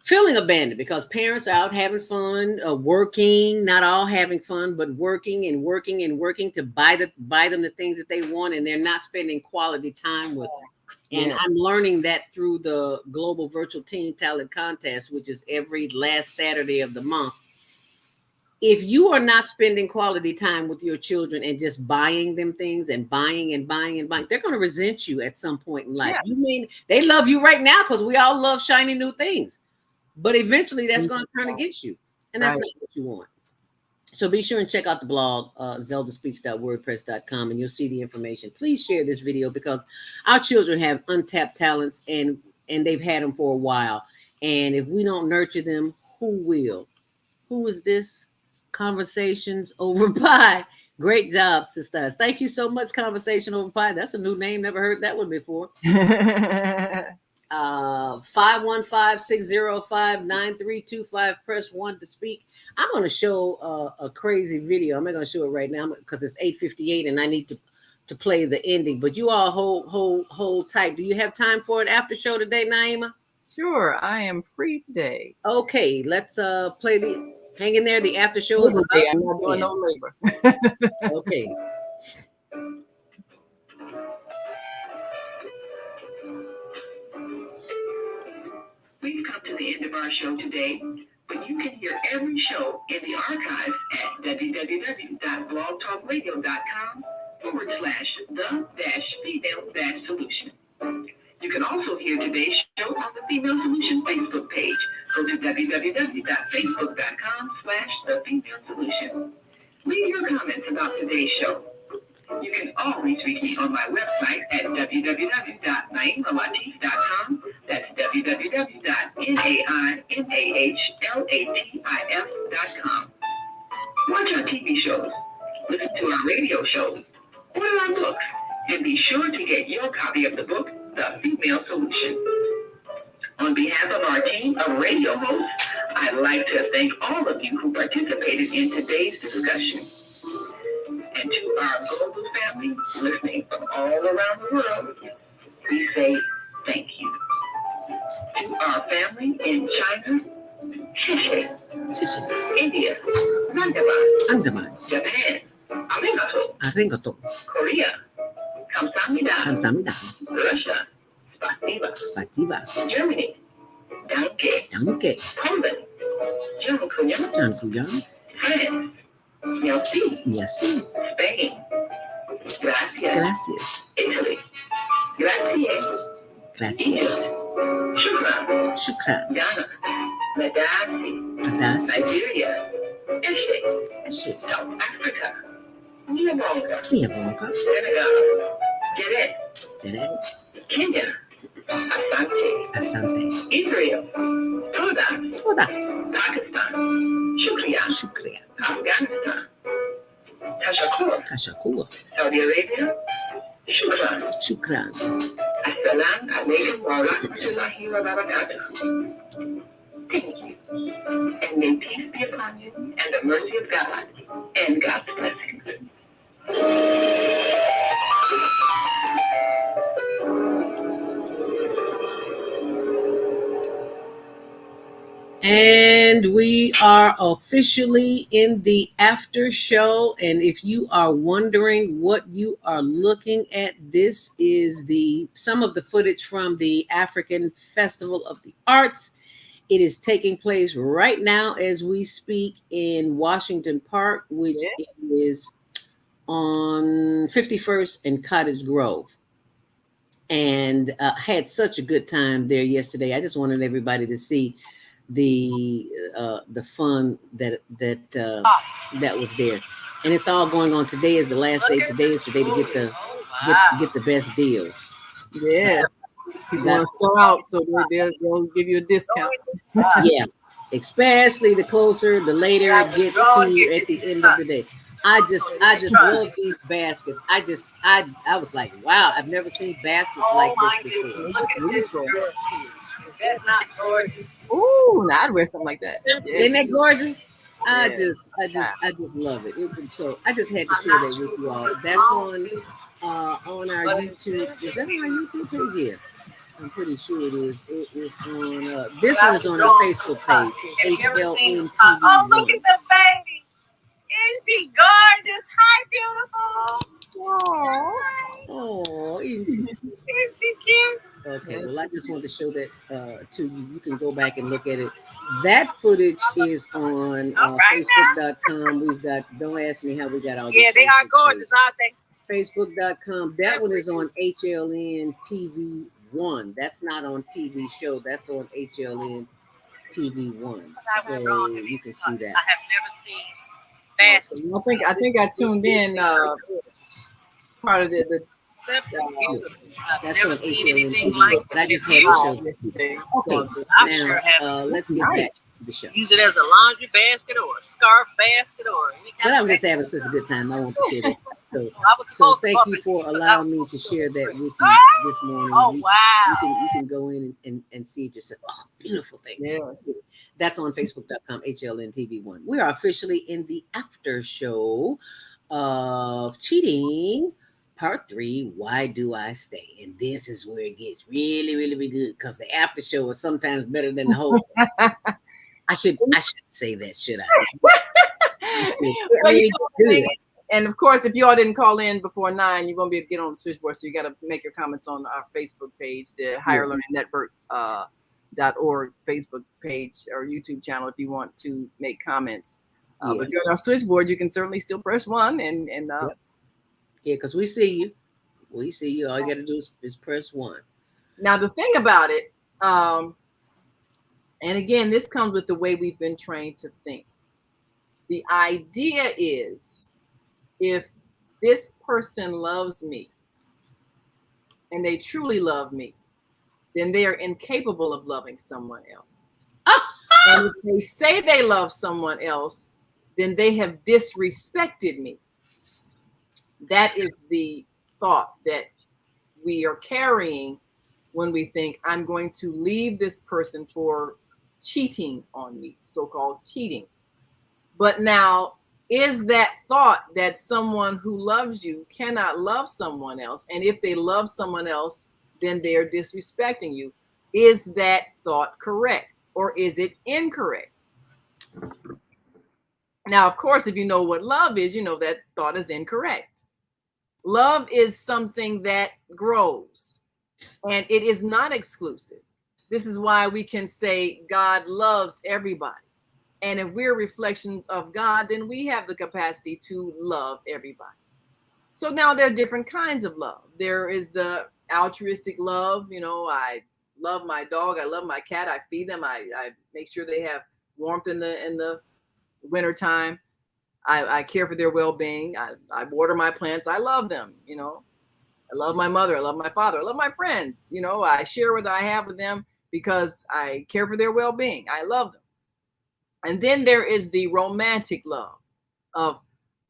feeling abandoned because parents are out having fun, working, not all having fun, but working and working and working to buy them the things that they want, and they're not spending quality time with them. And I'm learning that through the Global Virtual Teen Talent Contest, which is every last Saturday of the month. If you are not spending quality time with your children and just buying them things and buying and buying and buying, they're going to resent you at some point in life. Yeah. You mean they love you right now because we all love shiny new things. But eventually that's going to turn against you. And that's not what you want. So be sure and check out the blog, ZeldaSpeaks.wordpress.com, and you'll see the information. Please share this video because our children have untapped talents and they've had them for a while. And if we don't nurture them, who will? Who is this? Conversations Over Pie. Great job, sisters. Thank you so much, Conversation Over Pie. That's a new name. Never heard that one before. 515-605-9325. Press 1 to speak. I'm going to show a crazy video. I'm not going to show it right now because it's 8:58 and I need to play the ending. But you all hold tight. Do you have time for an after show today, Naima? Sure, I am free today. Okay, let's play the. Hang in there. The after show is about. I'm not doing no labor. Okay. We've come to the end of our show today, but you can hear every show in the archives at www.blogtalkradio.com/the-female-solution. You can also hear today's show on the Female Solution Facebook page. Go to www.facebook.com/the-female-solution. Leave your comments about today's show. You can always reach me on my website at www.naimalatif.com. That's www.naimalatif.com. Watch our TV shows, listen to our radio shows, order our books, and be sure to get your copy of the book, The Female Solution. On behalf of our team of radio hosts, I'd like to thank all of you who participated in today's discussion. And to our global family listening from all around the world, we say thank you. To our family in China, Shishi. Shishi. India, Mandaban. Andaman. Japan, Arigato. Arigato. Korea, Kamsamida. Kamsamida. Russia, Spasiba. Spasiba. Germany, Danke. Danke. Poland, Dziękuję. Dziękuję. France, Merci. Merci. Spain, Gracias. Gracias. Italy, Grazie. Gracias. Egypt, Shukran. Shukran. Ghana, Madasi. Madasi. Nigeria, Eshe. Eshe. South Africa, Niabonga. Niabonga. Senegal, Gere. Tere. Kenya, Asante. Asante. Israel, Toda. Toda. Pakistan, Shukriya. Shukriya. Afghanistan, Tashakur. Kashakur. Saudi Arabia, Shukran. Shukran. Assalamu alaikum wa rahmatullahi wa barakatuh. Thank you. And may peace be upon you and the mercy of God and God's blessings. And we are officially in the after show. And if you are wondering what you are looking at, this is some of the footage from the African Festival of the Arts. It is taking place right now as we speak in Washington Park, which is on 51st and Cottage Grove. And had such a good time there yesterday. I just wanted everybody to see the fun that was there, and it's all going on. Today is the last day. Today is the day to get the best deals. Yeah, people want to sell out, so they'll give you a discount. Yeah, especially the closer, the later it gets to you at the end of the day. I just love these baskets. I was like, wow, I've never seen baskets like this before. Look at this dress here. Is that not gorgeous? Ooh, now I'd wear something like that. Isn't that gorgeous? I just love it. So I just had to share that with you all. That's on our YouTube. Is that on our YouTube page? Yeah, I'm pretty sure it is. It is on. This one is on the Facebook page. HLN TV. Oh, look at the baby. Is she gorgeous? Hi, beautiful. Oh, is she cute? Okay, well, I just wanted to show that to you. You can go back and look at it. That footage is on Facebook.com. We've got, don't ask me how we got all this. Yeah, they are gorgeous, aren't they? Facebook.com. That one is on HLN TV 1. That's not on TV show. That's on HLN TV 1. So you can see that. I have never seen baskets. I think I tuned in part of the that's on HLN TV. Like but I just had to show that. Okay, now let's get back to the show. Use it as a laundry basket or a scarf basket or any kind But I was just having such a good time. I want to share that. So thank you for allowing me to share that with you this morning. Oh, wow. You can go in and see it yourself. Oh, beautiful things. Yes. That's on Facebook.com, HLN TV 1. We are officially in the after show of Cheating, Part 3, Why Do I Stay? And this is where it gets really, really good because the after show is sometimes better than the whole. I shouldn't say that, should I? And of course, if you all didn't call in before 9, you won't be able to get on the switchboard. So you got to make your comments on our Facebook page, the Higher Learning Network .org Facebook page or YouTube channel if you want to make comments. But if you're on our switchboard, you can certainly still press 1 and yeah, because we see you. We see you. All you got to do is press 1. Now the thing about it, and again, this comes with the way we've been trained to think. The idea is, if this person loves me and they truly love me, then they are incapable of loving someone else. And if they say they love someone else, then they have disrespected me. That is the thought that we are carrying when we think I'm going to leave this person for cheating on me, so-called cheating. But now, is that thought that someone who loves you cannot love someone else? And if they love someone else, then they are disrespecting you. Is that thought correct or is it incorrect? Now, of course, if you know what love is, you know that thought is incorrect. Love is something that grows and it is not exclusive. This is why we can say God loves everybody. And if we're reflections of God, then we have the capacity to love everybody. So now there are different kinds of love. There is the altruistic love. You know, I love my dog. I love my cat. I feed them. I make sure they have warmth in the wintertime. I care for their well-being. I water my plants. I love them. You know, I love my mother. I love my father. I love my friends. You know, I share what I have with them because I care for their well-being. I love them. And then there is the romantic love of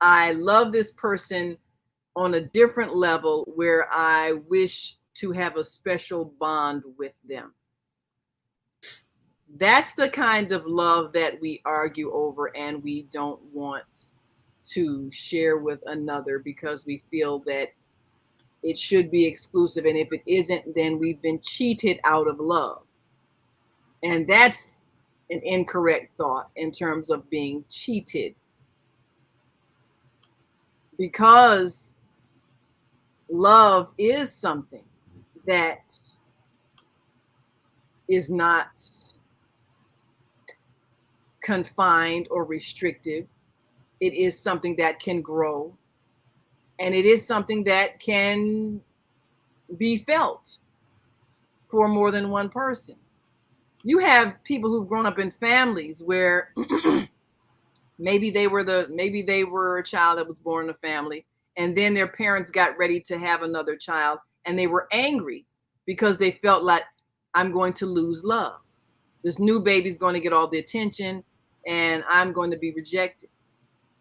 I love this person on a different level where I wish to have a special bond with them. That's the kind of love that we argue over and we don't want to share with another because we feel that it should be exclusive. And if it isn't, then we've been cheated out of love. And that's an incorrect thought in terms of being cheated. Because love is something that is not confined or restrictive. It is something that can grow, and it is something that can be felt for more than one person. You have people who've grown up in families where maybe they were a child that was born in a family, and then their parents got ready to have another child, and they were angry because they felt like, I'm going to lose love. This new baby's going to get all the attention, and I'm going to be rejected.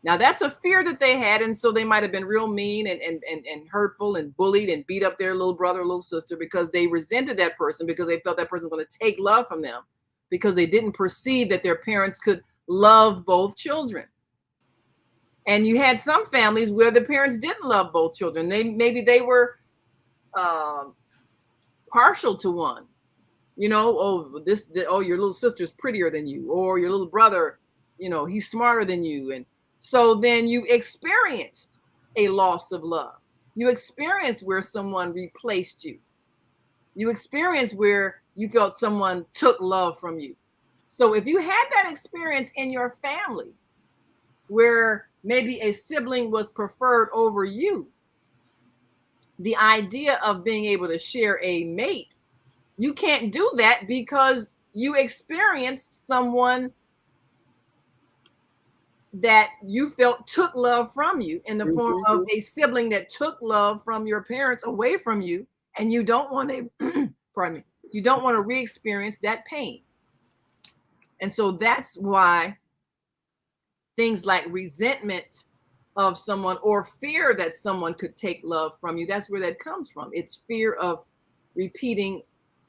Now, that's a fear that they had, and so they might have been real mean and hurtful and bullied and beat up their little brother or little sister because they resented that person because they felt that person was going to take love from them because they didn't perceive that their parents could love both children. And you had some families where the parents didn't love both children. Maybe they were partial to one. You know, your little sister's prettier than you, or your little brother, you know, he's smarter than you. And so then you experienced a loss of love. You experienced where someone replaced you. You experienced where you felt someone took love from you. So if you had that experience in your family where maybe a sibling was preferred over you, the idea of being able to share a mate, you can't do that because you experienced someone that you felt took love from you in the form of a sibling that took love from your parents away from you, and you don't want to pardon me, you don't want to re-experience that pain. And so that's why things like resentment of someone or fear that someone could take love from you, that's where that comes from. It's fear of repeating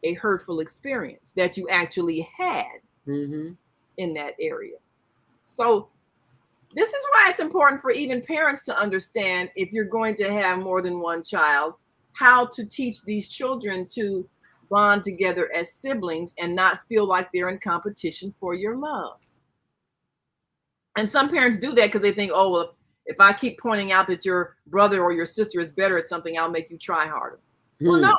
a hurtful experience that you actually had in that area. So this is why it's important for even parents to understand, if you're going to have more than one child, how to teach these children to bond together as siblings and not feel like they're in competition for your love. And some parents do that because they think, oh, well, if I keep pointing out that your brother or your sister is better at something, I'll make you try harder. Well, no,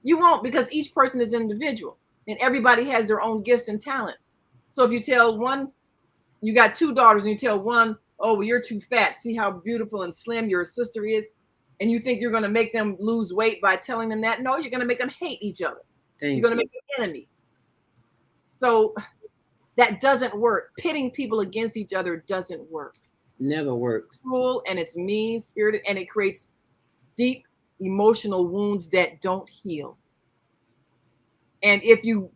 you won't, because each person is individual and everybody has their own gifts and talents. So if you tell one, you got two daughters, and you tell one, oh, well, you're too fat. See how beautiful and slim your sister is? And you think you're going to make them lose weight by telling them that? No, you're going to make them hate each other. You're going to make them enemies. So that doesn't work. Pitting people against each other doesn't work. Never works. Cruel, and it's mean-spirited, and it creates deep emotional wounds that don't heal. And if you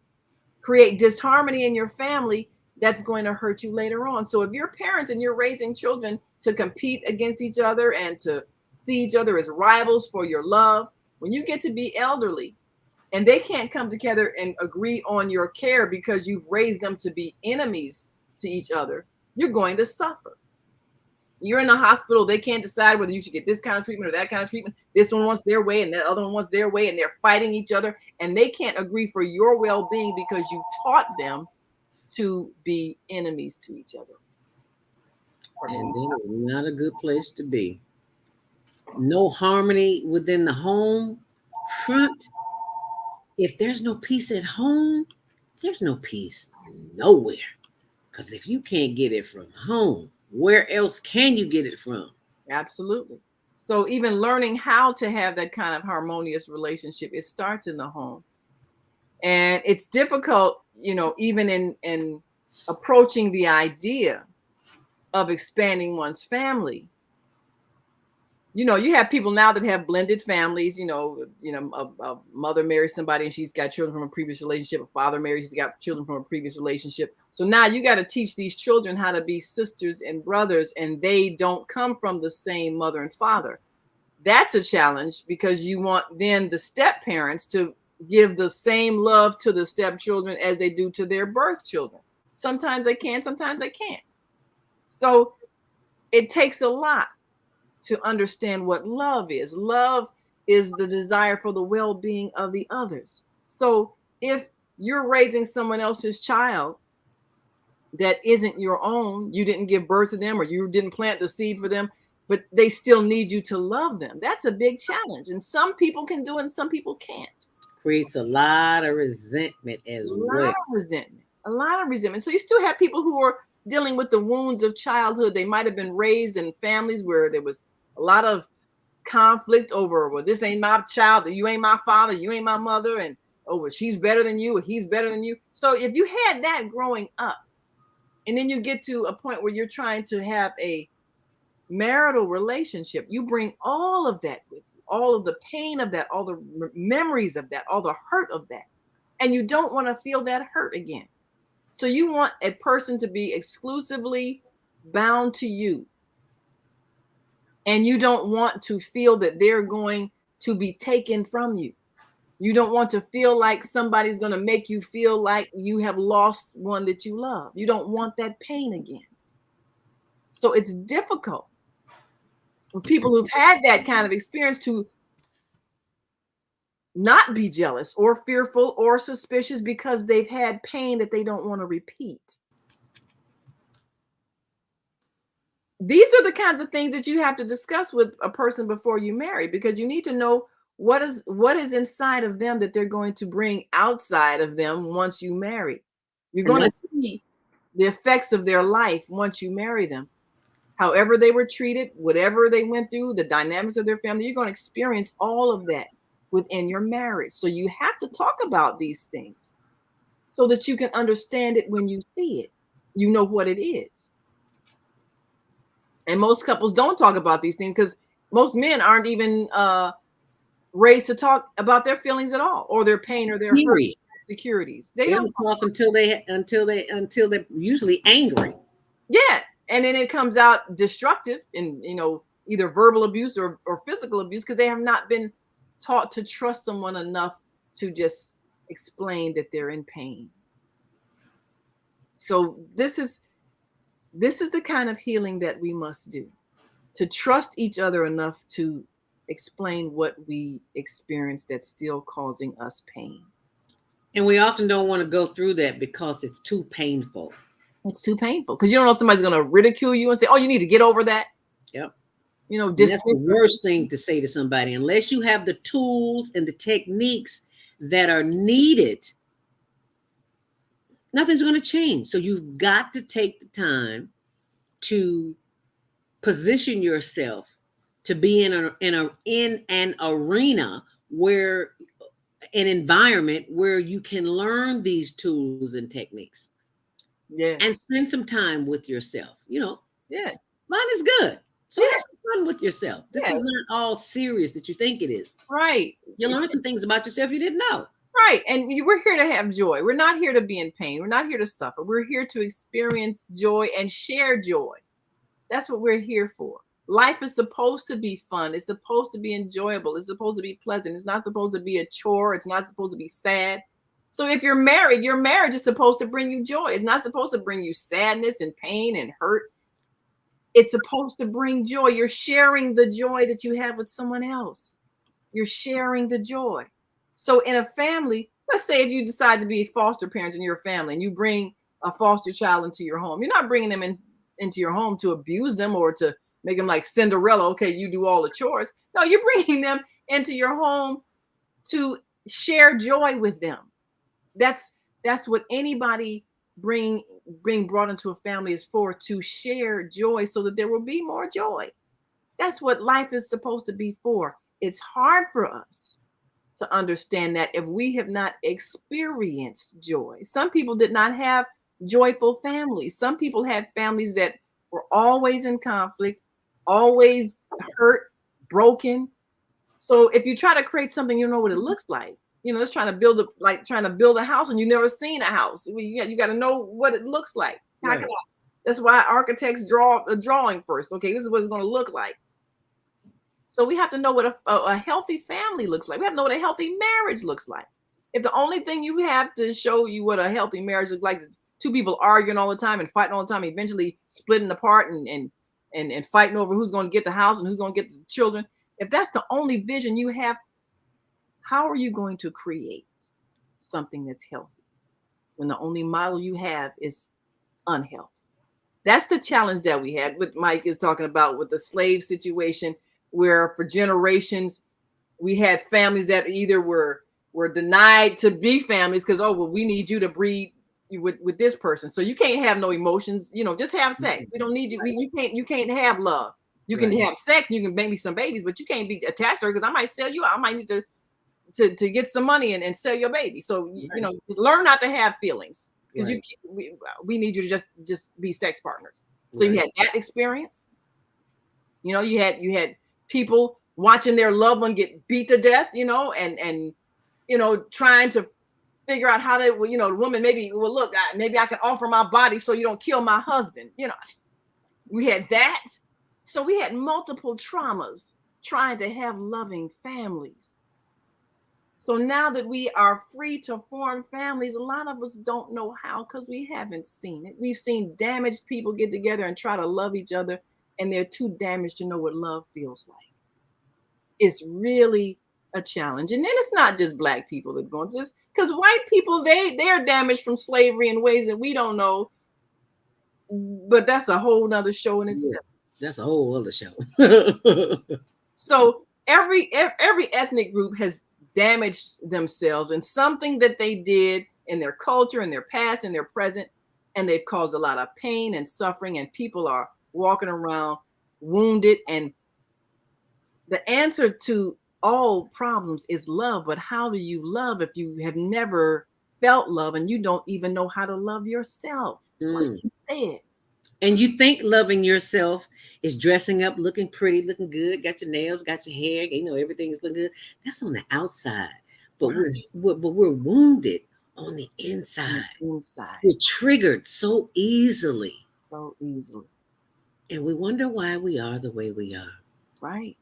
create disharmony in your family, that's going to hurt you later on. So if you're parents and you're raising children to compete against each other and to see each other as rivals for your love, when you get to be elderly and they can't come together and agree on your care because you've raised them to be enemies to each other, you're going to suffer. You're in the hospital. They can't decide whether you should get this kind of treatment or that kind of treatment. This one wants their way and that other one wants their way, and they're fighting each other, and they can't agree for your well-being because you taught them to be enemies to each other. And then it's not a good place to be. No harmony within the home front. If there's no peace at home, there's no peace nowhere. Because if you can't get it from home, where else can you get it from? Absolutely. So even learning how to have that kind of harmonious relationship, it starts in the home. And it's difficult, even in approaching the idea of expanding one's family. You have people now that have blended families. A mother marries somebody and she's got children from a previous relationship. A father marries, he's got children from a previous relationship. So now you got to teach these children how to be sisters and brothers, and they don't come from the same mother and father. That's a challenge because you want then the step parents to give the same love to the stepchildren as they do to their birth children. Sometimes they can, sometimes they can't. So it takes a lot to understand what love is. Love is the desire for the well-being of the others. So if you're raising someone else's child that isn't your own, you didn't give birth to them or you didn't plant the seed for them, but they still need you to love them. That's a big challenge. And some people can do it and some people can't. Creates a lot of resentment as well. A lot of resentment. So you still have people who are dealing with the wounds of childhood. They might have been raised in families where there was a lot of conflict over, well, this ain't my child, you ain't my father, you ain't my mother, and well, she's better than you, or he's better than you. So if you had that growing up, and then you get to a point where you're trying to have a marital relationship, you bring all of that with you, all of the pain of that, all the memories of that, all the hurt of that, and you don't want to feel that hurt again. So you want a person to be exclusively bound to you. And you don't want to feel that they're going to be taken from you. You don't want to feel like somebody's going to make you feel like you have lost one that you love. You don't want that pain again. So it's difficult for people who've had that kind of experience to not be jealous or fearful or suspicious because they've had pain that they don't want to repeat. These are the kinds of things that you have to discuss with a person before you marry, because you need to know what is inside of them that they're going to bring outside of them once you marry. You're going to see the effects of their life once you marry them. However they were treated, whatever they went through, the dynamics of their family, you're going to experience all of that within your marriage. So you have to talk about these things so that you can understand it when you see it. You know what it is. And most couples don't talk about these things because most men aren't even raised to talk about their feelings at all, or their pain, or their hurt, insecurities. They don't talk until they're usually angry. Yeah, and then it comes out destructive in either verbal abuse or physical abuse because they have not been taught to trust someone enough to just explain that they're in pain. So this is the kind of healing that we must do, to trust each other enough to explain what we experience that's still causing us pain. And we often don't want to go through that because it's too painful. It's too painful because you don't know if somebody's going to ridicule you and say, oh, you need to get over that. Yep. That's the worst thing to say to somebody, unless you have the tools and the techniques that are needed. Nothing's going to change. So you've got to take the time to position yourself to be in an arena where an environment where you can learn these tools and techniques. Yes. And spend some time with yourself. Yes. Fun is good. So have some fun with yourself. This is not all serious that you think it is. Right. You learn some things about yourself you didn't know. Right. And we're here to have joy. We're not here to be in pain. We're not here to suffer. We're here to experience joy and share joy. That's what we're here for. Life is supposed to be fun. It's supposed to be enjoyable. It's supposed to be pleasant. It's not supposed to be a chore. It's not supposed to be sad. So if you're married, your marriage is supposed to bring you joy. It's not supposed to bring you sadness and pain and hurt. It's supposed to bring joy. You're sharing the joy that you have with someone else. You're sharing the joy. So in a family, let's say if you decide to be foster parents in your family and you bring a foster child into your home, you're not bringing them into your home to abuse them or to make them like Cinderella. Okay, you do all the chores. No, you're bringing them into your home to share joy with them. That's what anybody being brought into a family is for, to share joy so that there will be more joy. That's what life is supposed to be for. It's hard for us to understand that if we have not experienced joy. Some people did not have joyful families. Some people had families that were always in conflict, always hurt, broken. So if you try to create something, you know what it looks like. It's trying to build a house and you've never seen a house. You got to know what it looks like. Right. That's why architects draw a drawing first. Okay, this is what it's going to look like. So we have to know what a healthy family looks like. We have to know what a healthy marriage looks like. If the only thing you have to show you what a healthy marriage looks like is two people arguing all the time and fighting all the time, eventually splitting apart and fighting over who's going to get the house and who's going to get the children. If that's the only vision you have, how are you going to create something that's healthy when the only model you have is unhealthy? That's the challenge that we had. What Mike is talking about with the slave situation, where for generations we had families that either were denied to be families because, oh, well, we need you to breed with this person, so you can't have no emotions. Just have sex. We don't need you. You can't have love. You can have sex. You can make me some babies, but you can't be attached to her because I might sell you out. I might need to get some money and sell your baby. So just learn not to have feelings because we need you to just be sex partners. So you had that experience. You had people watching their loved one get beat to death, and trying to figure out how they, the woman maybe, well, look, maybe I can offer my body so you don't kill my husband. We had that. So we had multiple traumas trying to have loving families. So now that we are free to form families, a lot of us don't know how because we haven't seen it. We've seen damaged people get together and try to love each other, and they're too damaged to know what love feels like. It's really a challenge. And then it's not just Black people that are going through this, because white people, they're damaged from slavery in ways that we don't know. But that's a whole nother show in itself. That's a whole other show. So every ethnic group has damaged themselves in something that they did in their culture, in their past, in their present, and they've caused a lot of pain and suffering, and people are walking around wounded. And the answer to all problems is love. But how do you love if you have never felt love and you don't even know how to love yourself? Like you said. And you think loving yourself is dressing up, looking pretty, looking good, got your nails, got your hair, everything is looking good. That's on the outside. But we're wounded on the inside. We're triggered so easily. And we wonder why we are the way we are. Right.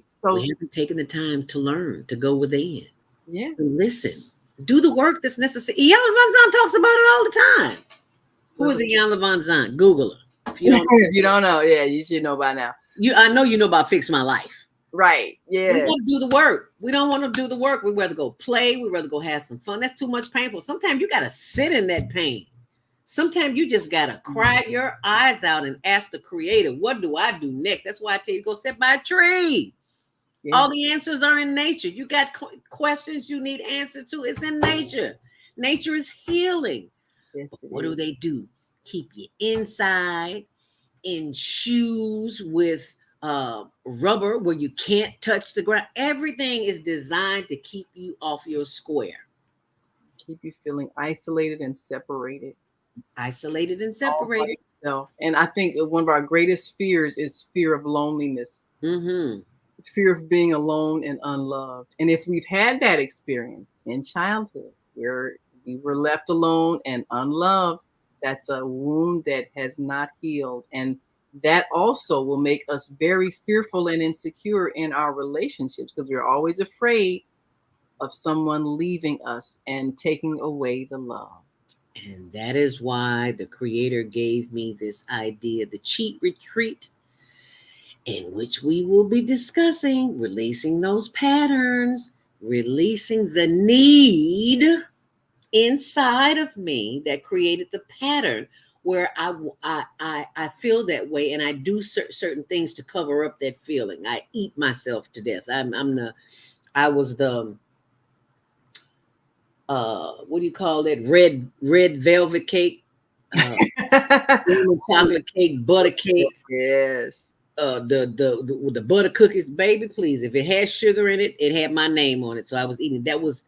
So we haven't taken the time to learn, to go within. Yeah. And listen. Do the work that's necessary. Iyanla Vanzant talks about it all the time. Who is Iyanla Vanzant? Google her. If you don't know, yeah, you should know by now. I know you know about Fix My Life. Right. Yeah. We want to do the work. We don't want to do the work. We'd rather go play. We'd rather go have some fun. That's too much painful. Sometimes you got to sit in that pain. Sometimes you just got to cry your eyes out and ask the Creator, what do I do next? That's why I tell you to go sit by a tree. Yeah. All the answers are in nature. You got questions you need answers to. It's in nature. Nature is healing. Yes, what do? Keep you inside in shoes with rubber where you can't touch the ground. Everything is designed to keep you off your square. Keep you feeling isolated and separated. And I think one of our greatest fears is fear of loneliness. Mm-hmm. Fear of being alone and unloved. And if we've had that experience in childhood where we were left alone and unloved, that's a wound that has not healed. And that also will make us very fearful and insecure in our relationships because we're always afraid of someone leaving us and taking away the love. And that is why the Creator gave me this idea, the cheat retreat, in which we will be discussing releasing those patterns, releasing the need inside of me that created the pattern where I feel that way, and I do certain things to cover up that feeling. I eat myself to death. I was the what do you call it? Red velvet cake, chocolate cake, butter cake. Yes. The butter cookies, baby, please. If it had sugar in it, it had my name on it. So I was eating. That was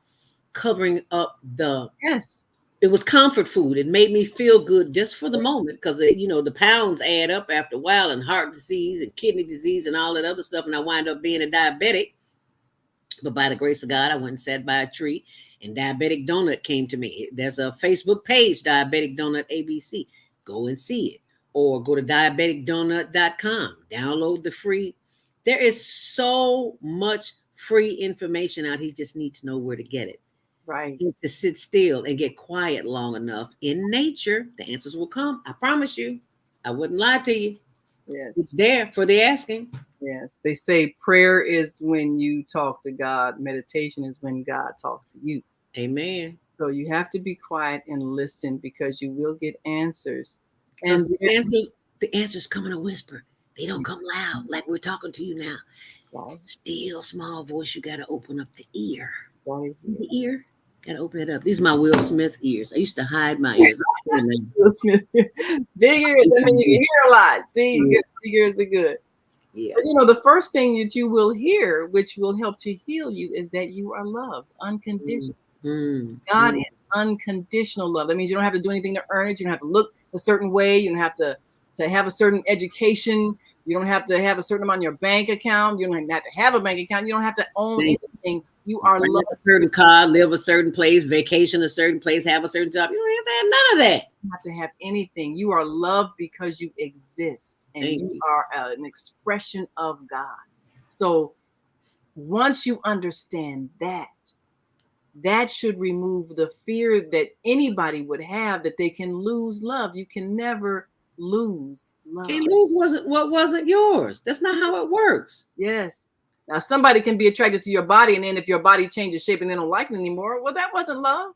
covering up the. Yes. It was comfort food. It made me feel good just for the moment, because the pounds add up after a while, and heart disease and kidney disease and all that other stuff. And I wind up being a diabetic. But by the grace of God, I went and sat by a tree, and Diabetic Donut came to me. There's a Facebook page, Diabetic Donut ABC. Go and see it. Or go to diabeticdonut.com. Download the free. There is so much free information out here. You just need to know where to get it. Right. You need to sit still and get quiet long enough in nature. The answers will come. I promise you. I wouldn't lie to you. Yes. It's there for the asking. Yes. They say prayer is when you talk to God. Meditation is when God talks to you. Amen. So you have to be quiet and listen, because you will get answers. And the answers come in a whisper. They don't come loud like we're talking to you now. Right. Still, small voice. You got to open up the ear. Right. The ear. Got to open it up. These are my Will Smith ears. I used to hide my ears. Will Smith. Big ears. I mean, you can hear a lot. See, Yeah. big ears are good. Yeah. But the first thing that you will hear, which will help to heal you, is that you are loved unconditionally. God is unconditional love. That means you don't have to do anything to earn it. You don't have to look a certain way. You don't have to have a certain education. You don't have to have a certain amount in your bank account. You don't have to have a bank account. You don't have to own anything. You are loved. A certain car, live a certain place, vacation a certain place, have a certain job. You don't have to have none of that. You don't have to have anything. You are loved because you exist, and you are an expression of God. So once you understand that, that should remove the fear that anybody would have that they can lose love. You can never lose love. Can't lose what wasn't yours. That's not how it works. Yes. Now somebody can be attracted to your body, and then if your body changes shape and they don't like it anymore, well, that wasn't love.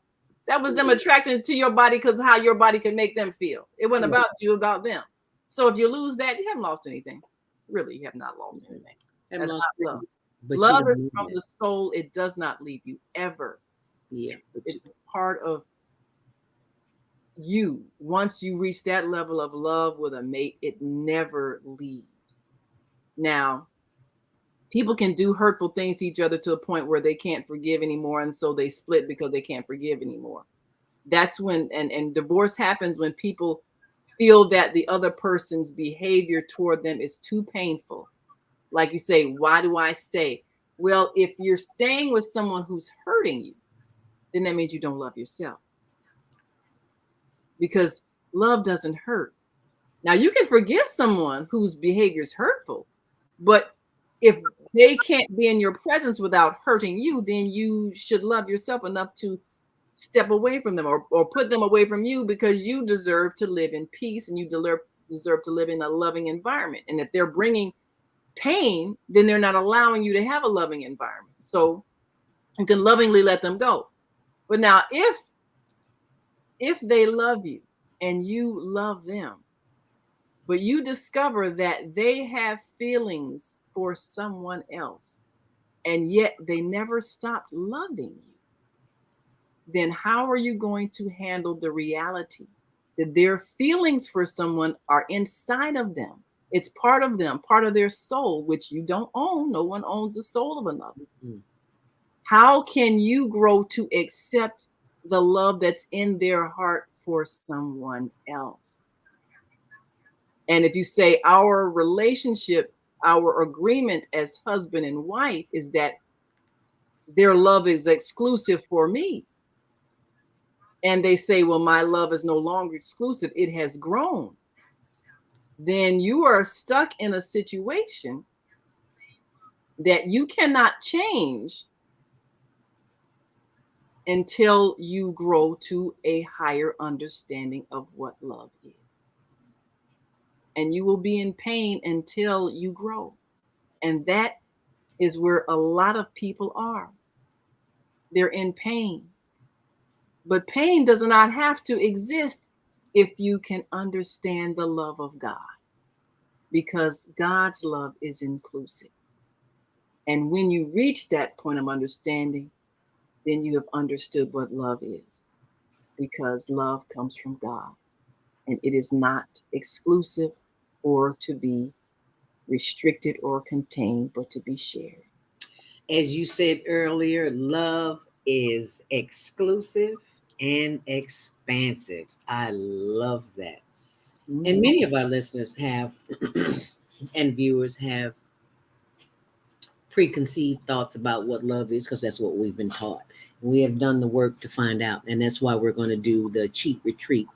That was them attracted to your body because of how your body can make them feel. It wasn't about you, about them. So if you lose that, you haven't lost anything. Really, you have not lost anything. That's not love. Love is from the soul. It does not leave you ever. Yes, it's part of you. Once you reach that level of love with a mate, it never leaves. Now, people can do hurtful things to each other to a point where they can't forgive anymore, and so they split because they can't forgive anymore. That's when and divorce happens when people feel that the other person's behavior toward them is too painful. Like you say, why do I stay? Well, if you're staying with someone who's hurting you, then that means you don't love yourself. Because love doesn't hurt. Now, you can forgive someone whose behavior is hurtful, but if they can't be in your presence without hurting you, then you should love yourself enough to step away from them or put them away from you, because you deserve to live in peace and you deserve to live in a loving environment. And if they're bringing pain, then they're not allowing you to have a loving environment. So you can lovingly let them go. But now if they love you and you love them, but you discover that they have feelings for someone else, and yet they never stopped loving you, then how are you going to handle the reality that their feelings for someone are inside of them? It's part of them, part of their soul, which you don't own. No one owns the soul of another. How can you grow to accept the love that's in their heart for someone else? And if you say our relationship, our agreement as husband and wife is that their love is exclusive for me, and they say, well, my love is no longer exclusive, it has grown, then you are stuck in a situation that you cannot change until you grow to a higher understanding of what love is. And you will be in pain until you grow. And that is where a lot of people are. They're in pain. But pain does not have to exist if you can understand the love of God, because God's love is inclusive. And when you reach that point of understanding, then you have understood what love is, because love comes from God and it is not exclusive or to be restricted or contained, but to be shared. As you said earlier, love is exclusive and expansive. I love that. And many of our listeners have and viewers have preconceived thoughts about what love is, because that's what we've been taught. We have done the work to find out, and that's why we're going to do the cheat retreat,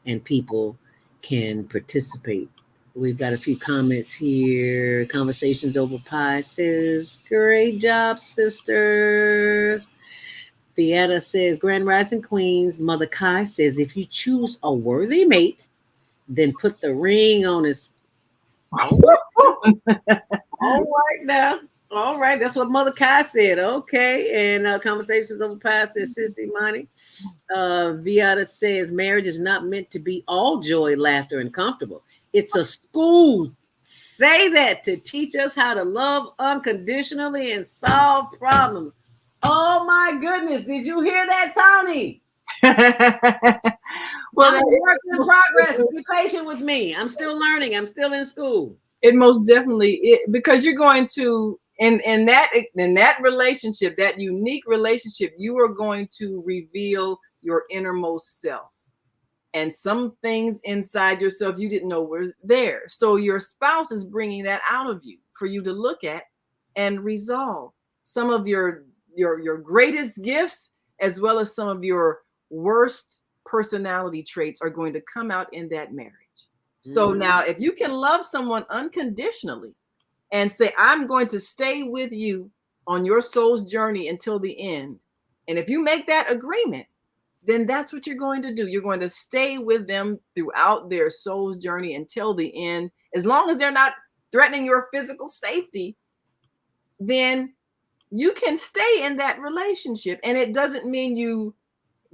and people can participate. We've got a few comments here. Conversations over pie says, great job, sisters. Beata says, Grand Rising Queens. Mother Kai says, if you choose a worthy mate, then put the ring on his. All right now. All right. That's what Mother Kai said. Okay. And Conversations over pie says, Sissy Money. Viata says, marriage is not meant to be all joy, laughter, and comfortable. It's a school. Say that to teach us how to love unconditionally and solve problems. Oh my goodness. Did you hear that, Tony? Well, I'm a work in progress. Be patient with me. I'm still learning. I'm still in school. It most definitely, because you're going to, in that relationship, that unique relationship, you are going to reveal your innermost self. And some things inside yourself you didn't know were there. So your spouse is bringing that out of you for you to look at and resolve. Some of your greatest gifts, as well as some of your worst personality traits, are going to come out in that marriage. So now, if you can love someone unconditionally and say, I'm going to stay with you on your soul's journey until the end, and if you make that agreement, then that's what you're going to do. You're going to stay with them throughout their soul's journey until the end. As long as they're not threatening your physical safety, then you can stay in that relationship. And it doesn't mean you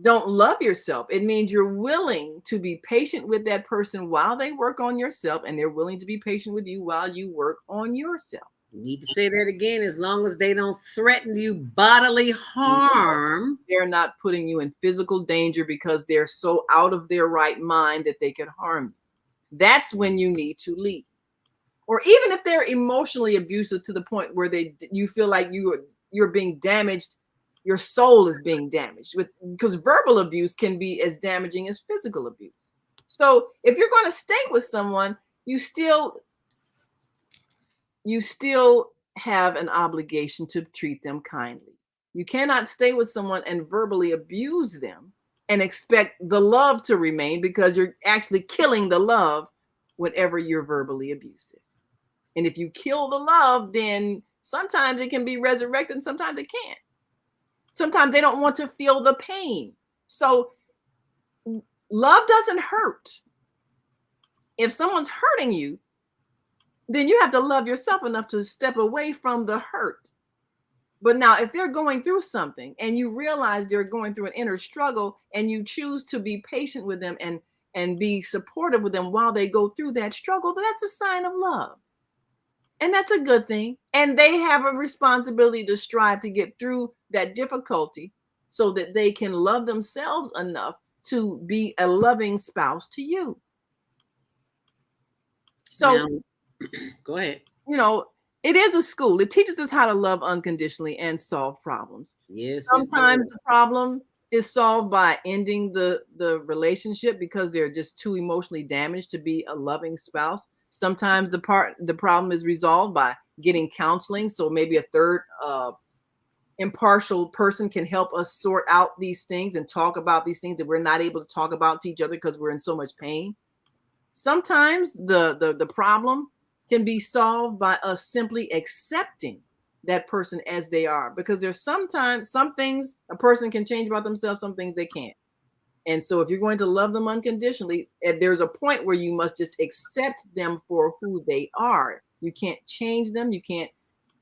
don't love yourself. It means you're willing to be patient with that person while they work on yourself, and they're willing to be patient with you while you work on yourself. You need to say that again. As long as they don't threaten you bodily harm. They're not putting you in physical danger because they're so out of their right mind that they could harm you. That's when you need to leave. Or even if they're emotionally abusive to the point where you feel like you're being damaged, your soul is being damaged, because verbal abuse can be as damaging as physical abuse. So if you're going to stay with someone, you still have an obligation to treat them kindly. You cannot stay with someone and verbally abuse them and expect the love to remain, because you're actually killing the love whenever you're verbally abusive. And if you kill the love, then sometimes it can be resurrected and sometimes it can't. Sometimes they don't want to feel the pain. So love doesn't hurt. If someone's hurting you, then you have to love yourself enough to step away from the hurt. But now, if they're going through something and you realize they're going through an inner struggle, and you choose to be patient with them and be supportive with them while they go through that struggle, that's a sign of love. And that's a good thing. And they have a responsibility to strive to get through that difficulty so that they can love themselves enough to be a loving spouse to you. So now, go ahead. It is a school. It teaches us how to love unconditionally and solve problems. Yes. Sometimes the problem is solved by ending the relationship because they're just too emotionally damaged to be a loving spouse. Sometimes the problem is resolved by getting counseling. So maybe a third impartial person can help us sort out these things and talk about these things that we're not able to talk about to each other because we're in so much pain. Sometimes the problem can be solved by us simply accepting that person as they are, because there's sometimes some things a person can change about themselves, some things they can't. And so if you're going to love them unconditionally, there's a point where you must just accept them for who they are. You can't change them. You can't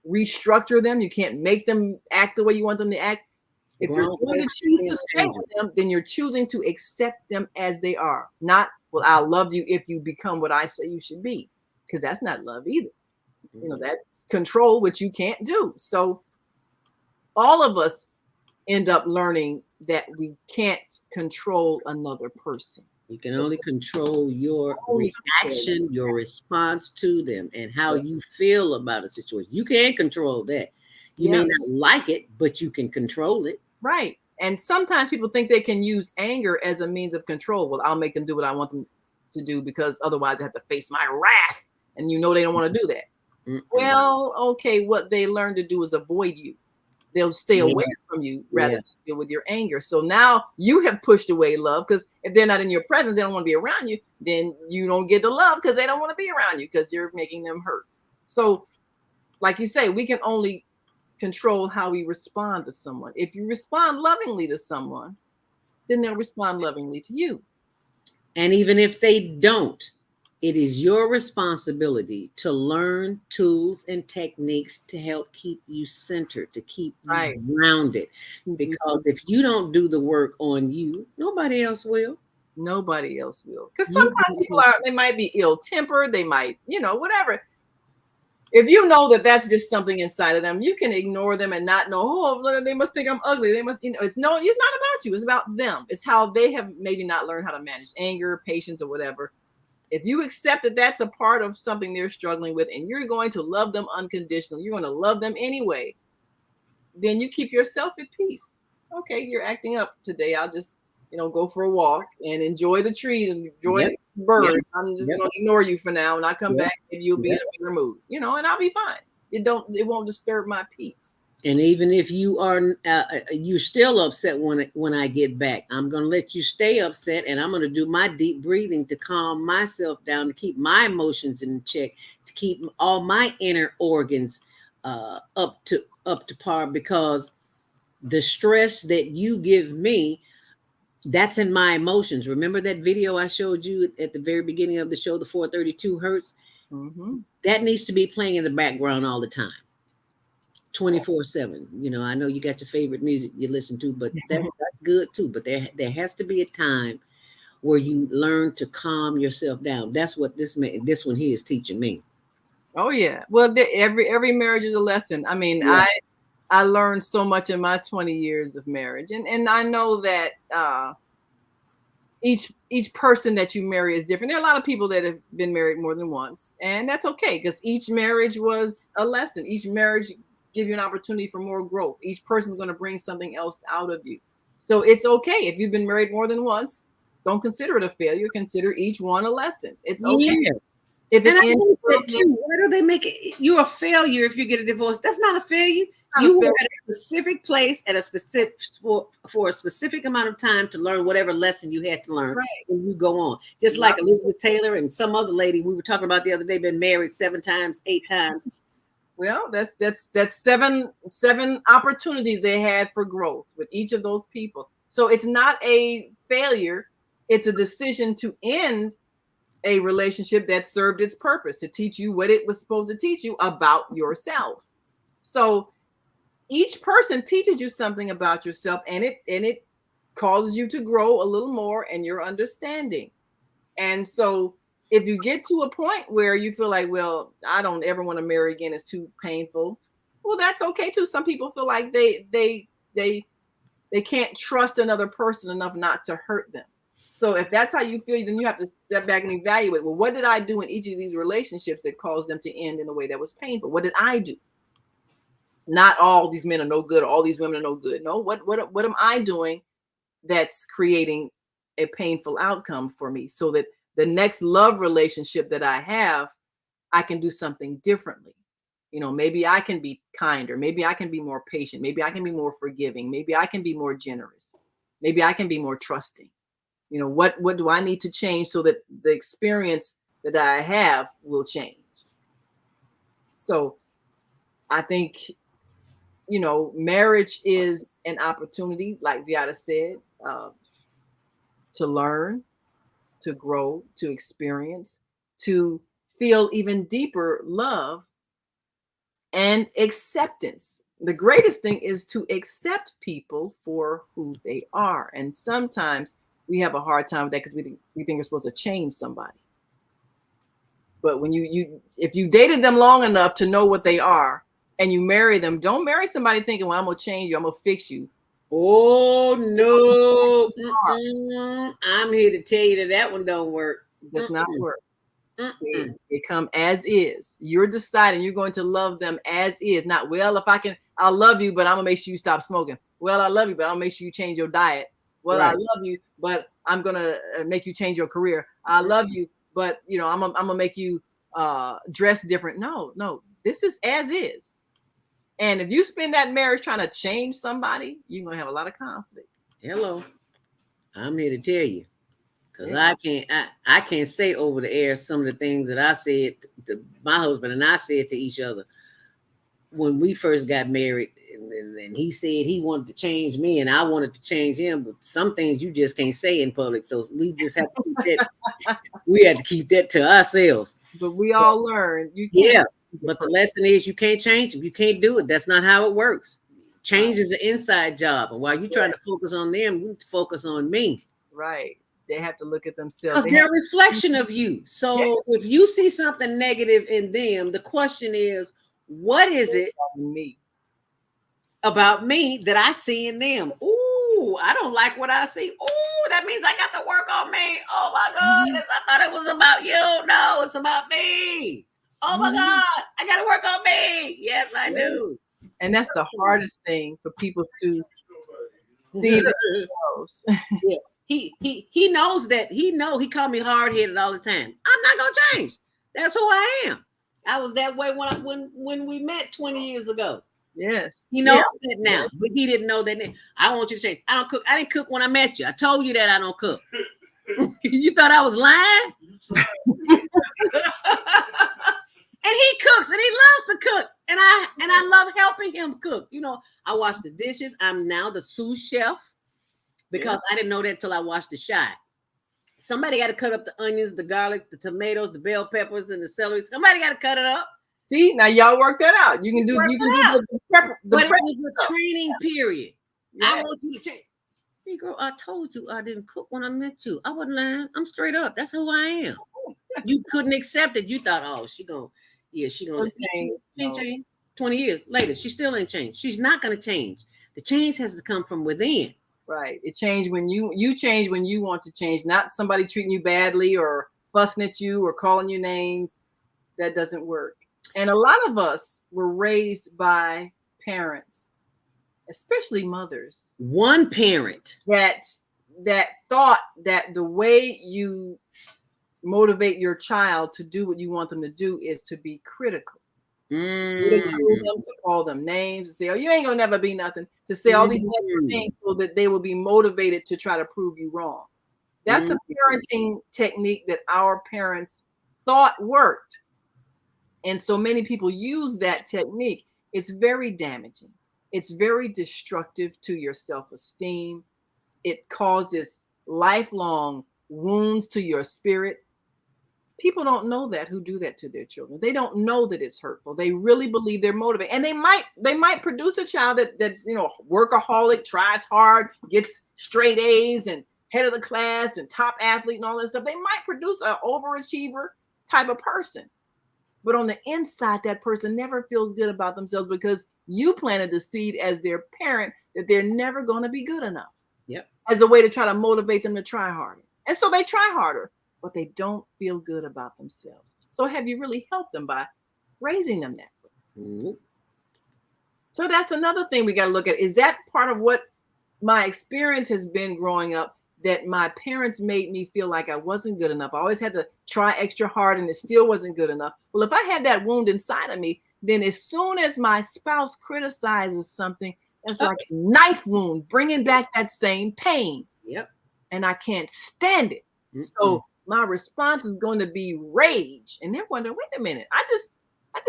restructure them. You can't make them act the way you want them to act. If you're going to choose to stay with them, then you're choosing to accept them as they are. Not, well, I'll love you if you become what I say you should be, because that's not love either. You know, that's control, which you can't do. So all of us end up learning that we can't control another person. You can only control your reaction, your response to them, and how you feel about a situation. You can't control that. You may not like it, but you can control it. Right. And sometimes people think they can use anger as a means of control. Well, I'll make them do what I want them to do because otherwise I have to face my wrath. And you know they don't want to do that. Well, okay, what they learn to do is avoid you. They'll stay away from you rather than deal with your anger. So now you have pushed away love, because if they're not in your presence, they don't want to be around you, then you don't get the love because they don't want to be around you because you're making them hurt. So like you say, we can only control how we respond to someone. If you respond lovingly to someone, then they'll respond lovingly to you. And even if they don't, it is your responsibility to learn tools and techniques to help keep you centered, to keep you grounded. Because if you don't do the work on you, nobody else will. Nobody else will. Because sometimes people they might be ill-tempered, they might, whatever. If you know that that's just something inside of them, you can ignore them and not know, oh, they must think I'm ugly. They must, it's not about you. It's about them. It's how they have maybe not learned how to manage anger, patience, or whatever. If you accept that that's a part of something they're struggling with, and you're going to love them unconditionally, you're going to love them anyway, then you keep yourself at peace. Okay, you're acting up today. I'll just, go for a walk and enjoy the trees and enjoy the birds. I'm just going to ignore you for now, and I'll come back and you'll be in a better mood, and I'll be fine. It won't disturb my peace. And even if you are, you're still upset when I get back, I'm going to let you stay upset, and I'm going to do my deep breathing to calm myself down, to keep my emotions in check, to keep all my inner organs up to par, because the stress that you give me, that's in my emotions. Remember that video I showed you at the very beginning of the show, the 432 hertz? That needs to be playing in the background all the time. 24/7. I know you got your favorite music you listen to, but that's good too. But there has to be a time where you learn to calm yourself down. That's what this one here is teaching me. Oh yeah. Well, every marriage is a lesson. I mean, I learned so much in my 20 years of marriage, and I know that each person that you marry is different. There are a lot of people that have been married more than once, and that's okay, because each marriage was a lesson. Each marriage give you an opportunity for more growth. Each person's going to bring something else out of you. So it's okay. If you've been married more than once, don't consider it a failure. Consider each one a lesson. It's okay. If it ends too, why do they make it you're a failure if you get a divorce? That's not a failure. You were at a specific place at a specific for a specific amount of time to learn whatever lesson you had to learn. When you go on. Just like Elizabeth Taylor and some other lady we were talking about the other day, been married 7 times, 8 times. Well, that's seven opportunities they had for growth with each of those people. So it's not a failure. It's a decision to end a relationship that served its purpose, to teach you what it was supposed to teach you about yourself. So each person teaches you something about yourself, and it causes you to grow a little more in your understanding. And so if you get to a point where you feel like, well, I don't ever want to marry again, it's too painful, well, that's okay too. Some people feel like they can't trust another person enough not to hurt them. So if that's how you feel, then you have to step back and evaluate, well, what did I do in each of these relationships that caused them to end in a way that was painful? What did I do? Not all these men are no good, or all these women are no good. No, what am I doing that's creating a painful outcome for me, so that the next love relationship that I have, I can do something differently. Maybe I can be kinder. Maybe I can be more patient. Maybe I can be more forgiving. Maybe I can be more generous. Maybe I can be more trusting. What do I need to change so that the experience that I have will change? So I think marriage is an opportunity, like Viata said, to learn, to grow, to experience, to feel even deeper love and acceptance. The greatest thing is to accept people for who they are. And sometimes we have a hard time with that because we think we're supposed to change somebody. But when if you dated them long enough to know what they are and you marry them, don't marry somebody thinking, well, I'm going to change you, I'm going to fix you. Oh, no. I'm here to tell you that one don't work. It does not work. They come as is. You're deciding you're going to love them as is. Not, well, if I can, I'll love you, but I'm going to make sure you stop smoking. Well, I love you, but I'll make sure you change your diet. Well, right. I love you, but I'm going to make you change your career. I love you, but I'm going to make you dress different. No, this is as is. And if you spend that marriage trying to change somebody, you're going to have a lot of conflict. Hello. I'm here to tell you. Because I can't say over the air some of the things that I said to my husband and I said to each other when we first got married. And he said he wanted to change me and I wanted to change him. But some things you just can't say in public. So we just have to keep that. We have to keep that to ourselves. But we all learn. Yeah. But the lesson is you can't change them. You can't do it. That's not how it works. Change is an inside job. And while you're trying to focus on them, we need to focus on me. Right. They have to look at themselves. They're a reflection of you. So if you see something negative in them, the question is, what is it about me that I see in them? Ooh, I don't like what I see. Ooh, that means I got to work on me. Oh my goodness, I thought it was about you. No, it's about me. Oh my God, I got to work on me. Yes, I do. And that's the hardest thing for people to see themselves. Yeah. He knows that. He called me hard-headed all the time. I'm not gonna change. That's who I am. I was that way when we met 20 years ago. Yes. He knows that now, but he didn't know that then. I want you to change. I don't cook. I didn't cook when I met you. I told you that I don't cook. You thought I was lying? And he cooks and he loves to cook. And I love helping him cook. I wash the dishes. I'm now the sous chef. Because I didn't know that until I watched the shot. Somebody got to cut up the onions, the garlic, the tomatoes, the bell peppers, and the celery. Somebody got to cut it up. See, now y'all work that out. You can do the prep. But it was a training period. Yeah. I want you to change. Hey, girl, I told you I didn't cook when I met you. I wasn't lying. I'm straight up. That's who I am. You couldn't accept it. You thought, oh, she gonna change. 20 years later, she still ain't changed. She's not gonna change. The change has to come from within. Right. It changed when you change when you want to change, not somebody treating you badly or fussing at you or calling you names. That doesn't work. And a lot of us were raised by parents, especially mothers. One parent that thought that the way you motivate your child to do what you want them to do is to be critical. To call them names, to say, oh, you ain't gonna never be nothing, to say all these negative things so that they will be motivated to try to prove you wrong. That's a parenting technique that our parents thought worked. And so many people use that technique. It's very damaging. It's very destructive to your self-esteem. It causes lifelong wounds to your spirit. People don't know that who do that to their children. They don't know that it's hurtful. They really believe they're motivated. And they might produce a child that's workaholic, tries hard, gets straight A's and head of the class and top athlete and all that stuff. They might produce an overachiever type of person. But on the inside, that person never feels good about themselves because you planted the seed as their parent that they're never going to be good enough. Yep. As a way to try to motivate them to try harder. And so they try harder, but they don't feel good about themselves. So have you really helped them by raising them that way? Mm-hmm. So that's another thing we got to look at. Is that part of what my experience has been growing up, that my parents made me feel like I wasn't good enough? I always had to try extra hard and it still wasn't good enough. Well, if I had that wound inside of me, then as soon as my spouse criticizes something, it's like a knife wound, bringing back that same pain. Yep. And I can't stand it. Mm-hmm. So my response is going to be rage. And they're wondering, wait a minute, I just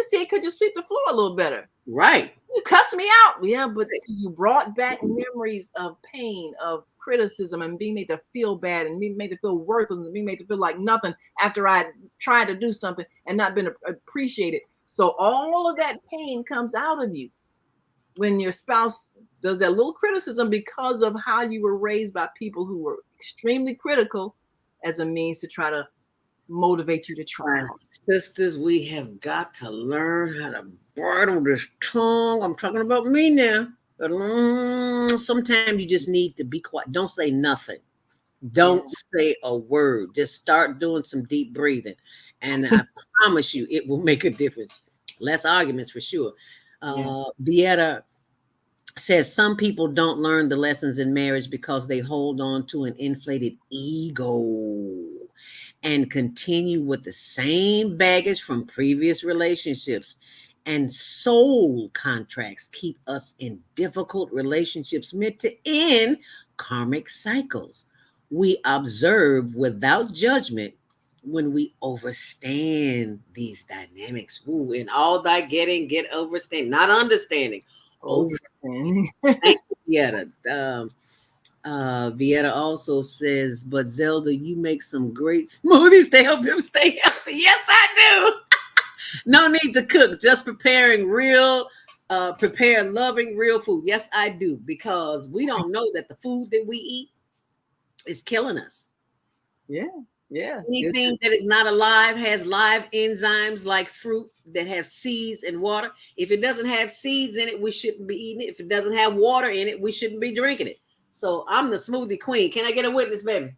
said, could you sweep the floor a little better? Right. You cuss me out. Yeah, but you brought back memories of pain, of criticism, and being made to feel bad, and being made to feel worthless, and being made to feel like nothing after I tried to do something and not been appreciated. So all of that pain comes out of you when your spouse does that little criticism because of how you were raised by people who were extremely critical as a means to try to motivate you to try. Sisters, we have got to learn how to bridle this tongue. I'm talking about me now. But sometimes you just need to be quiet. Don't say nothing. Don't say a word. Just start doing some deep breathing. And I promise you, it will make a difference. Less arguments for sure. Vieta says some people don't learn the lessons in marriage because they hold on to an inflated ego and continue with the same baggage from previous relationships. And soul contracts keep us in difficult relationships meant to end karmic cycles. We observe without judgment when we overstand these dynamics. Ooh, in all thy getting, get overstanding, not understanding. Overstanding. Thank you, Vieta. Vieta also says, but Zelda, you make some great smoothies to help him stay healthy. Yes, I do. No need to cook, just prepare loving real food. Yes, I do, because we don't know that the food that we eat is killing us. Yeah. Anything that is not alive has live enzymes like fruit that have seeds and water. If it doesn't have seeds in it, we shouldn't be eating it. If it doesn't have water in it, we shouldn't be drinking it. So I'm the smoothie queen. Can I get a witness, baby?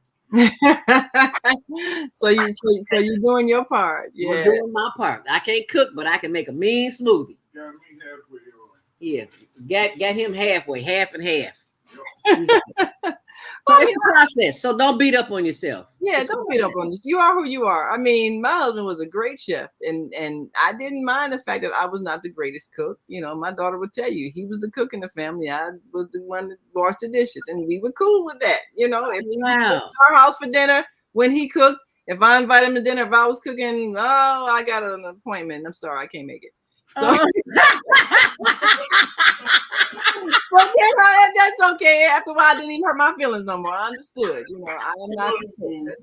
so you're doing your part. Yeah, I'm doing my part. I can't cook, but I can make a mean smoothie. Yeah, got him halfway, half and half. It's a process, so don't beat up on yourself. Yeah, don't beat up on this. You are who you are. I mean, my husband was a great chef, and I didn't mind the fact that I was not the greatest cook. You know, my daughter would tell you he was the cook in the family. I was the one that washed the dishes, and we were cool with that. You know, if he was at our house for dinner when he cooked, if I invited him to dinner, if I was cooking, oh, I got an appointment. I'm sorry, I can't make it. So, but that's okay. After a while, I didn't even hurt my feelings no more. I understood. You know, I am not the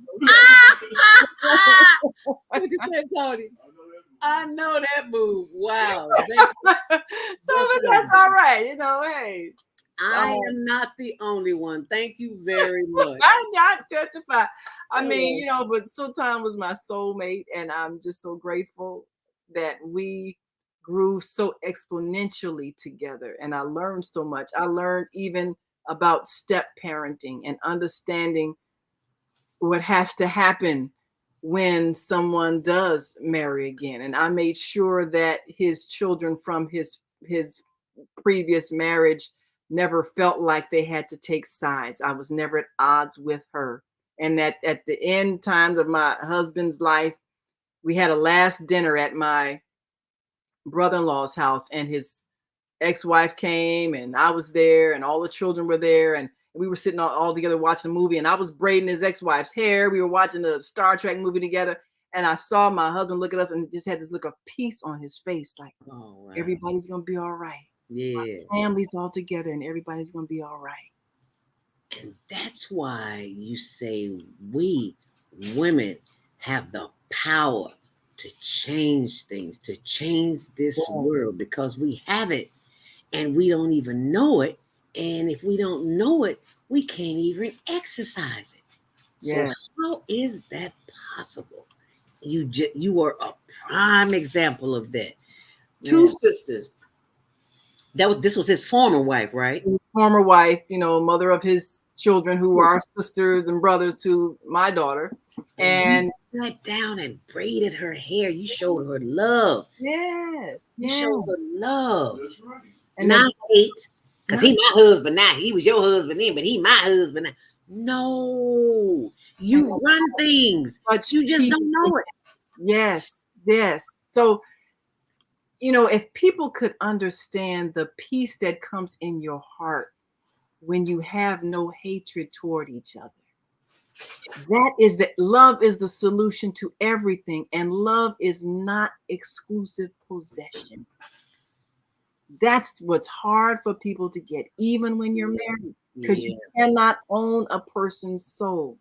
What you said, Tony? I know that move. Wow. But that's all right. You know, hey. I am not the only one. Thank you very much. I testify. I mean, you know, but Sultan was my soulmate, and I'm just so grateful that we grew so exponentially together, and I learned so much. I learned even about step parenting and understanding what has to happen when someone does marry again. And I made sure that his children from his previous marriage never felt like they had to take sides. I was never at odds with her. And that at the end times of my husband's life, we had a last dinner at my brother-in-law's house, and his ex-wife came, and I was there, and all the children were there, and we were sitting all together watching a movie, and I was braiding his ex-wife's hair. We were watching the Star Trek movie together, and I saw my husband look at us and just had this look of peace on his face, like, everybody's gonna be all right. Yeah, my family's all together, and everybody's gonna be all right. And that's why you say we women have the power to change things, to change this world, because we have it and we don't even know it. And if we don't know it, we can't even exercise it. So how is that possible? You are a prime example of that. Two sisters. This was his former wife, right? Former wife, you know, mother of his children, who are sisters and brothers to my daughter. And you went down and braided her hair. You showed her love. Yes. You showed her love. And not hate, because he my husband now. He was your husband then, but he my husband now. No, you run things, but you just don't know it. Yes. So, you know, if people could understand the peace that comes in your heart when you have no hatred toward each other, love is the solution to everything, and love is not exclusive possession. That's what's hard for people to get, even when you're married, because you cannot own a person's soul.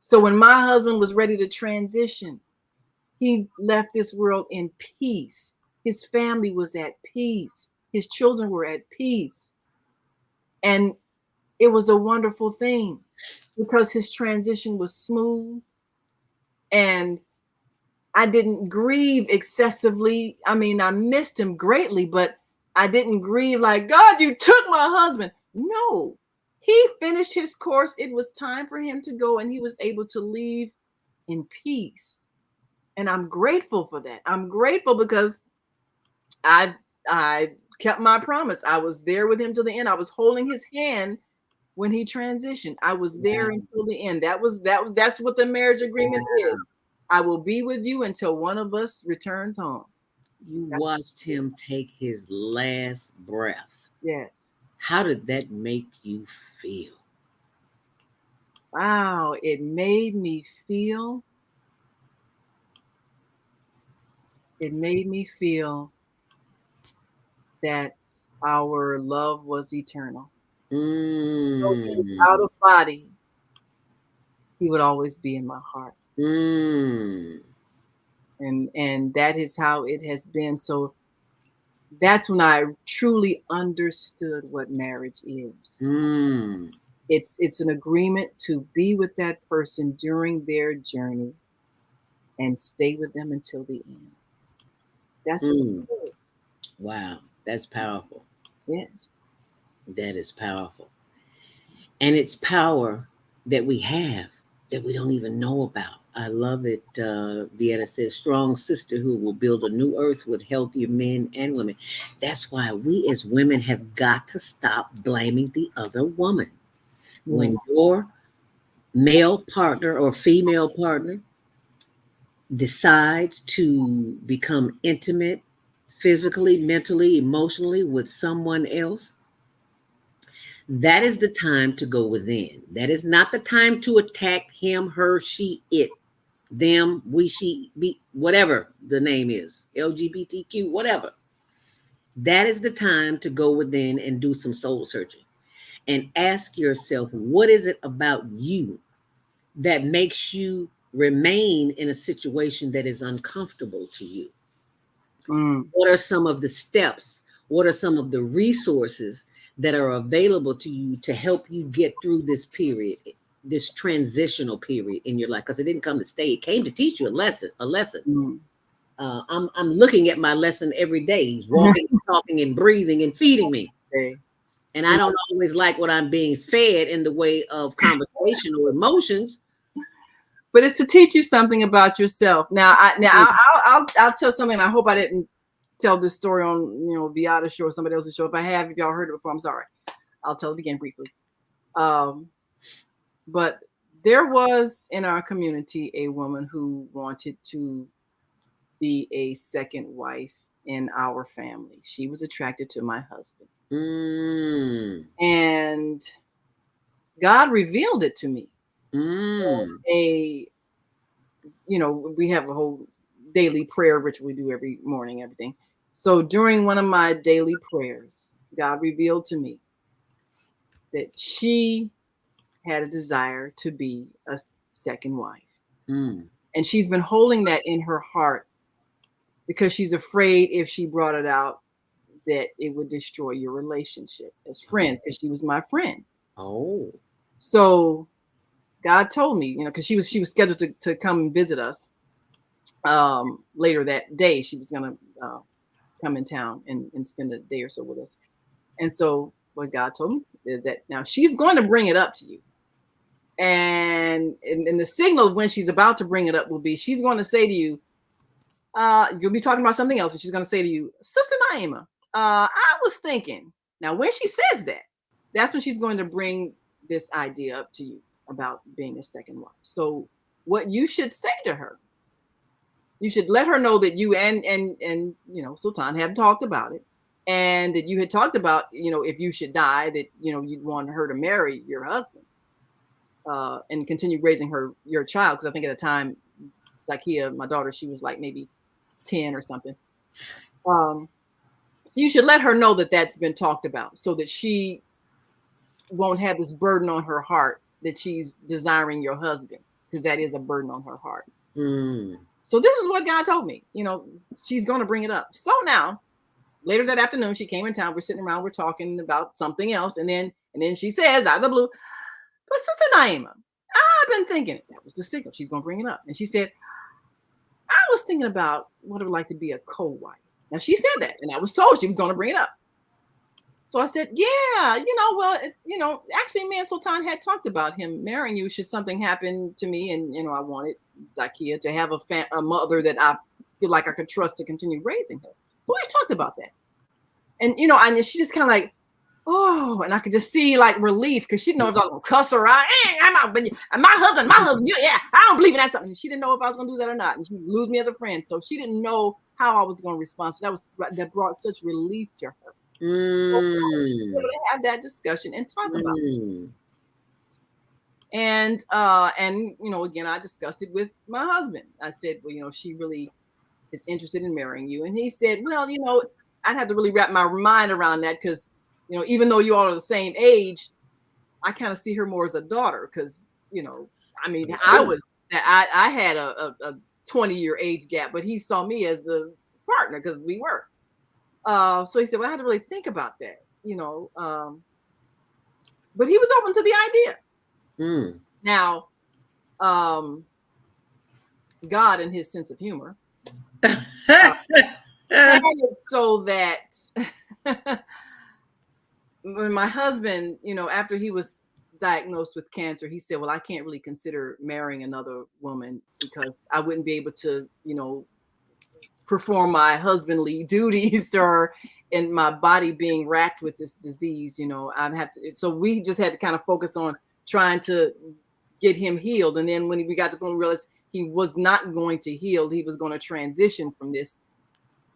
So when my husband was ready to transition, he left this world in peace. His family was at peace. His children were at peace. And it was a wonderful thing because his transition was smooth and I didn't grieve excessively. I mean, I missed him greatly, but I didn't grieve like, God, you took my husband. No, he finished his course. It was time for him to go, and he was able to leave in peace. And I'm grateful for that. I'm grateful because I kept my promise. I was there with him till the end. I was holding his hand when he transitioned. I was there until the end. That's what the marriage agreement is. I will be with you until one of us returns home. You watched him take his last breath. Yes. How did that make you feel? Wow, it made me feel that our love was eternal. Though he was out of body, he would always be in my heart. And that is how it has been. So that's when I truly understood what marriage is. It's an agreement to be with that person during their journey and stay with them until the end. That's what it is. Wow, that's powerful. Yes. That is powerful. And it's power that we have that we don't even know about. I love it. Vieta says, strong sisterhood will build a new earth with healthier men and women. That's why we as women have got to stop blaming the other woman. When your male partner or female partner decides to become intimate physically, mentally, emotionally with someone else, that is the time to go within. That is not the time to attack him, her, she, it, them, we, she, be, whatever the name is, LGBTQ, whatever. That is the time to go within and do some soul searching and ask yourself, what is it about you that makes you remain in a situation that is uncomfortable to you? What are some of the steps? What are some of the resources that are available to you to help you get through this period, this transitional period in your life? Because it didn't come to stay. It came to teach you a lesson. I'm looking at my lesson every day. He's walking, talking, and breathing and feeding me. And I don't always like what I'm being fed in the way of conversation or emotions. But it's to teach you something about yourself. Now, I'll tell something. I hope I didn't tell this story on Viata's show or somebody else's show. If I have, if y'all heard it before, I'm sorry. I'll tell it again briefly. But there was in our community a woman who wanted to be a second wife in our family. She was attracted to my husband. And God revealed it to me. We have a whole daily prayer ritual we do every morning, everything. So during one of my daily prayers, God revealed to me that she had a desire to be a second wife. And she's been holding that in her heart because she's afraid if she brought it out that it would destroy your relationship as friends, because she was my friend. So God told me, because she was scheduled to come and visit us later that day. She was going to come in town and spend a day or so with us. And so what God told me is that now she's going to bring it up to you. And the signal of when she's about to bring it up will be, she's going to say to you, you'll be talking about something else. And she's going to say to you, Sister Naima, I was thinking. Now, when she says that, that's when she's going to bring this idea up to you about being a second wife. So what you should say to her, you should let her know that you and Sultan have talked about it, and that you had talked about, if you should die, that, you'd want her to marry your husband and continue raising your child. Because I think at the time, Zakia, my daughter, she was like maybe 10 or something. you should let her know that that's been talked about so that she won't have this burden on her heart that she's desiring your husband, because that is a burden on her heart. So this is what God told me. She's going to bring it up. So now, later that afternoon, she came in town. We're sitting around, we're talking about something else. And then she says out of the blue, but Sister Naima, I've been thinking, that was the signal. She's going to bring it up. And she said, I was thinking about what it would like to be a co-wife. Now she said that, and I was told she was going to bring it up. So I said, yeah, actually me and Sultan had talked about him marrying you should something happen to me. And, I wanted Zakia to have a mother that I feel like I could trust to continue raising her. So we talked about that. And, and she just kind of like, oh, and I could just see like relief, because she didn't know if I was going to cuss her out. I'm out, but my husband, yeah, I don't believe in that stuff. And she didn't know if I was going to do that or not. And she would lose me as a friend. So she didn't know how I was going to respond. So that brought such relief to her. So we were able to have that discussion and talk about it. And again, I discussed it with my husband. I said, well, she really is interested in marrying you. And he said, well, I'd have to really wrap my mind around that, because, even though you all are the same age, I kind of see her more as a daughter, because, I had a 20-year age gap, but he saw me as a partner because we were. So he said, well, I had to really think about that, but he was open to the idea. Now, God, in his sense of humor, had it so that when my husband, after he was diagnosed with cancer, he said, well, I can't really consider marrying another woman because I wouldn't be able to, perform my husbandly duties to her, and my body being racked with this disease. I'd have to. So we just had to kind of focus on trying to get him healed. And then when we got to the point, we realized he was not going to heal. He was going to transition from this.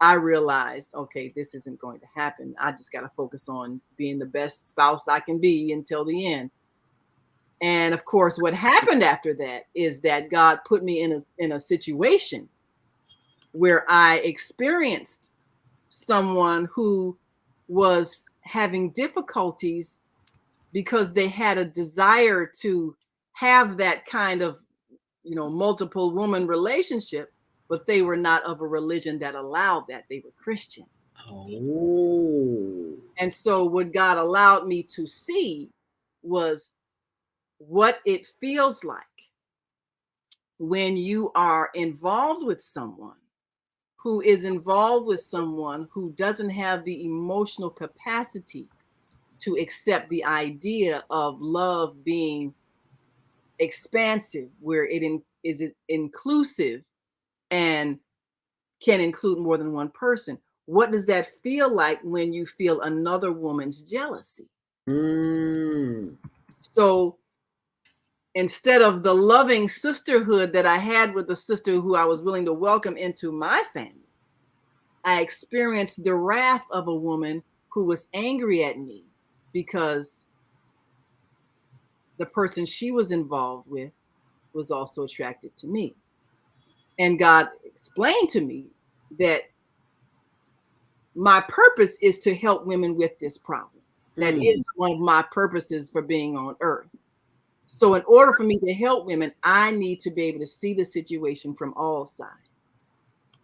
I realized, okay, this isn't going to happen. I just got to focus on being the best spouse I can be until the end. And of course, what happened after that is that God put me in a situation where I experienced someone who was having difficulties because they had a desire to have that kind of, multiple woman relationship, but they were not of a religion that allowed that. They were Christian. Oh. And so what God allowed me to see was what it feels like when you are involved with someone who is involved with someone who doesn't have the emotional capacity to accept the idea of love being expansive, where it is inclusive and can include more than one person. What does that feel like when you feel another woman's jealousy? So instead of the loving sisterhood that I had with the sister who I was willing to welcome into my family, I experienced the wrath of a woman who was angry at me because the person she was involved with was also attracted to me. And God explained to me that my purpose is to help women with this problem. That is one of my purposes for being on earth. So in order for me to help women, I need to be able to see the situation from all sides.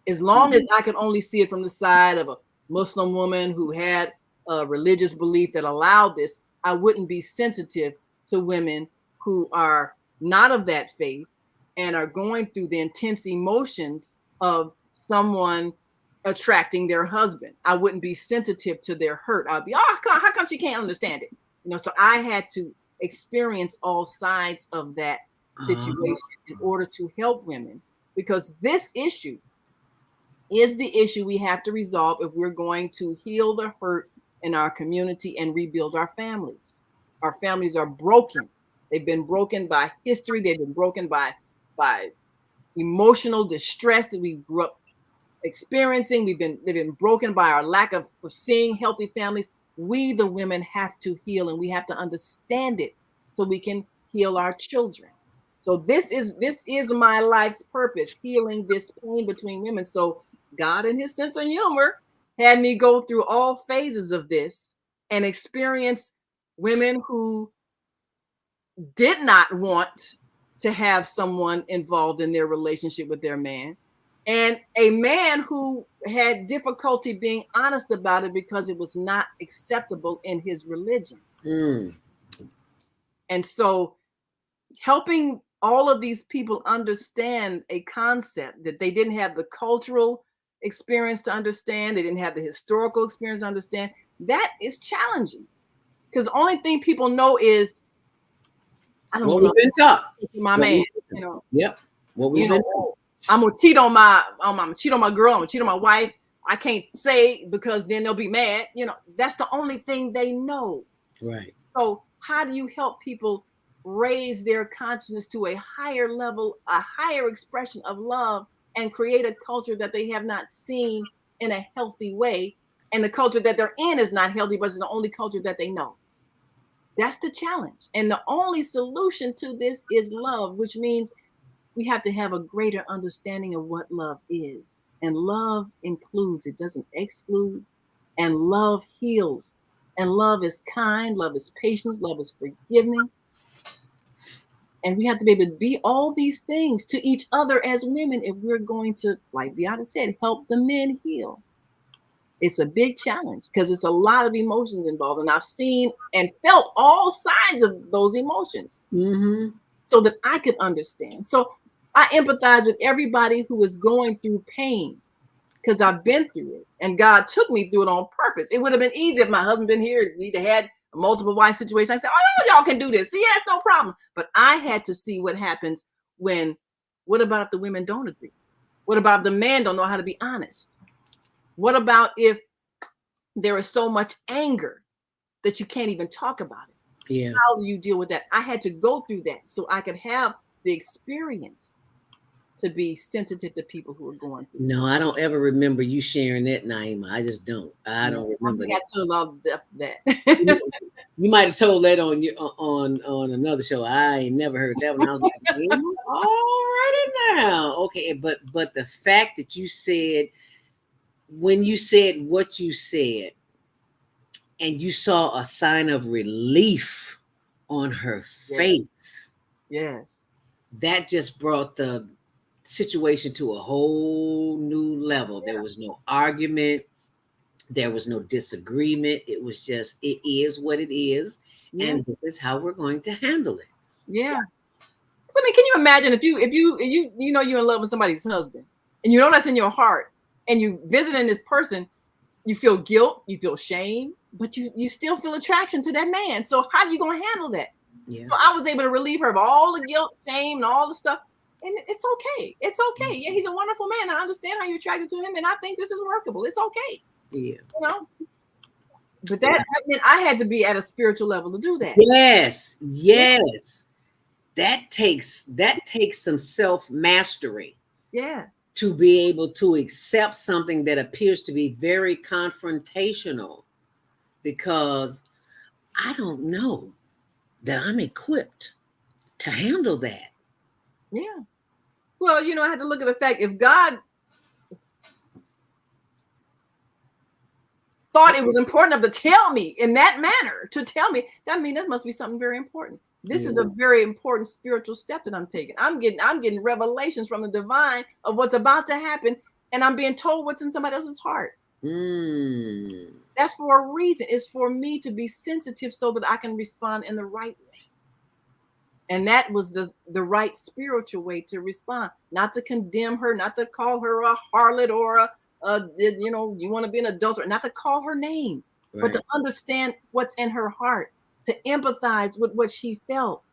As long as I can only see it from the side of a Muslim woman who had a religious belief that allowed this, I wouldn't be sensitive to women who are not of that faith and are going through the intense emotions of someone attracting their husband. I wouldn't be sensitive to their hurt. I'd be, how come she can't understand it? So I had to experience all sides of that situation in order to help women, because this issue is the issue we have to resolve if we're going to heal the hurt in our community and rebuild our families. Our families are broken. They've been broken by history. They've been broken by emotional distress that we grew up experiencing. They've been broken by our lack of seeing healthy families. We, the women, have to heal, and we have to understand it so we can heal our children. So this is my life's purpose, healing this pain between women. So God, in his sense of humor, had me go through all phases of this and experience women who did not want to have someone involved in their relationship with their man, and a man who had difficulty being honest about it because it was not acceptable in his religion. And so helping all of these people understand a concept that they didn't have the cultural experience to understand, they didn't have the historical experience to understand, that is challenging. Because the only thing people know is, I don't want been taught. My man, you know. Yep. What we've been taught. I'm gonna cheat on my girl, I'm gonna cheat on my wife. I can't say because then they'll be mad. You know, that's the only thing they know. Right. So how do you help people raise their consciousness to a higher level, a higher expression of love, and create a culture that they have not seen in a healthy way? And the culture that they're in is not healthy, but it's the only culture that they know. That's the challenge. And the only solution to this is love, which means we have to have a greater understanding of what love is. And love includes, it doesn't exclude. And love heals. And love is kind, love is patience, love is forgiving. And we have to be able to be all these things to each other as women if we're going to, like Beata said, help the men heal. It's a big challenge because it's a lot of emotions involved. And I've seen and felt all sides of those emotions so that I could understand. So I empathize with everybody who is going through pain because I've been through it. And God took me through it on purpose. It would have been easy if my husband been here. We'd have had a multiple wife situation. I said, oh, y'all can do this. See, that's no problem. But I had to see what happens when, what about if the women don't agree? What about if the man don't know how to be honest? What about if there is so much anger that you can't even talk about it? Yeah. How do you deal with that? I had to go through that so I could have the experience to be sensitive to people who are going through. No, I don't ever remember you sharing that, Naima. I just don't. I don't remember that. I told all the depth of that. You might have told that on another show. I ain't never heard that one. I was like, alrighty now. Okay, but the fact that you said, when you said what you said, and you saw a sign of relief on her face. Yes. That just brought the situation to a whole new level. There was no argument. There was no disagreement. It was just, it is what it is. And this is how we're going to handle it. Yeah. So, I mean, can you imagine if you know you're in love with somebody's husband and you know that's in your heart and you visiting this person, you feel guilt, you feel shame, but you still feel attraction to that man. So how are you going to handle that? Yeah. So I was able to relieve her of all the guilt, shame, and all the stuff. And it's okay. It's okay. Yeah, he's a wonderful man. I understand how you're attracted to him, and I think this is workable. It's okay. Yeah. You know? But that meant I had to be at a spiritual level to do that. Yes. Yes. Yeah. That takes some self-mastery. Yeah. To be able to accept something that appears to be very confrontational, because I don't know that I'm equipped to handle that. Yeah. Well, you know, I had to look at the fact, if God thought it was important enough to tell me in that manner, to tell me, that means that must be something very important. This is a very important spiritual step that I'm taking. I'm getting revelations from the divine of what's about to happen, and I'm being told what's in somebody else's heart. That's for a reason. It's for me to be sensitive so that I can respond in the right way. And that was the right spiritual way to respond, not to condemn her, not to call her a harlot or you know, you want to be an adulterer, not to call her names, but to understand what's in her heart, to empathize with what she felt,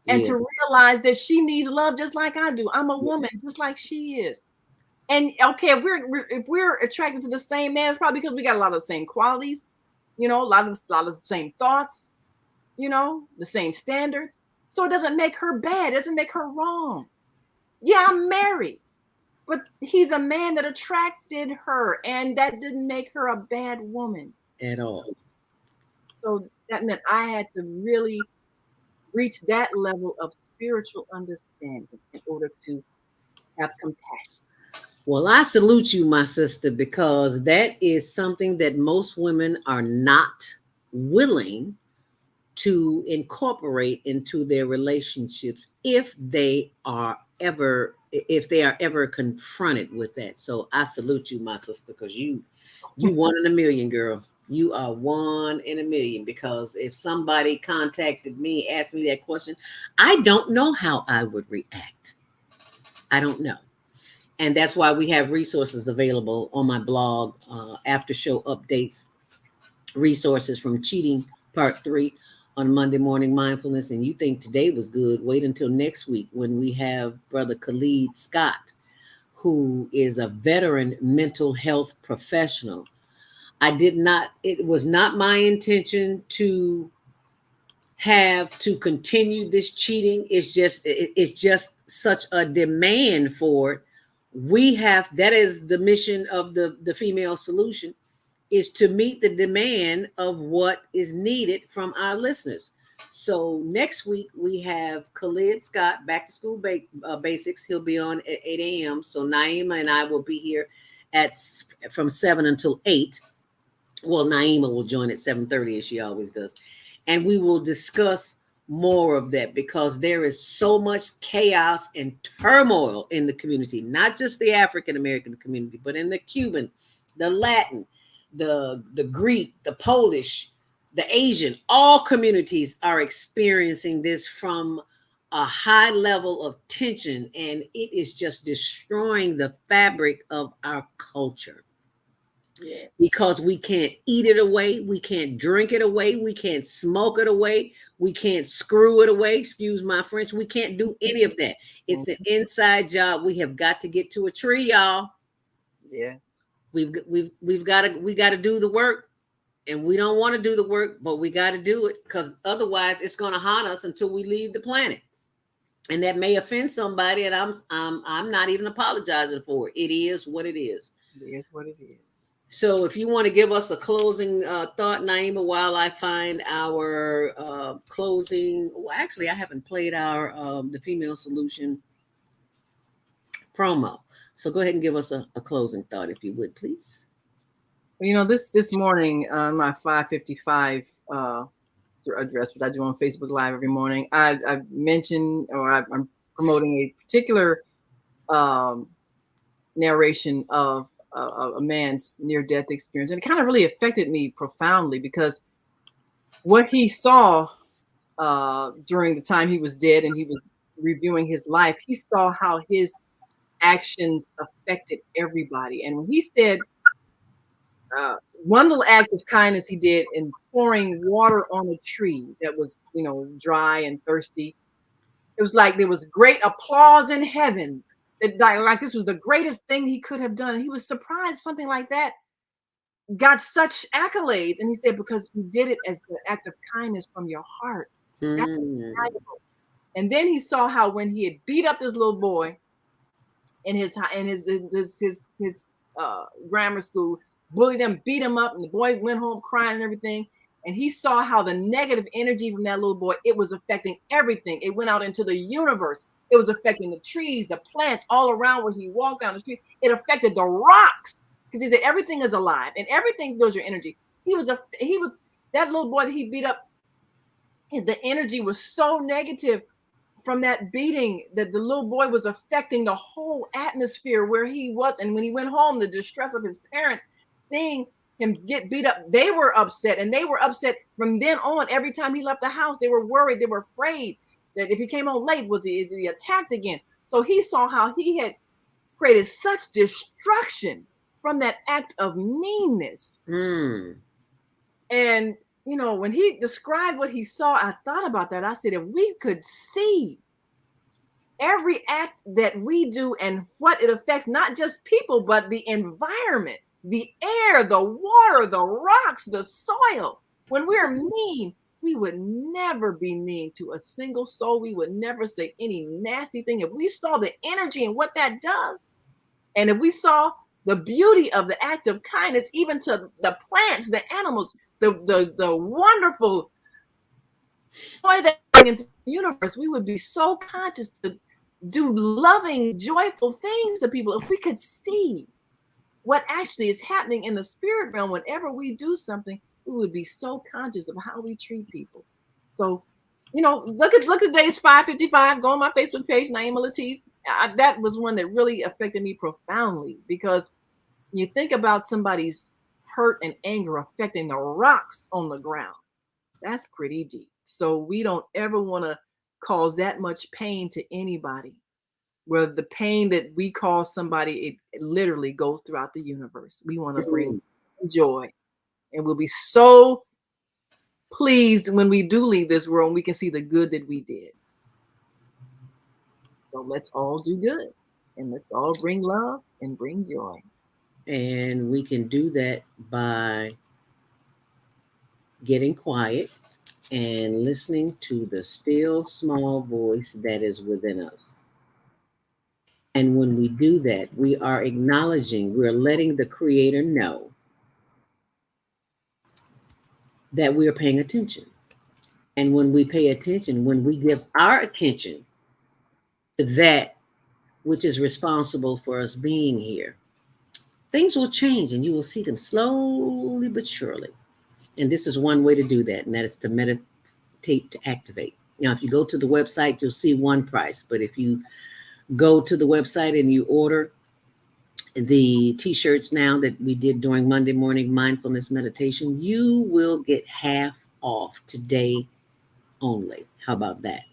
and to realize that she needs love just like I do. I'm a woman just like she is. And okay, if we're attracted to the same man, it's probably because we got a lot of the same qualities, you know, a lot of the same thoughts, you know, the same standards. So it doesn't make her bad. It doesn't make her wrong. Yeah, I'm married, but he's a man that attracted her, and that didn't make her a bad woman at all. So that meant I had to really reach that level of spiritual understanding in order to have compassion. Well, I salute you, my sister, because that is something that most women are not willing to incorporate into their relationships if they are ever confronted with that. So I salute you, my sister, because you one in a million, girl. You are one in a million, because if somebody contacted me, asked me that question, I don't know how I would react. I don't know. And that's why we have resources available on my blog, after show updates, resources from cheating part 3 on Monday Morning Mindfulness. And you think today was good, wait until next week when we have Brother Khalid Scott, who is a veteran mental health professional. It was not my intention to have to continue this cheating. It's just such a demand for it. That is the mission of the female solution, is to meet the demand of what is needed from our listeners. So next week we have Khalid Scott, back to school basics. He'll be on at 8 a.m. So Naima and I will be here from 7 until 8. Well, Naima will join at 7:30 as she always does. And we will discuss more of that, because there is so much chaos and turmoil in the community, not just the African American community, but in the Cuban, the Latin, the Greek, the Polish, the Asian. All communities are experiencing this from a high level of tension, and it is just destroying the fabric of our culture. Yeah. Because we can't eat it away, we can't drink it away, we can't smoke it away, we can't screw it away, excuse my French. We can't do any of that. It's an inside job. We have got to get to a tree, y'all. Yeah. We got to do the work, and we don't want to do the work, but we got to do it, because otherwise it's going to haunt us until we leave the planet. And that may offend somebody, and I'm not even apologizing for it. It is what it is. It is what it is. So if you want to give us a closing thought, Naima, while I find our closing. Well, actually, I haven't played our the Female Solution promo. So go ahead and give us a closing thought, if you would, please. Well, this morning on my 5:55 address, which I do on Facebook Live every morning, I mentioned, or I'm promoting a particular narration of a man's near-death experience, and it kind of really affected me profoundly, because what he saw during the time he was dead and he was reviewing his life, he saw how his actions affected everybody. And when he said one little act of kindness he did in pouring water on a tree that was, dry and thirsty, it was like there was great applause in heaven. Like this was the greatest thing he could have done. And he was surprised something like that got such accolades. And he said, because you did it as an act of kindness from your heart. That's valuable. And then he saw how when he had beat up this little boy in his grammar school, bullied him, beat him up, and the boy went home crying and everything. And he saw how the negative energy from that little boy, it was affecting everything. It went out into the universe. It was affecting the trees, the plants all around where he walked down the street. It affected the rocks, because he said everything is alive and everything feels your energy. He was that little boy that he beat up. The energy was so negative from that beating that the little boy was affecting the whole atmosphere where he was. And when he went home, the distress of his parents seeing him get beat up, they were upset, and they were upset from then on. Every time he left the house, they were worried, they were afraid that if he came home late, is he attacked again? So he saw how he had created such destruction from that act of meanness. And when he described what he saw, I thought about that. I said, if we could see every act that we do and what it affects, not just people, but the environment, the air, the water, the rocks, the soil. When we're mean, we would never be mean to a single soul. We would never say any nasty thing. If we saw the energy and what that does, and if we saw the beauty of the act of kindness, even to the plants, the animals, the wonderful joy that into the universe, we would be so conscious to do loving, joyful things to people, if we could see what actually is happening in the spirit realm whenever we do something, we would be so conscious of how we treat people. So, look at today's 555. Go on my Facebook page, Naima Latif. That was one that really affected me profoundly, because you think about somebody's hurt and anger affecting the rocks on the ground. That's pretty deep. So we don't ever want to cause that much pain to anybody. Where the pain that we cause somebody, it literally goes throughout the universe. We want to bring joy, and we'll be so pleased when we do leave this world and we can see the good that we did. So let's all do good, and let's all bring love and bring joy. And we can do that by getting quiet and listening to the still small voice that is within us. And when we do that, we are acknowledging, we're letting the Creator know that we are paying attention. And when we pay attention, when we give our attention to that which is responsible for us being here, things will change and you will see them slowly but surely. And this is one way to do that, and that is to meditate to activate. Now, if you go to the website, you'll see one price. But if you go to the website and you order the t-shirts now that we did during Monday Morning Mindfulness Meditation, you will get half off today only. How about that?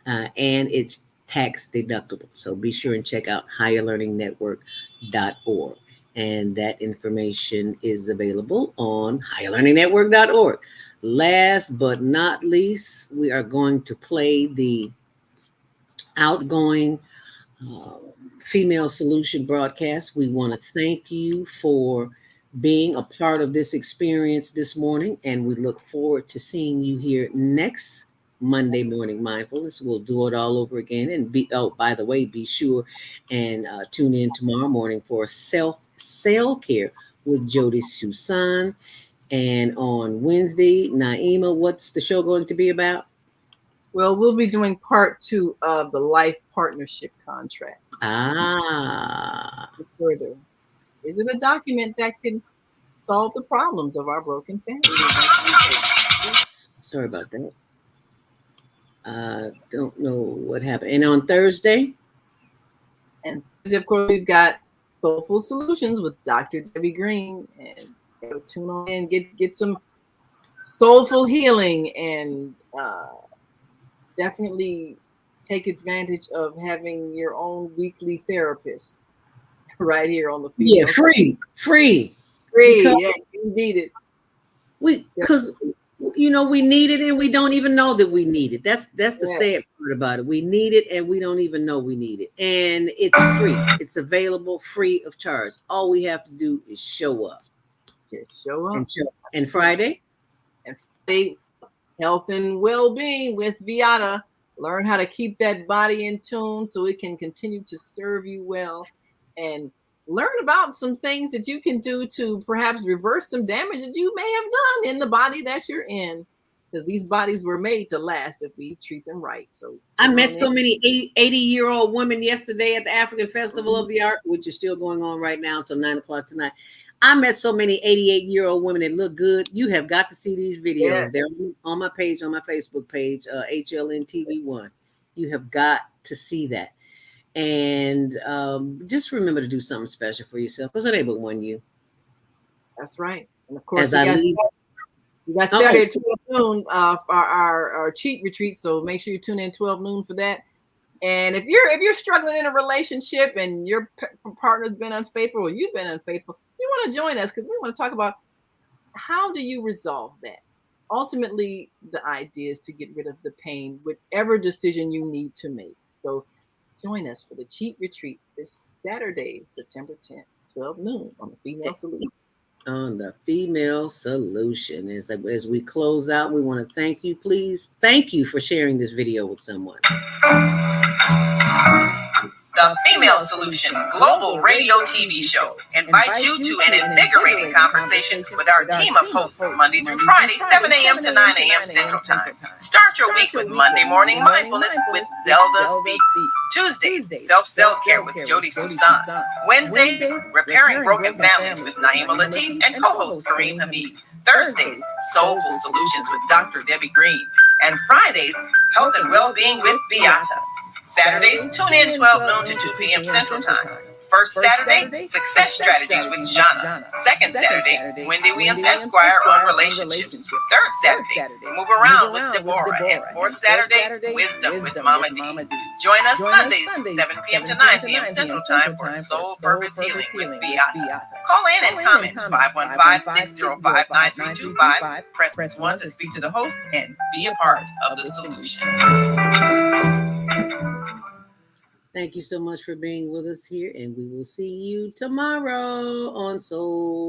And it's tax deductible. So be sure and check out higherlearningnetwork.org. And that information is available on higherlearningnetwork.org. Last but not least, we are going to play the outgoing Female Solution broadcast. We want to thank you for being a part of this experience this morning, and we look forward to seeing you here next Monday Morning Mindfulness. We'll do it all over again. And by the way, be sure and tune in tomorrow morning for self-care with Jody Susan. And on Wednesday, Naima, what's the show going to be about? Well, we'll be doing part 2 of the life partnership contract. Further, is it a document that can solve the problems of our broken families? Sorry about that. Don't know what happened. And on Thursday? And of course, we've got Soulful Solutions with Dr. Debbie Green. And tune on in, get some soulful healing, and definitely take advantage of having your own weekly therapist right here on the Female. Yeah, free. Yes, you need it. Because we need it and we don't even know that we need it. That's the sad part about it. We need it and we don't even know we need it. And it's free. It's available free of charge. All we have to do is show up. Just show up. And Friday? And Friday, health and well-being with Viata. Learn how to keep that body in tune so it can continue to serve you well, and learn about some things that you can do to perhaps reverse some damage that you may have done in the body that you're in, because these bodies were made to last if we treat them right. So I met so many 80-year-old women yesterday at the African Festival of the Art, which is still going on right now until 9:00 tonight. I met so many 88-year-old women that look good. You have got to see these videos. Yeah. They're on my page, on my Facebook page, HLNTV1. You have got to see that. And just remember to do something special for yourself, because it ain't but one you. That's right. And of course, we got Saturday at 12 noon our cheat retreat. So make sure you tune in 12 noon for that. And if you're struggling in a relationship and your partner's been unfaithful or you've been unfaithful, you want to join us, because we want to talk about how do you resolve that. Ultimately, the idea is to get rid of the pain, whatever decision you need to make. So join us for the cheat retreat this Saturday, September 10th, 12 noon on the Female Solution. On the Female Solution. As we close out, we want to thank you. Please, thank you for sharing this video with someone. The Female Solution Global Radio TV Show invites you to an invigorating conversation with our team of hosts Monday through Friday, 7 a.m. to 9 a.m. Central Time. Start your week with Monday Morning Mindfulness with Zelda Speaks. Tuesdays, Self-Care with Jody Susan. Wednesdays, Repairing Broken Families with Naima Latif and co-host Kareem Hamid. Thursdays, Soulful Solutions with Dr. Debbie Green. And Fridays, Health and Wellbeing with Beata. Saturdays, tune in 12 noon to 2 p.m. Central Time. First Saturday, Success Strategies with Jana. Second Saturday, Wendy Williams Esquire on relationships. Third Saturday, Move Around with Deborah. And fourth Saturday, Wisdom with Mama D. Join us Sundays, 7 p.m. to 9 p.m. Central Time for Soul Purpose Healing with Beata. Call in and comment 515-605-9325. Press 1 to speak to the host and be a part of the solution. Thank you so much for being with us here, and we will see you tomorrow on Soul